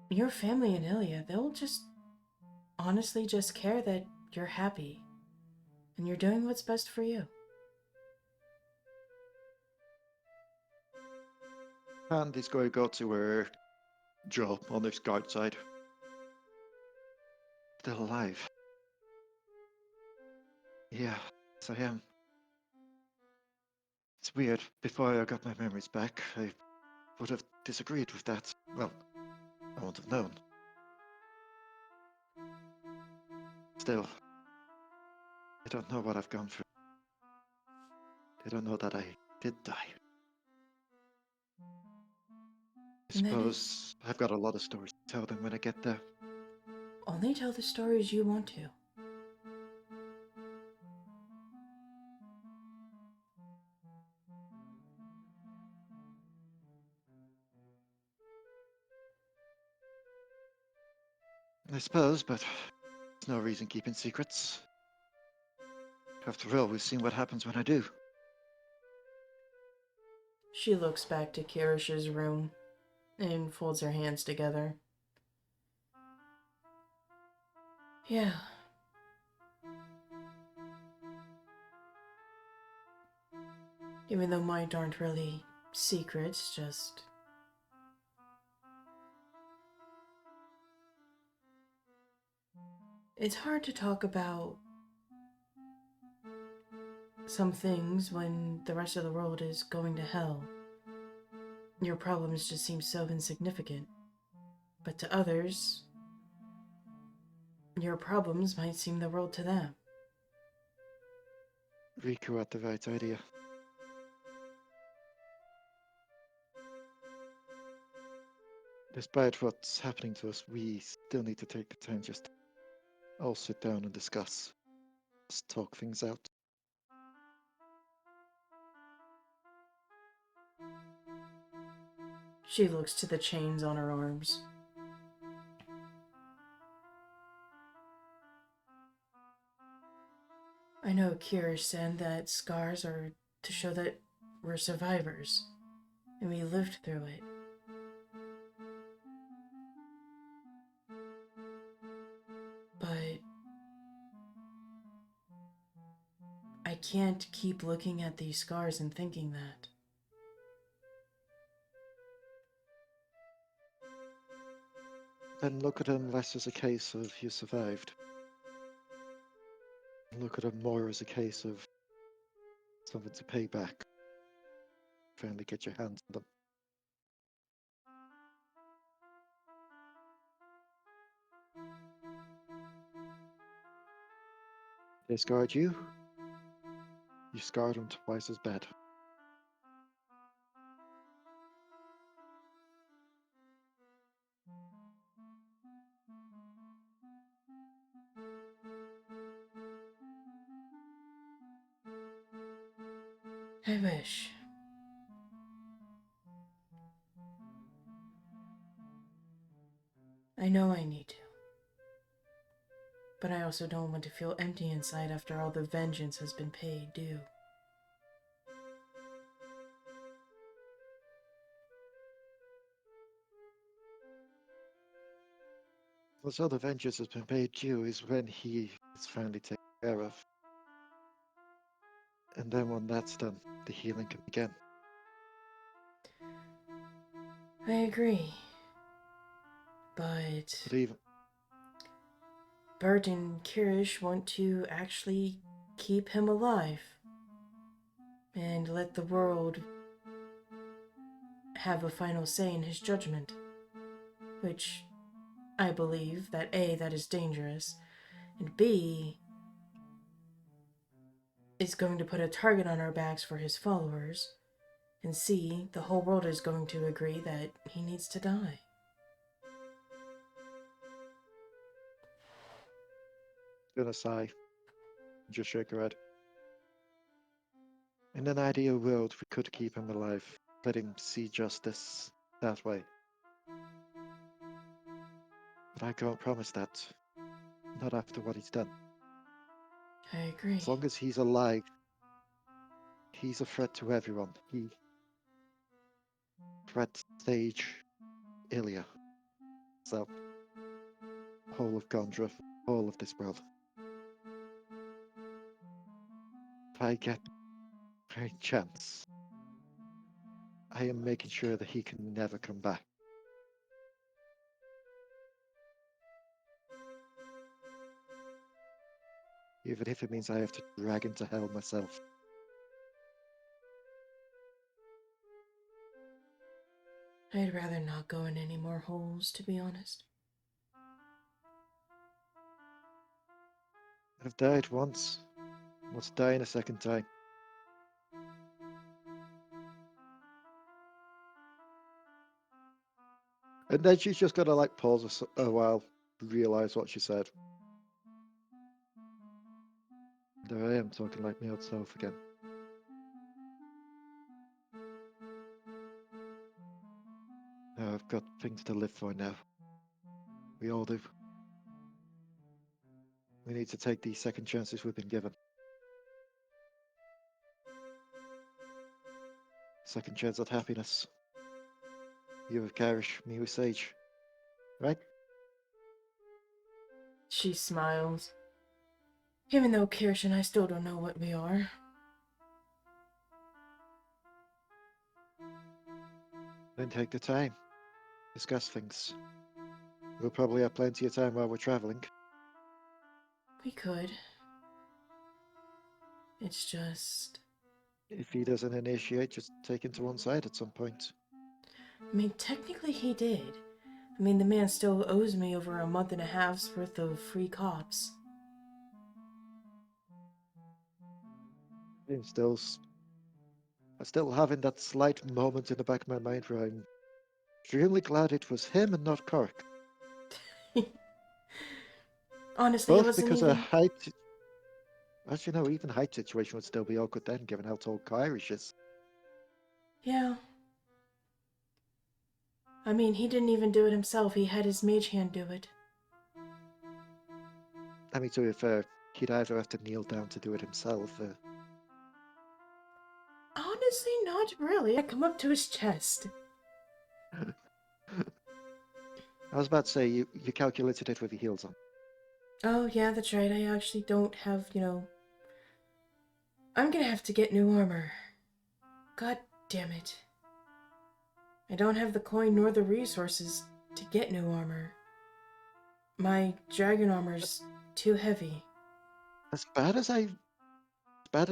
A: Your family in Ilya, they'll just honestly just care that you're happy and you're doing what's best for you.
B: hand is going to go to her jaw on this guard side. Still alive. Yeah, yes I am. It's weird. Before I got my memories back, I would have disagreed with that. Well, I wouldn't have known. Still, I don't know what I've gone through. They don't know that I did die. I
A: And that
B: suppose I've got a lot of stories to tell them when I get there.
A: Only tell the stories you want to.
B: I suppose, but there's no reason keeping secrets. After all, we've seen what happens when I do.
A: She looks back to Kirish's room and folds her hands together. Yeah. Even though mine aren't really secrets, just... It's hard to talk about some things when the rest of the world is going to hell. Your problems just seem so insignificant. But to others, your problems might seem the world to them.
B: Riku had the right idea. Despite what's happening to us, we still need to take the time just to all sit down and discuss. Just talk things out.
A: She looks to the chains on her arms. I know Kirish said that scars are to show that we're survivors, and we lived through it. But I can't keep looking at these scars and thinking that.
B: Then look at them less as a case of you survived. Look at them more as a case of something to pay back. Finally get your hands on them. They scarred you. You scarred them twice as bad.
A: I wish. I know I need to. But I also don't want to feel empty inside after all the vengeance has been paid due.
B: What's all the vengeance has been paid due is when he is finally taken care of. And then when that's done, the healing can begin.
A: I agree. But
B: But even
A: Bert and Kirish want to actually keep him alive and let the world have a final say in his judgment, which I believe that A, that is dangerous, and B, is going to put a target on our backs for his followers, and C, the whole world is going to agree that he needs to die.
B: gonna sigh, just shake her head. In an ideal world, we could keep him alive, let him see justice that way. But I can't promise that. Not after what he's done.
A: I agree.
B: As long as he's alive, he's a threat to everyone. He threats Sage, Ilya. So, whole of Gondra, all of this world. If I get a chance, I am making sure that he can never come back. Even if it means I have to drag him to hell myself.
A: I'd rather not go in any more holes, to be honest.
B: I've died once. Must die a second time. And then she's just gotta like pause a while, realize what she said. There I am talking like my old self again. I've got things to live for now. We all do. We need to take these second chances we've been given. Second chance at happiness. You with Garish, me with Sage. Right?
A: She smiles. Even though Kirsch and I still don't know what we are.
B: Then take the time. Discuss things. We'll probably have plenty of time while we're traveling.
A: We could. It's just...
B: If he doesn't initiate, just take him to one side at some point.
A: I mean, technically he did. I mean, the man still owes me over a month and a half's worth of free cops.
B: I'm still having that slight moment in the back of my mind where I'm extremely glad it was him and not Korric.
A: Honestly, it
B: Both
A: wasn't
B: because a
A: even...
B: height... Actually, no, even height situation would still be awkward then, given how tall Irish is.
A: Yeah. I mean, he didn't even do it himself. He had his mage hand do it.
B: I mean, to be fair, he'd either have to kneel down to do it himself.
A: Honestly, not really. I come up to his chest.
B: I was about to say, you calculated it with your heels on.
A: Oh, yeah, that's right. I actually don't have, I'm gonna have to get new armor. God damn it. I don't have the coin nor the resources to get new armor. My dragon armor's too heavy.
B: As bad as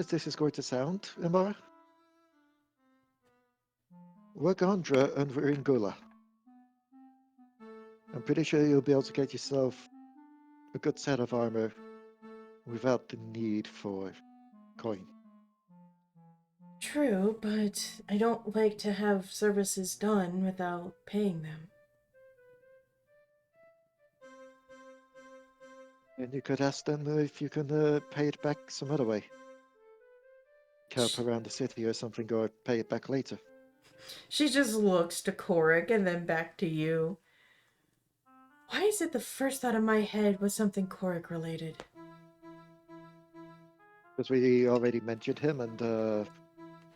B: this is going to sound, Emora, we're Gondra and we're in Gula. I'm pretty sure you'll be able to get yourself a good set of armor without the need for coin.
A: True, but I don't like to have services done without paying them.
B: And you could ask them if you can pay it back some other way. Help around the city or something, or pay it back later.
A: She just looks to Korric and then back to you. Why is it the first thought in my head was something Korric related?
B: Because we already mentioned him, and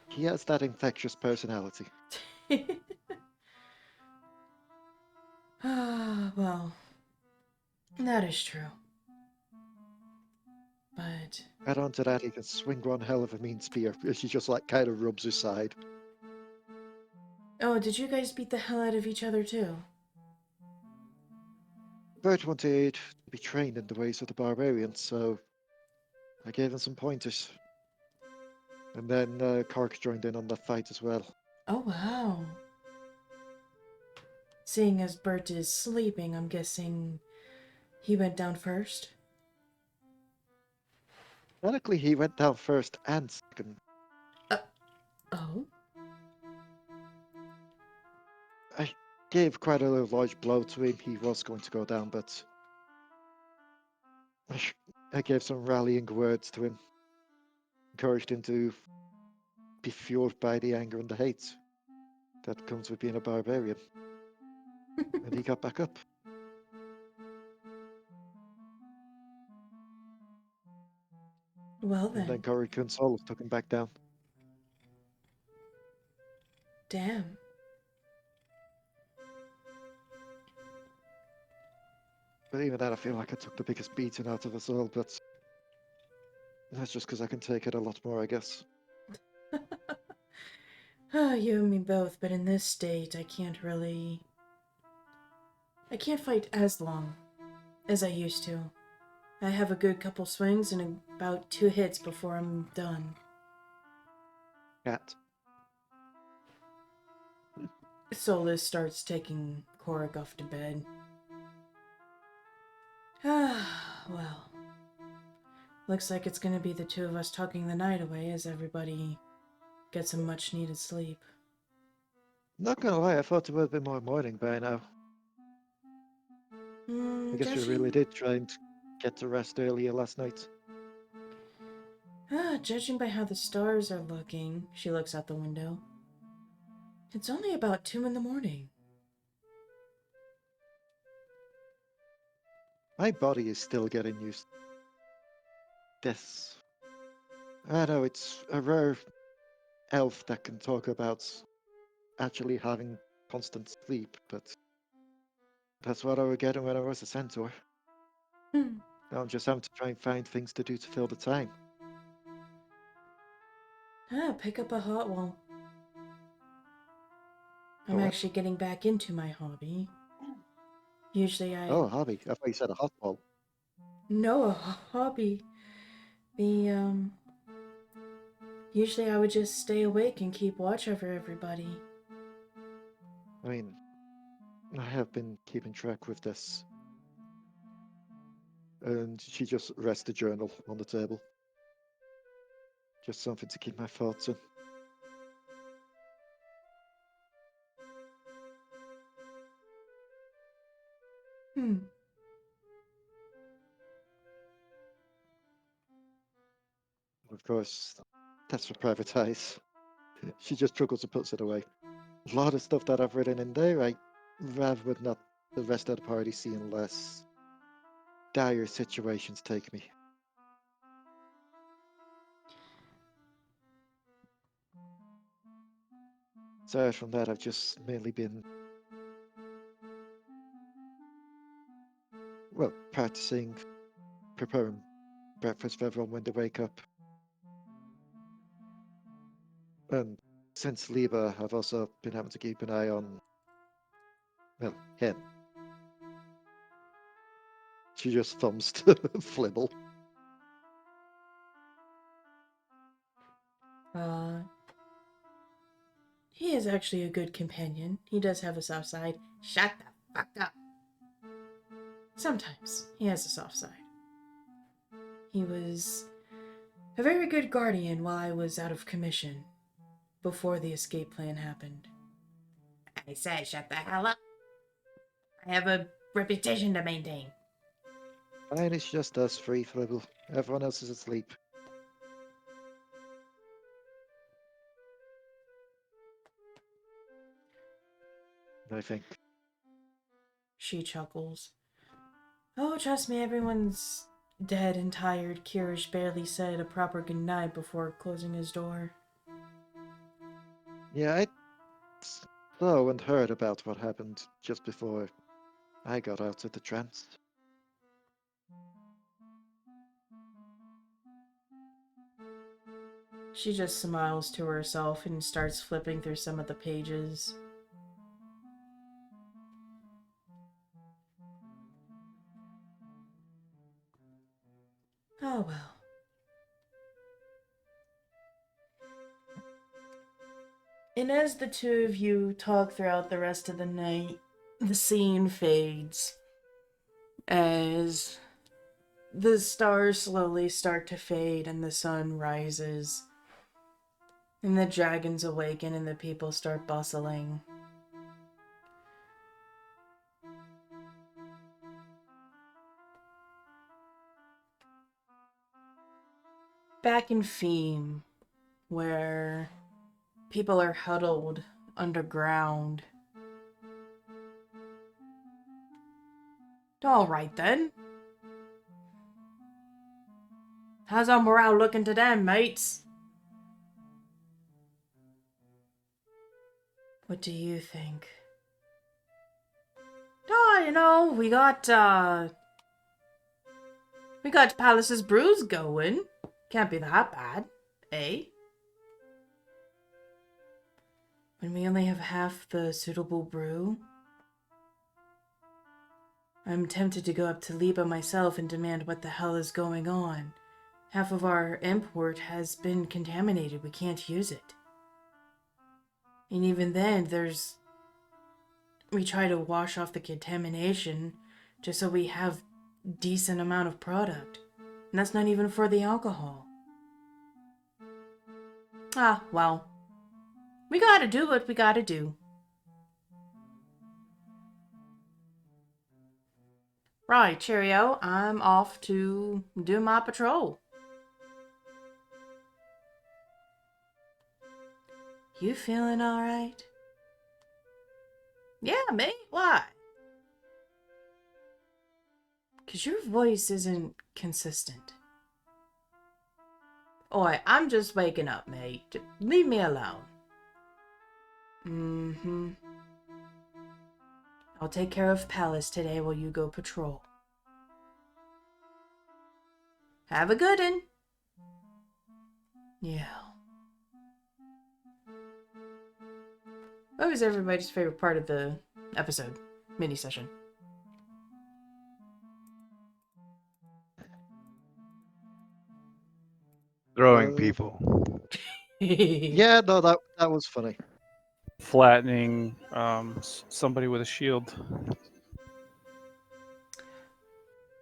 B: he has that infectious personality.
A: Ah, well, that is true. But...
B: Add on to that, he can swing one hell of a mean spear. She just like kind of rubs his side.
A: Oh, did you guys beat the hell out of each other too?
B: Bert wanted to be trained in the ways of the barbarians, so I gave him some pointers. And then Kork joined in on the fight as well.
A: Oh, wow. Seeing as Bert is sleeping, I'm guessing he went down first?
B: Technically, he went down first and second.
A: Oh?
B: I gave quite a large blow to him. He was going to go down, but I gave some rallying words to him, encouraged him to be fueled by the anger and the hate that comes with being a barbarian. And he got back up.
A: Well
B: And then
A: then.
B: Corey Consolos took him back down.
A: Damn.
B: But even then, I feel like I took the biggest beating out of us all, but that's just because I can take it a lot more, I guess.
A: You and me both, but in this state, I can't fight as long as I used to. I have a good couple swings and about 2 hits before I'm done.
B: Cat.
A: Solus starts taking Korric off to bed. Well. Looks like it's gonna be the two of us talking the night away as everybody gets some much needed sleep.
B: Not gonna lie, I thought it would have been more morning by now. I guess we really did try and get to rest earlier last night.
A: Judging by how the stars are looking, she looks out the window. It's only about 2 in the morning.
B: My body is still getting used to this. I know it's a rare elf that can talk about actually having constant sleep, but that's what I was getting when I was a centaur.
A: Hmm.
B: Now I'm just having to try and find things to do to fill the time.
A: Pick up a hot wall. I'm
B: What?
A: actually getting back into my hobby. Usually
B: Oh, hobby. I thought you said a hot ball.
A: No, a hobby. The, Usually I would just stay awake and keep watch over everybody.
B: I mean, I have been keeping track with this. And she just rests the journal on the table. Just something to keep my thoughts in.
A: Hmm.
B: Of course, that's for private eyes. She just struggles and puts it away. A lot of stuff that I've written in there, I rather would not the rest of the party see unless dire situations take me. Aside from that, I've just mainly been, well, practicing, preparing breakfast for everyone when they wake up. And since Liba, I've also been having to keep an eye on, well, him. She just thumbs to Flibble.
A: He is actually a good companion. He does have a soft side. Shut the fuck up. Sometimes he has a soft side. He was a very good guardian while I was out of commission, before the escape plan happened. I said shut the hell up. I have a reputation to maintain.
B: Fine, it's just us three, Flibble. Everyone else is asleep. I think.
A: She chuckles. Oh, trust me, everyone's dead and tired. Kirish barely said a proper goodnight before closing his door.
B: Yeah, I saw and heard about what happened just before I got out of the trance.
A: She just smiles to herself and starts flipping through some of the pages. Oh well. And as the two of you talk throughout the rest of the night, the scene fades as the stars slowly start to fade and the sun rises. And the dragons awaken and the people start bustling. Back in Theme, where people are huddled underground. Alright then. How's our morale looking to them, mates? What do you think? Oh, we got Palace's Brews going. Can't be that bad, eh? when we only have half the suitable brew? I'm tempted to go up to Liba myself and demand what the hell is going on. Half of our import has been contaminated. We can't use it. And even then, we try to wash off the contamination just so we have decent amount of product. And that's not even for the alcohol. Ah, well. We gotta do what we gotta do. Right, cheerio. I'm off to do my patrol. You feeling alright? Yeah, mate. Why? 'Cause your voice isn't consistent. Oi, I'm just waking up, mate. Leave me alone. Mm-hmm. I'll take care of Palace today while you go patrol. Have a good one. Yeah. What was everybody's favorite part of the episode? Mini session.
C: Throwing people.
B: Yeah, no, that was funny.
D: Flattening somebody with a shield.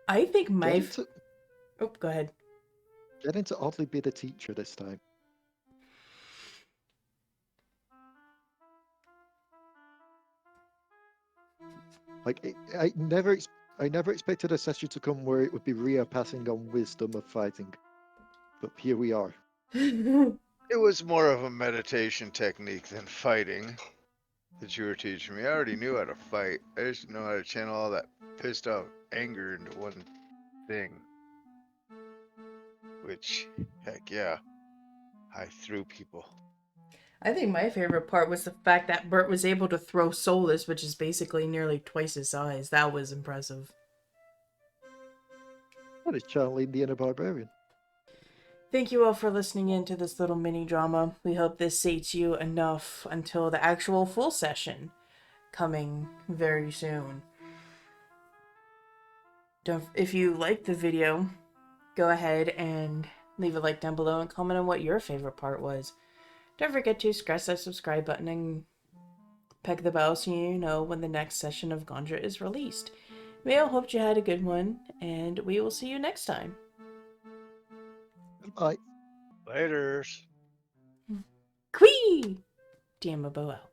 A: I think my...
B: Getting
A: Oh, go ahead.
B: to oddly be the teacher this time. Like, I never expected a session to come where it would be Rhea passing on wisdom of fighting, but here we are.
C: It was more of a meditation technique than fighting that you were teaching me. I already knew how to fight. I just didn't know how to channel all that pissed off anger into one thing. Which, heck yeah, I threw people.
A: I think my favorite part was the fact that Bert was able to throw Solus, which is basically nearly twice his size. That was impressive.
B: That is channeling the inner barbarian.
A: Thank you all for listening in to this little mini drama. We hope this sates you enough until the actual full session coming very soon. If you liked the video, go ahead and leave a like down below and comment on what your favorite part was. Don't forget to scratch that subscribe button and peck the bell so you know when the next session of Gondra is released. We all hope you had a good one, and we will see you next time.
B: Goodbye.
C: Laters.
A: Quee! DMobo out.